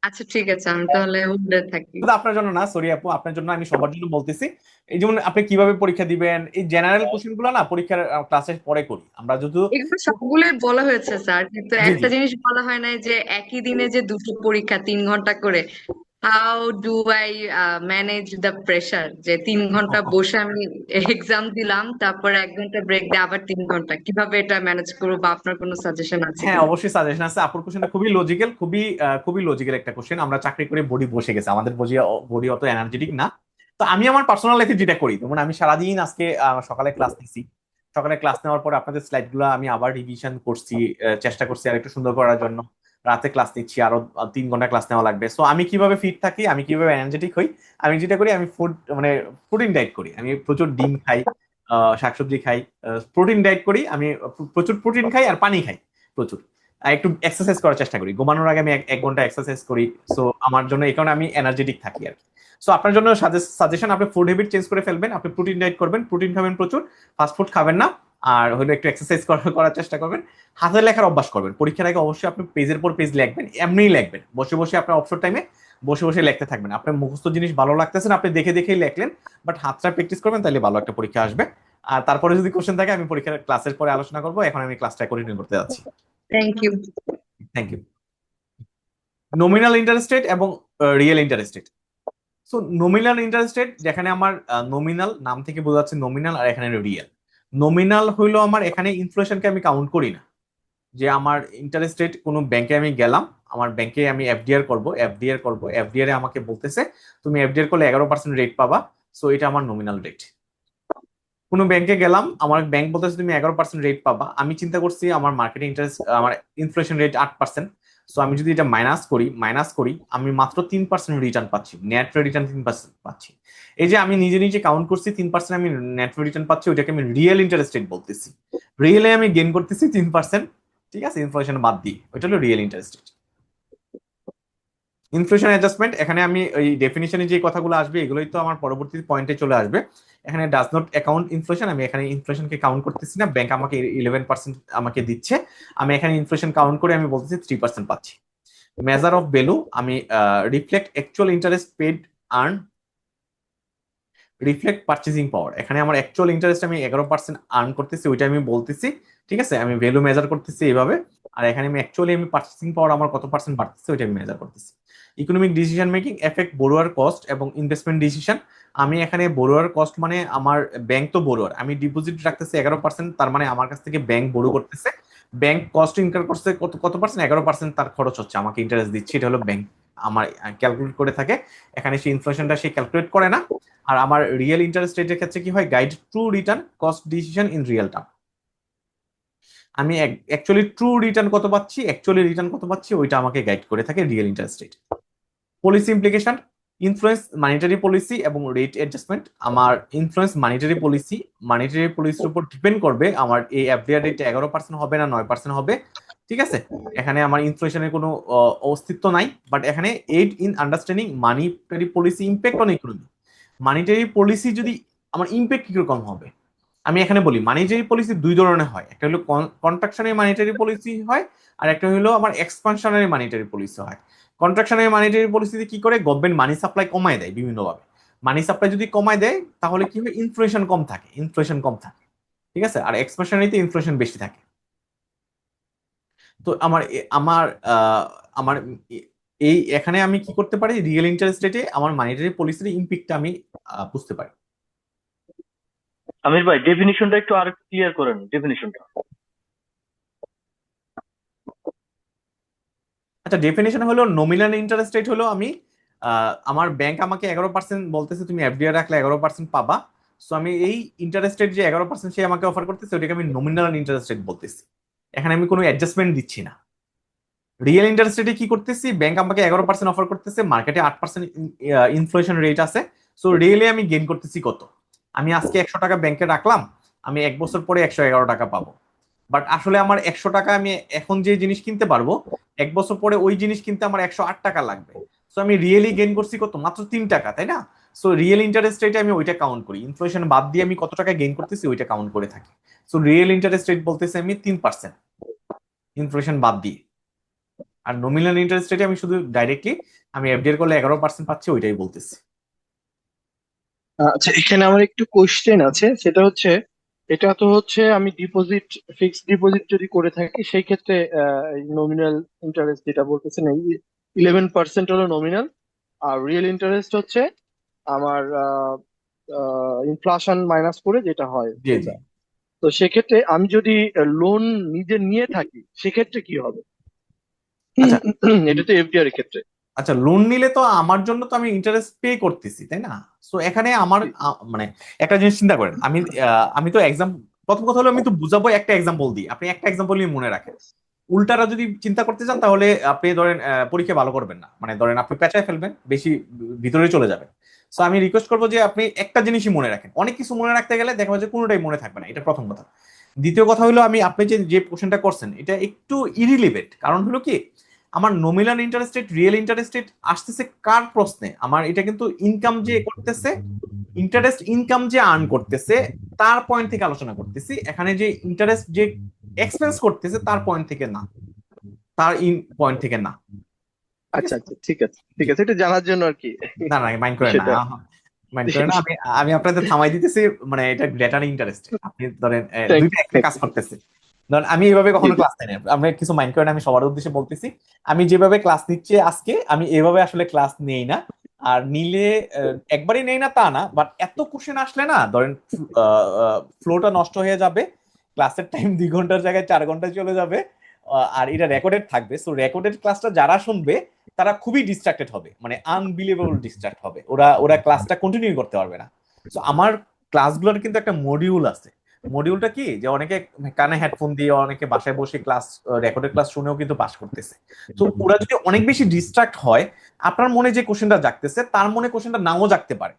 আচ্ছা ঠিক আছে, আমি তাহলে হোল্ডে থাকি। শুধু আপনার জন্য না, সরি আপু, আপনার জন্য, আমি সবার জন্য বলতেছি। এই যেমন আপনি কিভাবে পরীক্ষা দিবেন, এই জেনারেল কোশ্চেন গুলো না পরীক্ষার ক্লাসের পরে করি আমরা। যদি এগুলো সবগুলোই বলা হয়েছে স্যার, কিন্তু জি একটা জি জিনিস বলা হয় নাই যে একই দিনে যে দুটো পরীক্ষা 3 ঘন্টা করে, how do I manage the pressure, যে 3 ঘন্টা বসে আমি এক্সাম দিলাম, তারপরে 1 ঘন্টা ব্রেক দিয়ে আবার 3 ঘন্টা, কিভাবে এটা ম্যানেজ করবো, বা আপনার কোনো সাজেশন আছে হ্যাঁ, কিনা? অবশ্যই সাজেশন আছে। আপুর কোশ্চেনটা খুবই লজিক্যাল, খুবই লজিক্যাল একটা কোশ্চেন। আমরা চাকরি করে বডি বসে গেছে, আমাদের বডি অত এনার্জেটিক না। তো আমি আমার পার্সোনাল লাইফে যেটা করি, যেমন আমি সারাদিন আজকে সকালে ক্লাস নিছি, সকালে ক্লাস নেওয়ার পর আপনাদের স্লাইড গুলো আমি আবার রিভিশন করছি, চেষ্টা করছি আর একটু সুন্দর করার জন্য। রাতে ক্লাস নিচ্ছি, আরো 3 ঘন্টা ক্লাস নেওয়া লাগবে। সো আমি কিভাবে ফিট থাকি, আমি কিভাবে এনার্জেটিক হই, আমি যেটা করি, আমি প্রোটিন ডায়েট করি। আমি প্রচুর ডিম খাই, শাকসবজি খাই, প্রোটিন ডায়েট করি। আমি প্রচুর প্রোটিন খাই আর পানি খাই প্রচুর। আর একটু এক্সারসাইজ করার চেষ্টা করি, ঘুমানোর আগে আমি 1 ঘন্টা এক্সারসাইজ করি। সো আমার জন্য এই কারণে আমি এনার্জেটিক থাকি আর কি। সো আপনার জন্য সাজেশন, আপনি ফুড হ্যাবিট চেঞ্জ করে ফেলবেন, আপনি প্রোটিন ডায়েট করবেন, প্রোটিন খাবেন প্রচুর, ফাস্ট ফুড খাবেন না, আর হলো একটু এক্সারসাইজ করার চেষ্টা করবেন, হাতে লেখার অভ্যাস করবেন। পরীক্ষার আগে অবশ্যই আপনি পেজের পর পেজ লিখবেন, এমনিই লিখবেন, বসে বসে আপনার অবসর টাইমে বসে বসে লিখতে থাকবেন। আপনার মুখস্থ জিনিস ভালো লাগতেছে না, আপনি দেখে দেখেই লিখলেন, বাট হাতটা প্র্যাকটিস করবেন, তাহলে ভালো একটা পরীক্ষা আসবে। আর তারপরে যদি কোশ্চেন থাকে আমি পরীক্ষার ক্লাসের পরে আলোচনা করবো। এখন আমি ক্লাসটা কন্টিনিউ করতে যাচ্ছি। Thank you. Thank you. Nominal interest rate এবং real interest rate. So nominal interest rate, যেখানে আমার নমিনাল নাম থেকে বোঝা যাচ্ছে নমিনাল, আর এখানে রিয়েল। নমিনাল হইলো আমার এখানে ইনফ্লেশনকে আমি কাউন্ট করি না, যে আমার ইন্টারেস্ট রেট কোনো ব্যাংকে আমি গেলাম, আমার ব্যাংকে আমি এফডিআর করব, এফডিআর এ আমাকে বলতেছে তুমি এফডিআর করলে 11% রেট পাবা, সো এটা আমার নমিনাল রেট। কোনো ব্যাংকে গেলাম, আমার ব্যাংক বলতেছে তুমি 11% রেট পাবা, আমি চিন্তা করছি আমার মার্কেটিং ইন্টারেস্ট, আমার ইনফ্লেশন রেট 8%, সো আমি যদি এটা মাইনাস করি আমি মাত্র 3% রিটার্ন পাচ্ছি, নেট রিটার্ন 3% পাচ্ছি। এই যে আমি নিজে নিজে কাউন্ট করছি 3% আমি নেট রিটার্ন পাচ্ছি, ওইটাকে আমি রিয়েল ইন্টারেস্ট রেট বলতেছি। রিয়েলে আমি গেইন করতেছি 3%, ঠিক আছে, ইনফ্লেশন বাদ দিই, ওইটা হলো real interest rate. Inflation adjustment, এখানে আমি এই ডেফিনিশনে যে কথাগুলো আসবে এগুলোই তো আমার পরবর্তী পয়েন্টে চলে আসবে। এখানে ডাজ নট অ্যাকাউন্ট ইনফ্লেশন, আমি এখানে ইনফ্লেশনকে কাউন্ট করতেছি না, ব্যাংক আমাকে 11% আমাকে দিচ্ছে, আমি এখানে ইনফ্লেশন কাউন্ট করে আমি বলতেছি 3% পাচ্ছি। মেজার অফ ভ্যালু, আমি reflect actual interest paid earn, reflect purchasing power, এখানে আমার অ্যাকচুয়াল ইন্টারেস্ট আমি 11% আর্ন করতেছি, ওইটা আমি বলতেছি, ঠিক আছে, আমি ভ্যালু মেজার করতেছি এইভাবে। আর এখানে আমি অ্যাকচুয়ালি আমি পারচেজিং পাওয়ার আমার কত পার্সেন্ট বাড়তেছে ওইটা আমি মেজার করতেছি। Economic decision making, effect বড়োয়ার cost এবং ইনভেস্টমেন্ট ডিসিশন, আমি এখানে বড়োয়ার কস্ট মানে আমার ব্যাংক তো বড়োয়ার, আমি ডিপোজিট রাখতেছি 11%, তার মানে আমার কাছ থেকে ব্যাংক বড়ো করতেছে, ব্যাংক কস্ট ইনকার করছে কত পার্সেন্ট, 11% তার খরচ হচ্ছে, আমাকে ইন্টারেস্ট দিচ্ছে, এটা হলো ব্যাংক আমার ক্যালকুলেট করে থাকে, এখানে সেই ইনফ্লেশনটা সে ক্যালকুলেট করে না। আর আমার রিয়েল ইন্টারেস্ট রেটের ক্ষেত্রে কি হয়, guide true return cost decision in real term. আমি অ্যাকচুয়ালি ট্রু রিটার্ন কত পাচ্ছি, অ্যাকচুয়ালি রিটার্ন কত পাচ্ছি, ওইটা আমাকে গাইড করে থাকে real interest rate. Policy implication, influence monetary policy এবং রেট অ্যাডজাস্টমেন্ট। আমার ইনফ্লুয়েন্স মনিটারি পলিসির উপর ডিপেন্ড করবে আমার এই এফডিআর রেট 11% হবে না 9% হবে, ঠিক আছে। এখানে আমার ইনফ্লেশনের কোনো অস্তিত্ব নাই, বাট এখানে aid in understanding monetary policy impact on economy. Monetary policy যদি আমার ইম্প্যাক্ট কিরকম হবে, আমি এখানে বলি মানিটারি পলিসি দুই ধরনের হয়, একটা হলো কন্ট্রাকশনারি মানিটারি পলিসি হয়, আর একটা হলো আমার এক্সপানশনারি মানিটারি পলিসি হয়। কন্ট্রাকশনারি মানিটারি পলিসিতে কি করে, গভর্নমেন্ট মানি সাপ্লাই কমায় দেয় বিভিন্নভাবে। মানি সাপ্লাই যদি কমায় দেয় তাহলে কি হয়, ইনফ্লেশন কম থাকে, ঠিক আছে। আর এক্সপানশনারিতে ইনফ্লেশন বেশি থাকে। তো আমার এই এখানে আমি কি করতে পারি, রিয়েল ইন্টারেস্ট রেটে আমার মানিটারি পলিসির ইম্প্যাক্টটা আমি বুঝতে পারি। আমির ভাই ডেফিনিশনটা একটু আর ক্লিয়ার করেন, ডেফিনিশনটা। আচ্ছা, ডেফিনেশন হলো নমিনাল ইন্টারেস্ট রেট হলো আমি আমার ব্যাংক আমাকে 11% বলতেছে তুমি এফডিআর রাখলে 11% পাবা, সো আমি এই ইন্টারেস্ট রেট যে 11% সে আমাকে অফার করতেছে ওটাকে আমি নমিনাল ইন্টারেস্ট রেট বলতেছি। এখানে আমি কোনো অ্যাডজাস্টমেন্ট দিচ্ছি না। রিয়েল ইন্টারেস্ট রেটে কি করতেছি, ব্যাংক আমাকে 11% অফার করতেছে, মার্কেটে 8% ইনফ্লেশন রেট আছে, সো রিয়েলি আমি গেইন করতেছি কত, আমি আজকে 100 টাকা ব্যাংকে রাখলাম, আমি 1 বছর পরে 111 টাকা পাবো। বাট আসলে আমার 100 টাকা আমি এখন যে জিনিস কিনতে পারবো, 1 বছর পরে ওই জিনিস কিনতে আমার 108 টাকা লাগবে। সো আমি রিয়েলি গেইন করছি কত, মাত্র 3 টাকা, তাই না? সো রিয়েল ইন্টারেস্ট রেটে আমি ওইটা কাউন্ট করি, ইনফ্লেশন বাদ দিয়ে আমি কত টাকা গেইন করতেছি ওইটা কাউন্ট করে থাকি। সো রিয়েল ইন্টারেস্ট রেট বলতেছি আমি 3% ইনফ্লেশন বাদ দিয়ে। আর নমিনাল ইন্টারেস্ট রেটে আমি শুধু ডাইরেক্টলি আমি এফডিআর করলে 11% পাচ্ছি ওইটাই বলতেছি। আচ্ছা, এখানে আমার একটু কোশ্চেন আছে, সেটা হচ্ছে এটা তো হচ্ছে আমি ডিপোজিট, ফিক্সড ডিপোজিট যদি করে থাকি সেই ক্ষেত্রে নমিনাল ইন্টারেস্ট যেটা বলতেছেন, এই 11% হলো নমিনাল, আর রিয়েল ইন্টারেস্ট হচ্ছে আমার ইনফ্লেশন মাইনাস করে যেটা হয় জি জি। সেটা। তো সেক্ষেত্রে আমি যদি লোন নিজে নিয়ে থাকি সেক্ষেত্রে কি হবে? আচ্ছা এটা তো এফডিআর এর ক্ষেত্রে। আচ্ছা, লোন নিলে তো আমার জন্য তো আমি ইন্টারেস্ট পে করতেছি, তাই না? সো এখানে আমার মানে একটা জিনিস চিন্তা করেন, আমি তো প্রথম কথা হলো আমি তো বুঝাবো একটা এক্সাম্পল দিই, আপনি একটা এক্সাম্পল নিয়ে মনে রাখেন। উল্টারা যদি চিন্তা করতে চান তাহলে আপনি ধরেন পরীক্ষা ভালো করবেন না, মানে ধরেন আপনি পেঁচায় ফেলবেন, বেশি ভিতরে চলে যাবেন। সো আমি রিকোয়েস্ট করবো যে আপনি একটা জিনিসই মনে রাখেন, অনেক কিছু মনে রাখতে গেলে দেখা যাচ্ছে কোনোটাই মনে থাকবে না, এটা প্রথম কথা। দ্বিতীয় কথা হলো আপনি যে কোশ্চেনটা করছেন এটা একটু ইরিলিভেন্ট, কারণ হলো কি আমার nominal interest rate real interest rate আসতেছে কার প্রশ্নে, আমার এটা কিন্তু ইনকাম যে করতেছে, ইন্টারেস্ট ইনকাম যে আর্ন করতেছে তার পয়েন্ট থেকে আলোচনা করতেছি। এখানে যে ইন্টারেস্ট যে এক্সপেন্স করতেছে তার পয়েন্ট থেকে না, তার পয়েন্ট থেকে না। আচ্ছা আচ্ছা, ঠিক আছে ঠিক আছে, এটা জানার জন্য আর কি। না না, মাইন্ড করেন না, মাইন্ড করেন না, আমি আপনাদের থামাই দিতেছি, মানে এটা গ্রেটার ইন্টারেস্ট। আপনি ধরেন দুইটা একটা কাজ করতেছে, ধরেন আমি এইভাবে কখনো ক্লাস নেই না, আপনি কিছু মাইন্ড করেন, আমি সবার উদ্দেশ্যে বলতেছি, আমি যেভাবে ক্লাস নিচ্ছি আজকে আমি এভাবে আসলে ক্লাস নেই না, আর নিলে একবারই নেই না তা না, বাট এত কোশ্চেন আসলে না ধরেন ফ্লোটা নষ্ট হয়ে যাবে, ক্লাসের টাইম 2 ঘন্টার জায়গায় 4 ঘন্টায় চলে যাবে, আর এটা রেকর্ডেড থাকবে। সো রেকর্ডেড ক্লাসটা যারা শুনবে তারা খুবই ডিস্ট্রাক্টেড হবে, মানে আনবিলিভেবল ডিস্ট্রাক্ট হবে, ওরা ক্লাসটা কন্টিনিউ করতে পারবে না। সো আমার ক্লাসগুলোর কিন্তু একটা মডিউল আছে। মডিউলটা কি, যে অনেকে কানে হেডফোন দিয়ে অনেকে বাসায় বসে ক্লাস রেকর্ডেড ক্লাস শুনেও কিন্তু পাস করতেছে। তো ওরা যদি অনেক বেশি ডিস্ট্রাক্ট হয়, আপনার মনে যে কোশ্চেনটা জাগতেছে তার মনে কোশ্চেনটা নাও জাগতে পারে,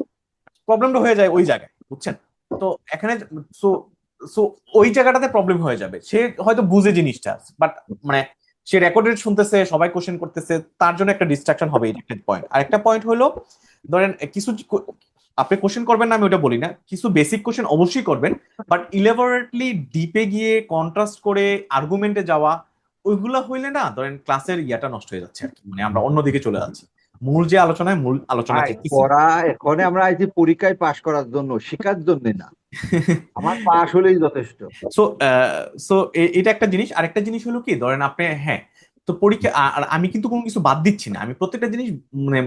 প্রবলেমটা হয়ে যায় ওই জায়গায়, বুঝছেন? তো এখানে সো সো ওই জায়গাটাতে প্রবলেম হয়ে যাবে, সে হয়তো বুঝে জিনিসটা, বাট মানে সে রেকর্ডেড শুনতেছে, সবাই কোশ্চেন করতেছে, তার জন্য একটা ডিস্ট্রাকশন হবে, এই একটা পয়েন্ট। আরেকটা পয়েন্ট হলো ধরেন কিছু আপনি কোশ্চেন করবেন না আমি ওটা বলি না, কিছু বেসিক কোশ্চেন অবশ্যই করবেন, বাট ইলেবোরেটলি ডিপে গিয়ে কন্ট্রাস্ট করে আর্গুমেন্টে যাওয়া ওইগুলা হইলে না ধরেন ক্লাসের ইয়াটা নষ্ট হয়ে যাচ্ছে আর কি, মানে আমরা অন্যদিকে চলে যাচ্ছি, মূল আলোচনা পড়া এখন আমরা আইছি পরীক্ষায় পাশ করার জন্য, শেখার জন্য না। আমার পাশ হলেই যথেষ্ট। সো এটা একটা জিনিস। আরেকটা জিনিস হলো কি, ধরেন আপনি তো পরীক্ষা, আর আমি কিন্তু কোনো কিছু বাদ দিচ্ছি না, আমি প্রত্যেকটা জিনিস মানে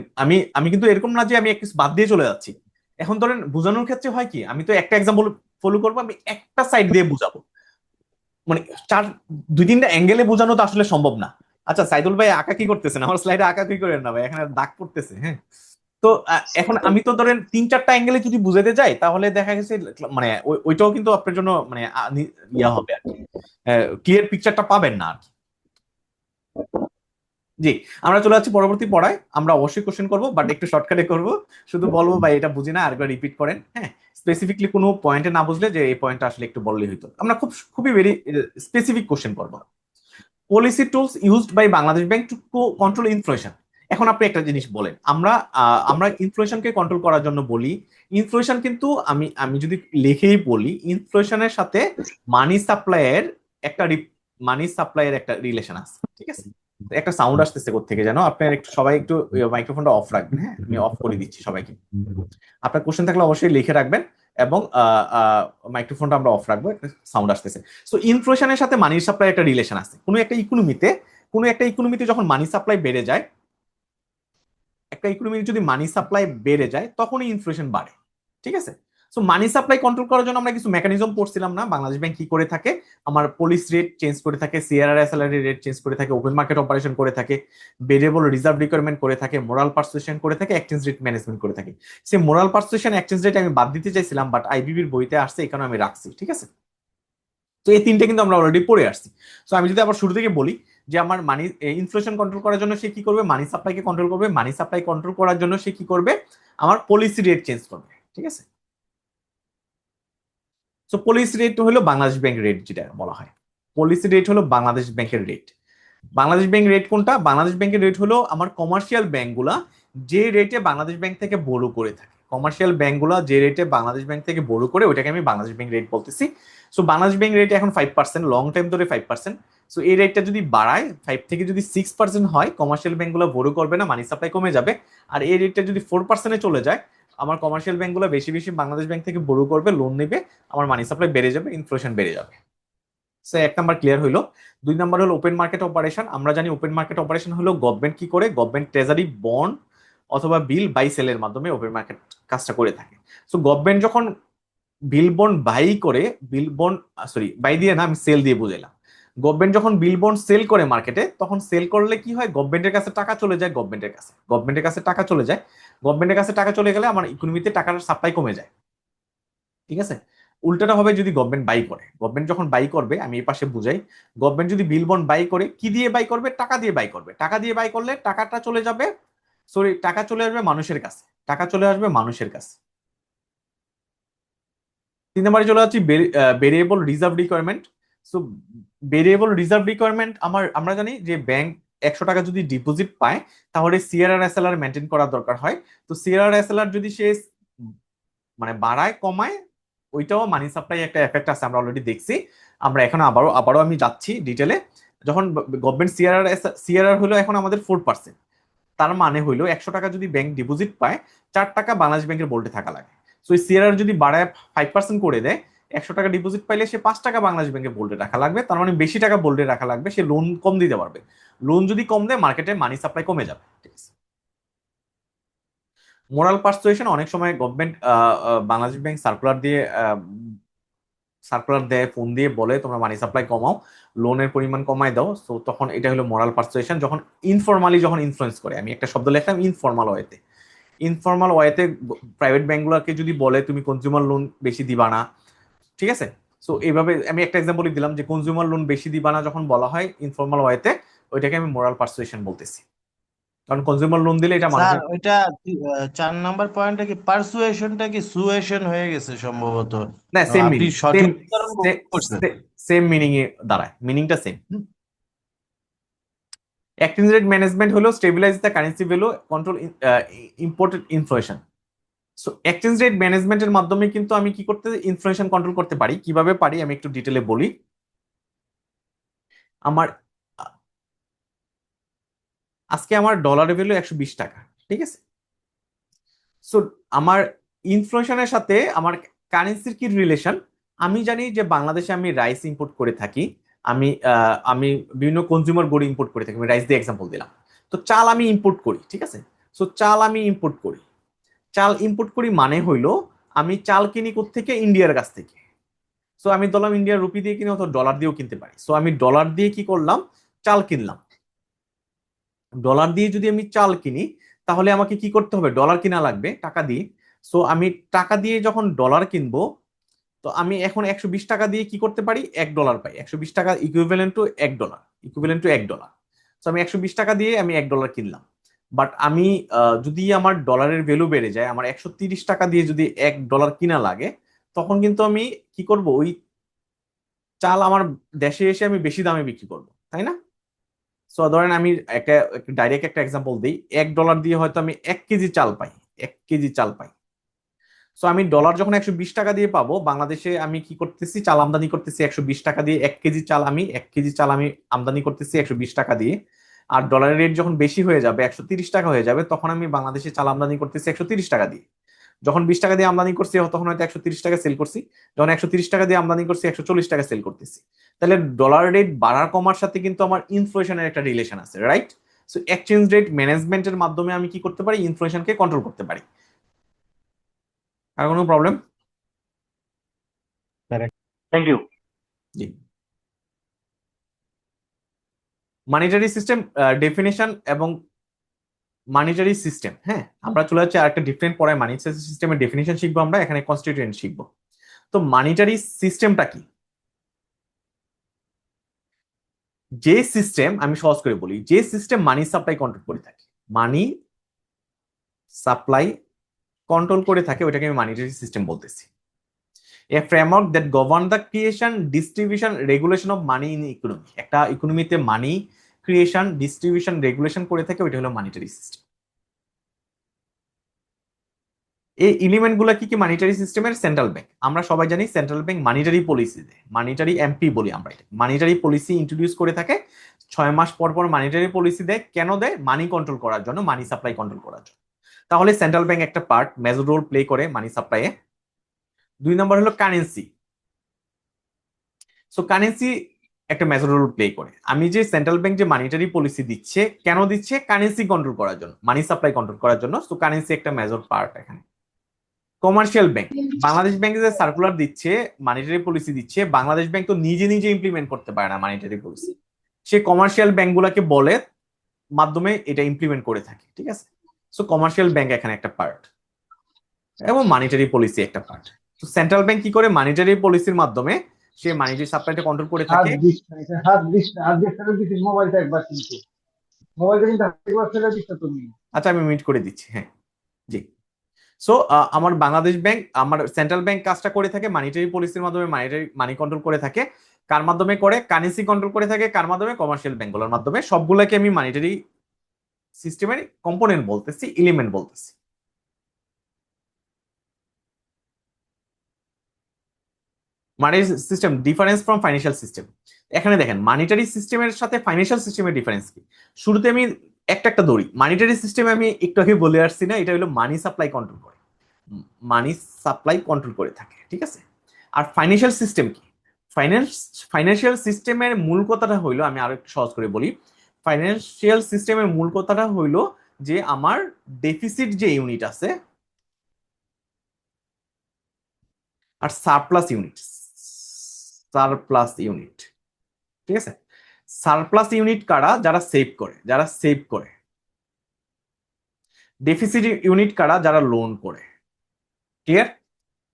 আমি কিন্তু এরকম না যে আমি এক কিছু বাদ দিয়ে চলে যাচ্ছি। এখন ধরেন বোঝানোর ক্ষেত্রে হয় কি, আমি তো একটা এক্সাম্পল ফলো করবো, আমি একটা সাইড দিয়ে বুঝাবো, মানে 2-3টা অ্যাঙ্গেলে বোঝানো তো আসলে সম্ভব না। আচ্ছা সাইদুল ভাই আঁকা কি করতেছেন? আমার স্লাইডে আঁকা কি করেন না ভাই, এখানে দাগ পড়তেছে। হ্যাঁ, তো এখন আমি তো ধরেন 3-4টা অ্যাঙ্গেলে যদি বুঝাতে যাই তাহলে দেখা গেছে মানে ওইটাও কিন্তু আপনার জন্য মানে ইয়া হবে আর কি, ক্লিয়ার পিকচারটা পাবেন না আর কি। জি, আমরা চলে যাচ্ছি পরবর্তী পড়ায়। আমরা অবশ্যই কোশ্চেন করবো, বাট একটু শর্টকাটে করবো। শুধু বলবো ভাই এটা বুঝি না, আরেকবার রিপিট করেন। হ্যাঁ, স্পেসিফিকলি কোনো পয়েন্টে না বুঝলে যে এই পয়েন্টটা আসলে একটু বললেই হইতো। আমরা খুবই ভেরি স্পেসিফিক কোশ্চেন করবো। Policy tools used by Bangladesh bank to control inflation. এখন আপনি একটা জিনিস বলেন, আমরা ইনফ্লেশনকে কন্ট্রোল করার জন্য বলি। ইনফ্লেশন কিন্তু আমি যদি লিখেই বলি, ইনফ্লেশনের সাথে মানি সাপ্লাইয়ের একটা রিলেশন আছে, ঠিক আছে? একটা সাউন্ড আসতেছে কোত্থেকে যেন, আপনার একটু সবাই একটু মাইক্রোফোনটা অফ রাখবেন। হ্যাঁ, আমি অফ করে দিচ্ছি সবাইকে। আপনার কোশ্চেন থাকলে অবশ্যই লিখে রাখবেন এবং মাইক্রোফোনটা আমরা অফ রাখবো, একটা সাউন্ড আসতেছে। সো ইনফ্লেশনের সাথে মানি সাপ্লাই একটা রিলেশন আছে। কোনো একটা ইকোনমিতে যখন মানি সাপ্লাই বেড়ে যায়, একটা ইকোনমিতে যদি মানি সাপ্লাই বেড়ে যায় তখনই ইনফ্লেশন বাড়ে, ঠিক আছে? সো মানি সাপ্লাই কন্ট্রোল করার জন্য আমরা কিছু মেকানিজম পড়ছিলাম না, বাংলাদেশ ব্যাংক কি করে থাকে? আমার পলিস রেট চেঞ্জ করে থাকে, সিআরআর এসএলআর রেট চেঞ্জ করে থাকে, ওপেন মার্কেট অপারেশন করে থাকে, ভেরিয়েবল রিজার্ভ রিকোয়ারমেন্ট করে থাকে, মোরাল পারসুয়েশন করে থাকে, এক্সচেঞ্জ রেট ম্যানেজমেন্ট করে থাকে। সেই মোরাল পারসুয়েশন এক্সচেঞ্জ রেট আমি বাদ দিতে চাইছিলাম, বাট আইবিবির বইতে আসছে, এই কারণে আমি রাখছি, ঠিক আছে? তো এই তিনটে কিন্তু আমরা অলরেডি পড়ে আসছি। সো আমি যদি আবার শুরু থেকে বলি যে আমার মানি ইনফ্লেশন কন্ট্রোল করার জন্য সে কি করবে? মানি সাপ্লাইকে কন্ট্রোল করবে। মানি সাপ্লাই কন্ট্রোল করার জন্য সে কি করবে? আমার পলিসি রেট চেঞ্জ করবে, ঠিক আছে? সো পলিসি রেট হলো বাংলাদেশ ব্যাংক রেট, যেটা বলা হয় পলিসি রেট হলো বাংলাদেশ ব্যাংকের রেট। বাংলাদেশ ব্যাংক রেট কোনটা? বাংলাদেশ ব্যাংকের রেট হলো আমার কমার্শিয়াল ব্যাংকগুলা যে রেটে বাংলাদেশ ব্যাংক থেকে বড় করে থাকে। কমার্শিয়াল ব্যাংকগুলা যে রেটে বাংলাদেশ ব্যাংক থেকে বড় করে, ওইটাকে আমি বাংলাদেশ ব্যাংক রেট বলতেছি। সো বাংলাদেশ ব্যাংক রেট এখন 5%, লং টাইম ধরে 5%। সো এই রেটটা যদি বাড়ায় 5 থেকে যদি 6% হয়, কমার্শিয়াল ব্যাংকগুলো বড় করবে না, মানি সাপ্লাই কমে যাবে। আর এই রেটটা যদি 4%-এ চলে যায়, আমার কমার্শিয়াল ব্যাংকগুলো বেশি বেশি বাংলাদেশ ব্যাংক থেকে বড় করবে, লোন নেবে, আমার মানি সাপ্লাই বেড়ে যাবে, ইনফ্লেশন বেড়ে যাবে। সো 1 নাম্বার ক্লিয়ার হইলো। 2 নাম্বার হলো ওপেন মার্কেট অপারেশন। আমরা জানি ওপেন মার্কেট অপারেশন হলো গভর্নমেন্ট কি করে? গভর্নমেন্ট ট্রেজারি বন্ড অথবা বিল বাই সেলের মাধ্যমে ওপেন মার্কেট কাজটা করে থাকে। সো গভর্নমেন্ট যখন বিল বন্ড বাই করে, বাই দিয়ে না, আমি সেল দিয়ে বুঝাইলাম। গভর্নমেন্ট যখন বিল বন্ড সেল করে মার্কেটে, তখন সেল করলে কি হয়? গভর্নমেন্টের কাছে টাকা চলে যায়, গভর্নমেন্টের কাছে টাকা চলে যায়। গভর্নমেন্টের কাছে টাকা চলে গেলে আমার ইকোনমিতে টাকার সাপ্লাই কমে যায়, ঠিক আছে? উল্টাটা হবে যদি গভর্নমেন্ট বাই করে। গভর্নমেন্ট যখন বাই করবে, আমি এই পাশে বুঝাই, গভর্নমেন্ট যদি বিল বন্ড বাই করে, কি দিয়ে বাই করবে? টাকা দিয়ে বাই করবে। টাকা দিয়ে বাই করলে টাকাটা চলে যাবে, টাকা চলে আসবে মানুষের কাছে, টাকা চলে আসবে মানুষের কাছে। 3 নম্বরে চলে যাচ্ছি variable reserve requirement. So variable reserve requirement আমরা জানি যে ব্যাংক 100 টাকা যদি ডিপোজিট পায়, তাহলে সিআরআর এসএলআর মেনটেন করার দরকার হয়। তো সিআরআর এসএলআর যদি সে মানে বাড়ায় কমায়, ওইটাও মানি সাপ্লাই একটা এফেক্ট আছে, আমরা অলরেডি দেখছি। আমরা এখন আবারও আমি যাচ্ছি ডিটেলে। যখন গভর্নমেন্ট সিআরআর হলো এখন আমাদের 4%, তার মানে হইলো 100 টাকা যদি ব্যাংক ডিপোজিট পায়, 4 টাকা বাংলাদেশ ব্যাংকের বোল্টে থাকা লাগে। সো এই সিআরআর যদি বাড়ায় 5% করে দেয়, 100 টাকা ডিপোজিট পাইলে সে 5 টাকা বাংলাদেশ ব্যাংকের বোল্টে রাখা লাগবে, তার মানে বেশি টাকা বোল্টে রাখা লাগবে, সে লোন কম দিতে পারবে। লোন যদি কম দেয়, মার্কেটে মানি সাপ্লাই কমে যাবে, ঠিক আছে? মোরাল পারসুয়েশন, অনেক সময় গভর্নমেন্ট বাংলাদেশ ব্যাংক সার্কুলার দেয়, ফোন দিয়ে বলে তোমরা মানি সাপ্লাই কমাও, লোনের পরিমাণ কমায় দাও। সো তখন এটা হলো মোরাল পারসুয়েশন, যখন ইনফরমালি যখন ইনফ্লুয়েন্স করে। আমি একটা শব্দ লিখলাম, ইনফরমাল ওয়েতে প্রাইভেট ব্যাংকগুলোকে যদি বলে তুমি কনজিউমার লোন বেশি দিবা না, ঠিক আছে? সো এইভাবে আমি একটা এক্সাম্পল দিলাম যে কনজিউমার লোন বেশি দিবা না যখন বলা হয় ইনফরমাল ওয়েতে, ওইটাকে আমি মোরাল পারসুয়েশন বলতেছি। কারণ কনজিউমার লোন দিলে এটা স্যার মানুষের ওইটা 4 নাম্বার পয়েন্টটা কি পারসুয়েশনটা কি সুয়েশন হয়ে গেছে সম্ভবত? না, সেম আপনি মিনিং, সঠিক উচ্চারণ করছেন। সেম মিনিং এ দাঁড়ায়, মিনিংটা সেম। এক্সচেঞ্জ রেট ম্যানেজমেন্ট হলো stabilise the currency value, control imported inflation. So exchange rate ম্যানেজমেন্টের মাধ্যমে কিন্তু আমি কি করতে ইনফ্লেশন কন্ট্রোল করতে পারি। কিভাবে পারি আমি একটু ডিটেলে বলি। আজকে আমার ডলারের ভ্যালু 120 টাকা, ঠিক আছে? সো আমার ইনফ্লেশনের সাথে আমার কারেন্সির কি রিলেশন? আমি জানি যে বাংলাদেশে আমি রাইস ইম্পোর্ট করে থাকি, আমি বিভিন্ন কনজিউমার গুড ইম্পোর্ট করে থাকি, আমি রাইস দিয়ে এক্সাম্পল দিলাম। তো চাল আমি ইম্পোর্ট করি, ঠিক আছে? সো চাল ইম্পোর্ট করি মানে হইলো আমি চাল কিনি কোত্থেকে? ইন্ডিয়ার কাছ থেকে। সো আমি ধরলাম ইন্ডিয়ার রুপি দিয়ে কিনি, অথবা ডলার দিয়েও কিনতে পারি। সো আমি ডলার দিয়ে কি করলাম? চাল কিনলাম। ডলার দিয়ে যদি আমি চাল কিনি তাহলে আমাকে কি করতে হবে, ডলার কিনা লাগবে টাকা দিয়ে। সো আমি টাকা দিয়ে যখন ডলার কিনবো, তো আমি এখন 120 টাকা দিয়ে কি করতে পারি, $1 পাই। 120 টাকা ইকুইভ্যালেন্ট টু $1, ইকুইভ্যালেন্ট টু $1। তো আমি 120 টাকা দিয়ে আমি $1 কিনলাম। বাট আমি যদি আমার ডলারের ভ্যালু বেড়ে যায়, আমার 130 টাকা দিয়ে যদি $1 কিনা লাগে, তখন কিন্তু আমি কি করব, ওই চাল আমার দেশে এসে আমি বেশি দামে বিক্রি করব, তাই না? সো ধরেন আমি একটা ডাইরেক্ট একটা এক্সাম্পল দিই, $1 দিয়ে হয়তো আমি 1 কেজি চাল পাই, 1 কেজি চাল পাই। সো আমি ডলার যখন 120 টাকা দিয়ে পাবো, বাংলাদেশে আমি কি করতেছি, চাল আমদানি করতেছি 120 টাকা দিয়ে। 1 কেজি চাল আমি আমদানি করতেছি 120 টাকা দিয়ে। আর ডলারের রেট যখন বেশি হয়ে যাবে, 130 টাকা হয়ে যাবে, তখন আমি বাংলাদেশে চাল আমদানি করতেছি 130 টাকা দিয়ে। যখন 20 টাকা দিয়ে আমদানি করছি তখন হয়তো 130 টাকা সেল করছি, যখন 130 টাকা দিয়ে আমদানি করছি 140 টাকা সেল করতেছি। তাহলে ডলার রেট বাড়ার কমার সাথে কিন্তু আমার ইনফ্লেশনের একটা রিলেশন আছে, রাইট? সো এক্সচেঞ্জ রেট ম্যানেজমেন্টের মাধ্যমে আমি কি করতে পারি, ইনফ্লেশনকে কন্ট্রোল করতে পারি। আর কোনো প্রবলেম? Thank you. জি। মানিটারি সিস্টেম ডেফিনেশন এবং মানিটারি সিস্টেম, হ্যাঁ আমরা চলে যাচ্ছি আর একটা ডিফারেন্ট পড়ায়, মানিটারি সিস্টেমের ডেফিনেশন শিখবো আমরা, এখানে কনস্টিটিউয়েন্ট শিখবো। তো মানিটারি সিস্টেমটা কি? যে সিস্টেম, আমি সহজ করে বলি, যে সিস্টেম মানি সাপ্লাই কন্ট্রোল করে থাকে, মানি সাপ্লাই কন্ট্রোল করে থাকে, ওইটাকে আমি মানিটারি সিস্টেম বলতেছি। A framework that govern the creation, distribution, regulation of money in economy. একটা ইকোনমিতে মানি ক্রিয়েশন, ডিস্ট্রিবিউশন, রেগুলেশন করে থাকে, ওইটা হলো মানিটারি সিস্টেম। এই এলিমেন্ট গুলা কি কি মানিটারি সিস্টেমের? সেন্ট্রাল ব্যাংক, আমরা সবাই জানি সেন্ট্রাল ব্যাংক মানিটারি পলিসি দেয়, মানিটারি এমপি বলি আমরা, এটা মানিটারি পলিসি ইন্ট্রোডিউস করে থাকে। 6 মাস পর পর মানিটারি পলিসি দেয়, কেন দেয়? মানি কন্ট্রোল করার জন্য, মানি সাপ্লাই কন্ট্রোল করার জন্য। তাহলে সেন্ট্রাল ব্যাংক একটা পার্ট, মেজর রোল প্লে করে মানি সাপ্লাইয়ে। 2 নম্বর হলো কারেন্সি। সো কারেন্সি একটা মেজর রোল প্লে করে। আমি যে সেন্ট্রাল ব্যাংক যে মানিটারি পলিসি দিচ্ছে, কেন দিচ্ছে? কারেন্সি কন্ট্রোল করার জন্য, মানি সাপ্লাই কন্ট্রোল করার জন্য। সো কারেন্সি একটা মেজর পার্ট এখানে। কমার্শিয়াল ব্যাংক, বাংলাদেশ ব্যাংক যে সার্কুলার দিচ্ছে, মানিটারি পলিসি দিচ্ছে, বাংলাদেশ ব্যাংক তো নিজে নিজে ইমপ্লিমেন্ট করতে পারে না মানিটারি পলিসি, সে কমার্শিয়াল ব্যাংক গুলাকে বলে, মাধ্যমে এটা ইমপ্লিমেন্ট করে থাকে, ঠিক আছে? সো কমার্শিয়াল ব্যাংক এখানে একটা পার্ট এবং মানিটারি পলিসি একটা পার্ট। তো সেন্ট্রাল ব্যাংক কি করে? মানিটারি পলিসির মাধ্যমে সে মানিটারি সাপ্লাইটা কন্ট্রোল করে থাকে। আচ্ছা আমি মিট করে দিচ্ছি, হ্যাঁ জি। সো আমার বাংলাদেশ ব্যাংক, আমার সেন্ট্রাল ব্যাংক কাজটা করে থাকে মানিটারি পলিসির মাধ্যমে, মানি কন্ট্রোল করে থাকে। কার মাধ্যমে করে? কারেন্সি কন্ট্রোল করে থাকে। কার মাধ্যমে? কমার্শিয়াল ব্যাংকগুলোর মাধ্যমে। সবগুলোকে আমি মানিটারি সিস্টেমের কম্পোনেন্ট বলতেছি, এলিমেন্ট বলতেছি। Monetary system difference from financial system. এখানে দেখেন মানিটারি সিস্টেমের সাথে ফাইন্যান্সিয়াল সিস্টেমের ডিফারেন্স কি। শুরুতে আমি একটা ধরি, মানিটারি সিস্টেমে আমি একটু আগে বলে আসছি না, এটা হলো মানি সাপ্লাই কন্ট্রোল করে, মানি সাপ্লাই কন্ট্রোল করে থাকে, ঠিক আছে? আর ফাইন্যান্সিয়াল সিস্টেম কি? ফাইন্যান্সিয়াল সিস্টেমের মূল কথাটা হইলো, আমি আরো একটু সহজ করে বলি, ফাইন্যান্সিয়াল সিস্টেমের মূল কথাটা হইলো যে আমার ডেফিসিট যে ইউনিট আছে আর সারপ্লাস ইউনিট, ঠিক আছে? সারপ্লাস ইউনিট কারা? যারা সেভ করে, ডেফিসিট ইউনিট কারা? যারা লোন করে। ক্লিয়ার?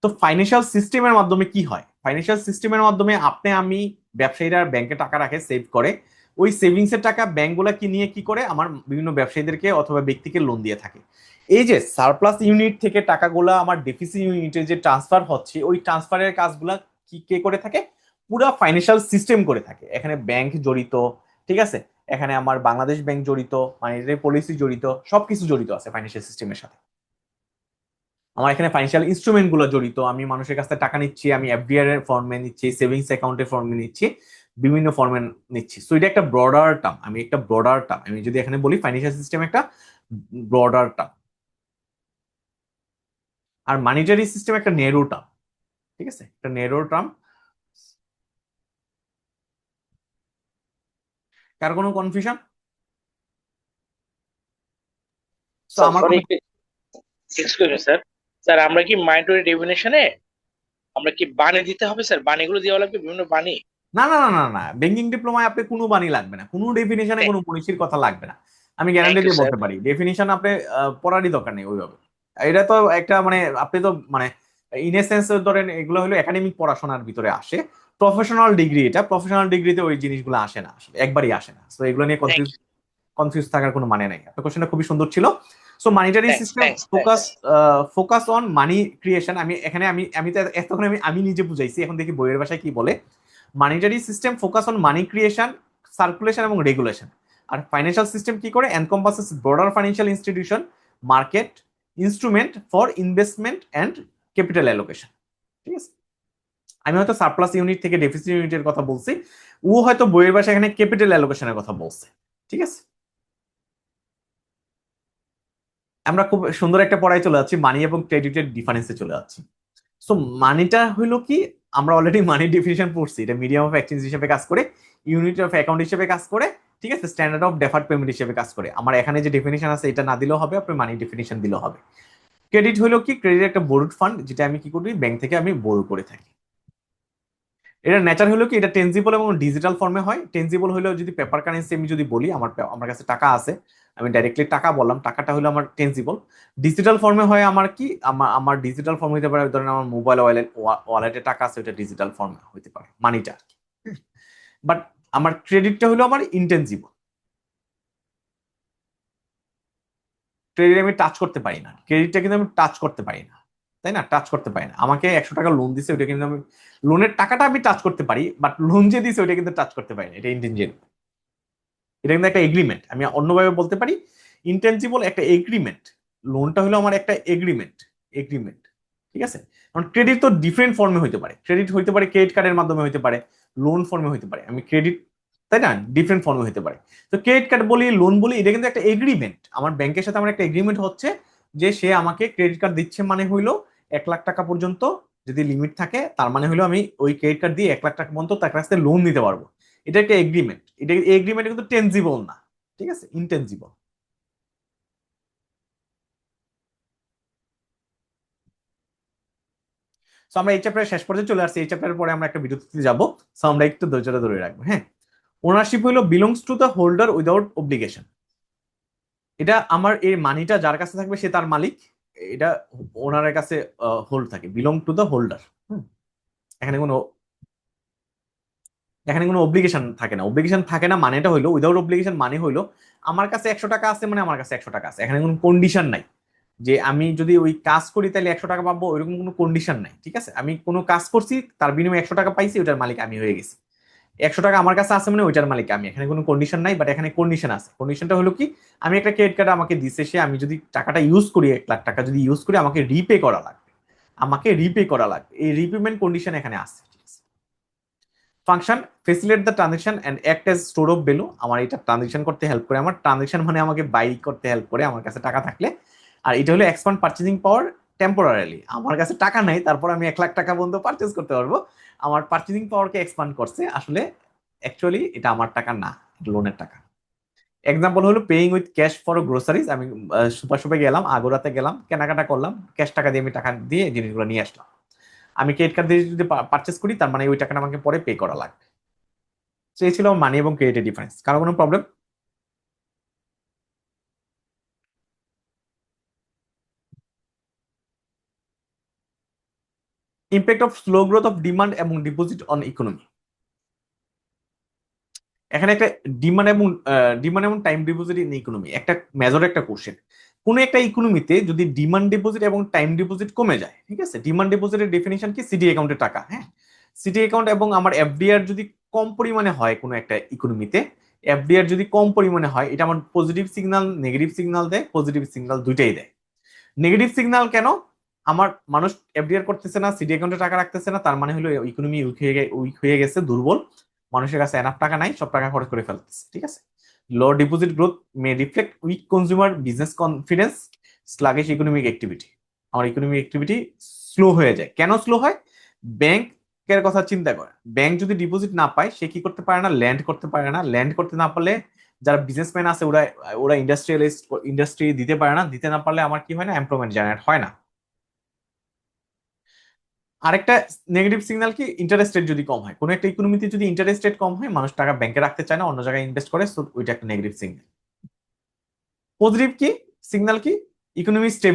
তো ফাইন্যান্সিয়াল সিস্টেমের মাধ্যমে কি হয়? ফাইন্যান্সিয়াল সিস্টেমের মাধ্যমে আপনি আমি ব্যবসায়ীরা ব্যাংকে টাকা রাখে, সেভ করে, ওই সেভিংস এর টাকা ব্যাংকগুলা কি নিয়ে কি করে? আমার বিভিন্ন ব্যবসায়ীদেরকে অথবা ব্যক্তিকে লোন দিয়ে থাকে। এই যে সারপ্লাস ইউনিট থেকে টাকাগুলা আমার ডেফিসিট ইউনিটে যে ট্রান্সফার হচ্ছে, ওই ট্রান্সফারের কাজগুলা কি কে করে থাকে? পুরো ফাইন্যান্সিয়াল সিস্টেম করে থাকে। এখানে ব্যাংক জড়িত, ঠিক আছে? এখানে আমার বাংলাদেশ ব্যাংক জড়িত, মানিটারি পলিসি জড়িত, সবকিছু জড়িত আছে ফাইন্যান্সিয়াল সিস্টেমের সাথে। আমার এখানে ফাইন্যান্সিয়াল ইনস্ট্রুমেন্ট গুলো জড়িত, আমি মানুষের কাছ থেকে টাকা নিচ্ছি, আমি এফডিআর এর ফর্মে নিচ্ছি, সেভিংস অ্যাকাউন্টের ফর্মে নিচ্ছি, বিভিন্ন ফর্মে নিচ্ছি। সো এটা একটা ব্রডার টার্ম, আমি যদি এখানে বলি ফাইন্যান্সিয়াল সিস্টেম একটা ব্রডার টার্ম, আর মানিটারি সিস্টেম একটা ন্যারো টার্ম, ঠিক আছে? একটা ন্যারো টার্ম। কার কোনো কনফিউশন? তো আমার স্যার স্যার আমরা কি মাইন্ডরি ডেফিনেশনে আমরা কি বাণী দিতে হবে স্যার? বাণীগুলো দেওয়া লাগবে, বিভিন্ন বাণী? না, ব্যাংকিং ডিপ্লোমায় আপনি কোনো বাণী লাগবে না, কোনো ডেফিনেশনে কোনো পলিসির কথা লাগবে না। আমি গ্যারান্টি থ্যাংক ইউ দিয়ে স্যার। বলতে পারি, ডেফিনিশন আপনি পড়ারই দরকার নেই ওইভাবে। এটা তো একটা মানে আপনি তো মানে ইন এ সেন্স ধরেন এগুলো হলো একাডেমিক পড়াশোনার ভিতরে আসে, প্রফেশনাল ডিগ্রি, এটা প্রফেশনাল ডিগ্রিতে ওই জিনিসগুলো আসে না, আসলে একবারই আসে না। তো এগুলো নিয়ে থ্যাংক ইউ, কনফিউজ থাকার কোনো মানে নাই। আপনার কোশ্চেনটা খুবই সুন্দর ছিল। So monetary thanks system thanks focus on money creation. আমি তো এতক্ষণ আমি নিজে বুঝাইছি, এখন দেখি বইয়ের ভাষায় কি বলে। Monetary system focus on money creation, circulation এবং রেগুলেশন। আর ফাইন্যান্সিয়াল সিস্টেম কি করে? Encompasses broader financial institution, market, instrument for investment and capital allocation. ঠিক আছে, আমি হয়তো সারপ্লাস ইউনিট থেকে ডেফিসিট ইউনিটের কথা বলছি, ও হয়তো বইয়ের ভাষায় এখানে ক্যাপিটাল অ্যালোকেশনের কথা বলছে। ঠিক আছে, আমরা খুব সুন্দর একটা পড়ায় চলে যাচ্ছি, মানি এবং ক্রেডিটের ডিফারেন্সে চলে যাচ্ছি। সো মানিটা হইলো কি, আমরা অলরেডি মানি ডেফিনিশন পড়ছি, এটা মিডিয়াম অফ এক্সচেঞ্জ হিসেবে কাজ করে, ইউনিট অফ অ্যাকাউন্ট হিসেবে কাজ করে, ঠিক আছে, স্ট্যান্ডার্ড অফ ডেফার্ড পেমেন্ট হিসেবে কাজ করে। আমার এখানে যে ডেফিনিশন আছে এটা না দিলেও হবে, আপনি মানি ডেফিনিশন দিলেও হবে। ক্রেডিট হলো কি, ক্রেডিট একটা বোরোড ফান্ড, যেটা আমি কি করি, ব্যাংক থেকে আমি বোরো করে থাকি। এটা নেচার হলো কি, এটা টেনজিবল এবং ডিজিটাল ফর্মে হয়। টেনজিবল হলো যদি পেপার কারেন্সি আমি যদি বলি, আমার কাছে টাকা আছে, আমি ডাইরেক্টলি টাকা বললাম, টাকাটা হলো আমার টেনজিবল। ডিজিটাল ফর্মে হয় আমার কি, আমার ডিজিটাল ফর্ম হইতে পারে, ধরেন আমার মোবাইল ওয়ালেটে টাকা আছে, ওটা ডিজিটাল ফর্মে হইতে পারে মানিটা। বাট আমার ক্রেডিটটা হলো আমার ইনটেনজিবল, ক্রেডিট আমি টাচ করতে পারি না, ক্রেডিটটা কিন্তু আমি টাচ করতে পারি না, তাই না? টাচ করতে পারি না। আমাকে 100 টাকা লোন দিছে, ওইটা কিন্তু আমি, লোনের টাকাটা আমি টাচ করতে পারি, বাট লোন যে দিছে ওইটা কিন্তু টাচ করতে পারি না, এটা ইনটেনজিবল। এটা কিন্তু একটা এগ্রিমেন্ট, আমি অন্যভাবে বলতে পারি, ইনটেনজিবল একটা এগ্রিমেন্ট। লোনটা হলো আমার একটা এগ্রিমেন্ট, ঠিক আছে। কারণ ক্রেডিট তো ডিফারেন্ট ফর্মে হইতে পারে, ক্রেডিট হইতে পারে ক্রেডিট কার্ডের মাধ্যমে হইতে পারে, লোন ফর্মে হইতে পারে, আমি ক্রেডিট, তাই না, ডিফারেন্ট ফর্মে হইতে পারে। তো ক্রেডিট কার্ড বলি, লোন বলি, এটা কিন্তু একটা এগ্রিমেন্ট। আমার ব্যাংকের সাথে আমার একটা এগ্রিমেন্ট হচ্ছে যে সে আমাকে ক্রেডিট কার্ড দিচ্ছে, মানে হইলো 1 লাখ টাকা পর্যন্ত যদি লিমিট থাকে, তার মানে হলো আমি ওই ক্রেডিট কার্ড দিয়ে 1 লাখ টাকা পর্যন্ত তার কাছ থেকে লোন নিতে পারবো। এটা একটা এগ্রিমেন্ট, এটা এগ্রিমেন্ট কিন্তু টেনজিবল না, ঠিক আছে, ইনটেনজিবল। সো আমরা এই চ্যাপ্টারের শেষ পর্যায়ে চলে আসছি। এই চ্যাপ্টারের পরে আমরা একটা বিরতিতে যাব। সো আমরা একটু ধৈর্যটা ধরে রাখবো। হ্যাঁ, ওনারশিপ হলো belongs to the holder without obligation. এটা আমার এই মানিটা যার কাছে থাকবে সে তার মালিক, এটা ওনারের কাছে হোল্ড থাকে, বিলং টু দ্য হোল্ডার। এখানে কোনো অব্লিগেশন থাকে না, অব্লিগেশন থাকে না মানেটা হইলো, উইদাউট অব্লিগেশন মানে হইলো আমার কাছে 100 টাকা আছে, মানে আমার কাছে 100 টাকা আছে। এখানে কোনো কন্ডিশন নাই যে আমি যদি ওই কাজ করি তাহলে 100 টাকা পাবো, ওইরকম কোনো কন্ডিশন নাই। ঠিক আছে, আমি কোনো কাজ করছি, তার বিনিময়ে 100 টাকা পাইছি, ওইটার মালিক আমি হয়ে গেছি। 100 টাকা আমার কাছে আছে মানে ওইটার মালিক আমি। এখানে কোনো কন্ডিশন নাই, বাট এখানে কন্ডিশন আছে। কন্ডিশনটা হলো কি, আমি একটা ক্রেডিট কার্ড আমাকে দিছে সে, আমি যদি টাকাটা ইউজ করি, 1 লাখ টাকা যদি ইউজ করি, আমাকে রিপে করা লাগবে, এই রিপেমেন্ট কন্ডিশন এখানে আছে। Function facilitate the transaction and act as store of value. আমার এটা ট্রানজাকশন করতে হেল্প করে, আমার ট্রানজাকশন মানে আমাকে বাই করতে হেল্প করে আমার কাছে টাকা থাকলে। আর এটা হলো এক্সপান্ড পারচেজিং পাওয়ার টেম্পোরারিলি, আমার কাছে টাকা নাই, তারপর আমি 1 লাখ টাকা পর্যন্ত পারচেজ করতে পারবো। আমার পারচেজিং পাওয়ারকে এক্সপান্ড করছে, আসলে অ্যাকচুয়ালি এটা আমার টাকা না, লোনের টাকা। এক্সাম্পল হলো paying with cash for groceries. আমি সুপার শপে গেলাম, আগোরাতে গেলাম, কেনাকাটা করলাম, ক্যাশ টাকা দিয়ে আমি টাকা দিয়ে জিনিসগুলো নিয়ে আসলাম। আমি ক্রেডিট কার্ড দিয়ে যদি পারচেস করি, তার মানে ওই টাকাটা আমাকে পরে পে করা লাগবে। তো এই ছিল মানি এবং ক্রেডিটের ডিফারেন্স। কারো কোনো problem? Impact of slow growth of demand এবং ডিপোজিট অন ইকোনমি। এখানে একটা ডিমান্ড এবং টাইম ডিপোজিট ইন ইকোনমি একটা মেজর একটা কোশ্চেন। কোন একটা ইকোনমিতে যদি ডিমান্ড ডিপোজিট এবং টাইম ডিপোজিট কমে যায়, ঠিক আছে, ডিমান্ড ডিপোজিটের ডেফিনিশন কি, সিডি অ্যাকাউন্টে টাকা। হ্যাঁ, সিডি অ্যাকাউন্ট এবং আমার এফডিআর যদি কম পরিমাণে হয় কোনো একটা ইকোনমিতে, এফডিআর যদি কম পরিমাণে হয়, এটা আমার পজিটিভ সিগন্যাল নেগেটিভ সিগন্যাল দেয়, পজিটিভ সিগন্যাল দুইটাই দেয়। নেগেটিভ সিগন্যাল কেন? আমার মানুষ এফডিআর করতেছে না, সিডি অ্যাকাউন্টে টাকা রাখতেছে না, তার মানে হলো ইকোনমি উইক হয়ে গেছে, দুর্বল, মানুষের কাছে এনাফ টাকা নাই, সব টাকা খরচ করে ফেলতেছে। ঠিক আছে, low deposit growth may reflect weak consumer business confidence, sluggish economic activity. আমার ইকোনমিক অ্যাক্টিভিটি স্লো হয়ে যায়। কেন স্লো হয়? ব্যাংকের কথা চিন্তা করে, ব্যাংক যদি ডিপোজিট না পায়, সে কি করতে পারে না, ল্যান্ড করতে পারে না, ল্যান্ড করতে না পারলে যারা বিজনেসম্যান আছে ওরা ইন্ডাস্ট্রি দিতে পারে না, দিতে না পারলে আমার কি হয় না, এমপ্লয়মেন্ট জেনারেট হয় না। আরেকটা নেগেটিভ সিগন্যাল কি, ইন্টারেস্ট রেট যদি কম হয়, কোনো একটা ইকোনমিতে যদি ইন্টারেস্ট রেট কম হয়, মানুষ টাকা ব্যাংকে রাখতে চায় না, অন্য জায়গায় ইনভেস্ট করে, সো ওইটা একটা নেগেটিভ সিগন্যাল। পজিটিভ কি সিগন্যাল কি ইকোনমি স্টেবল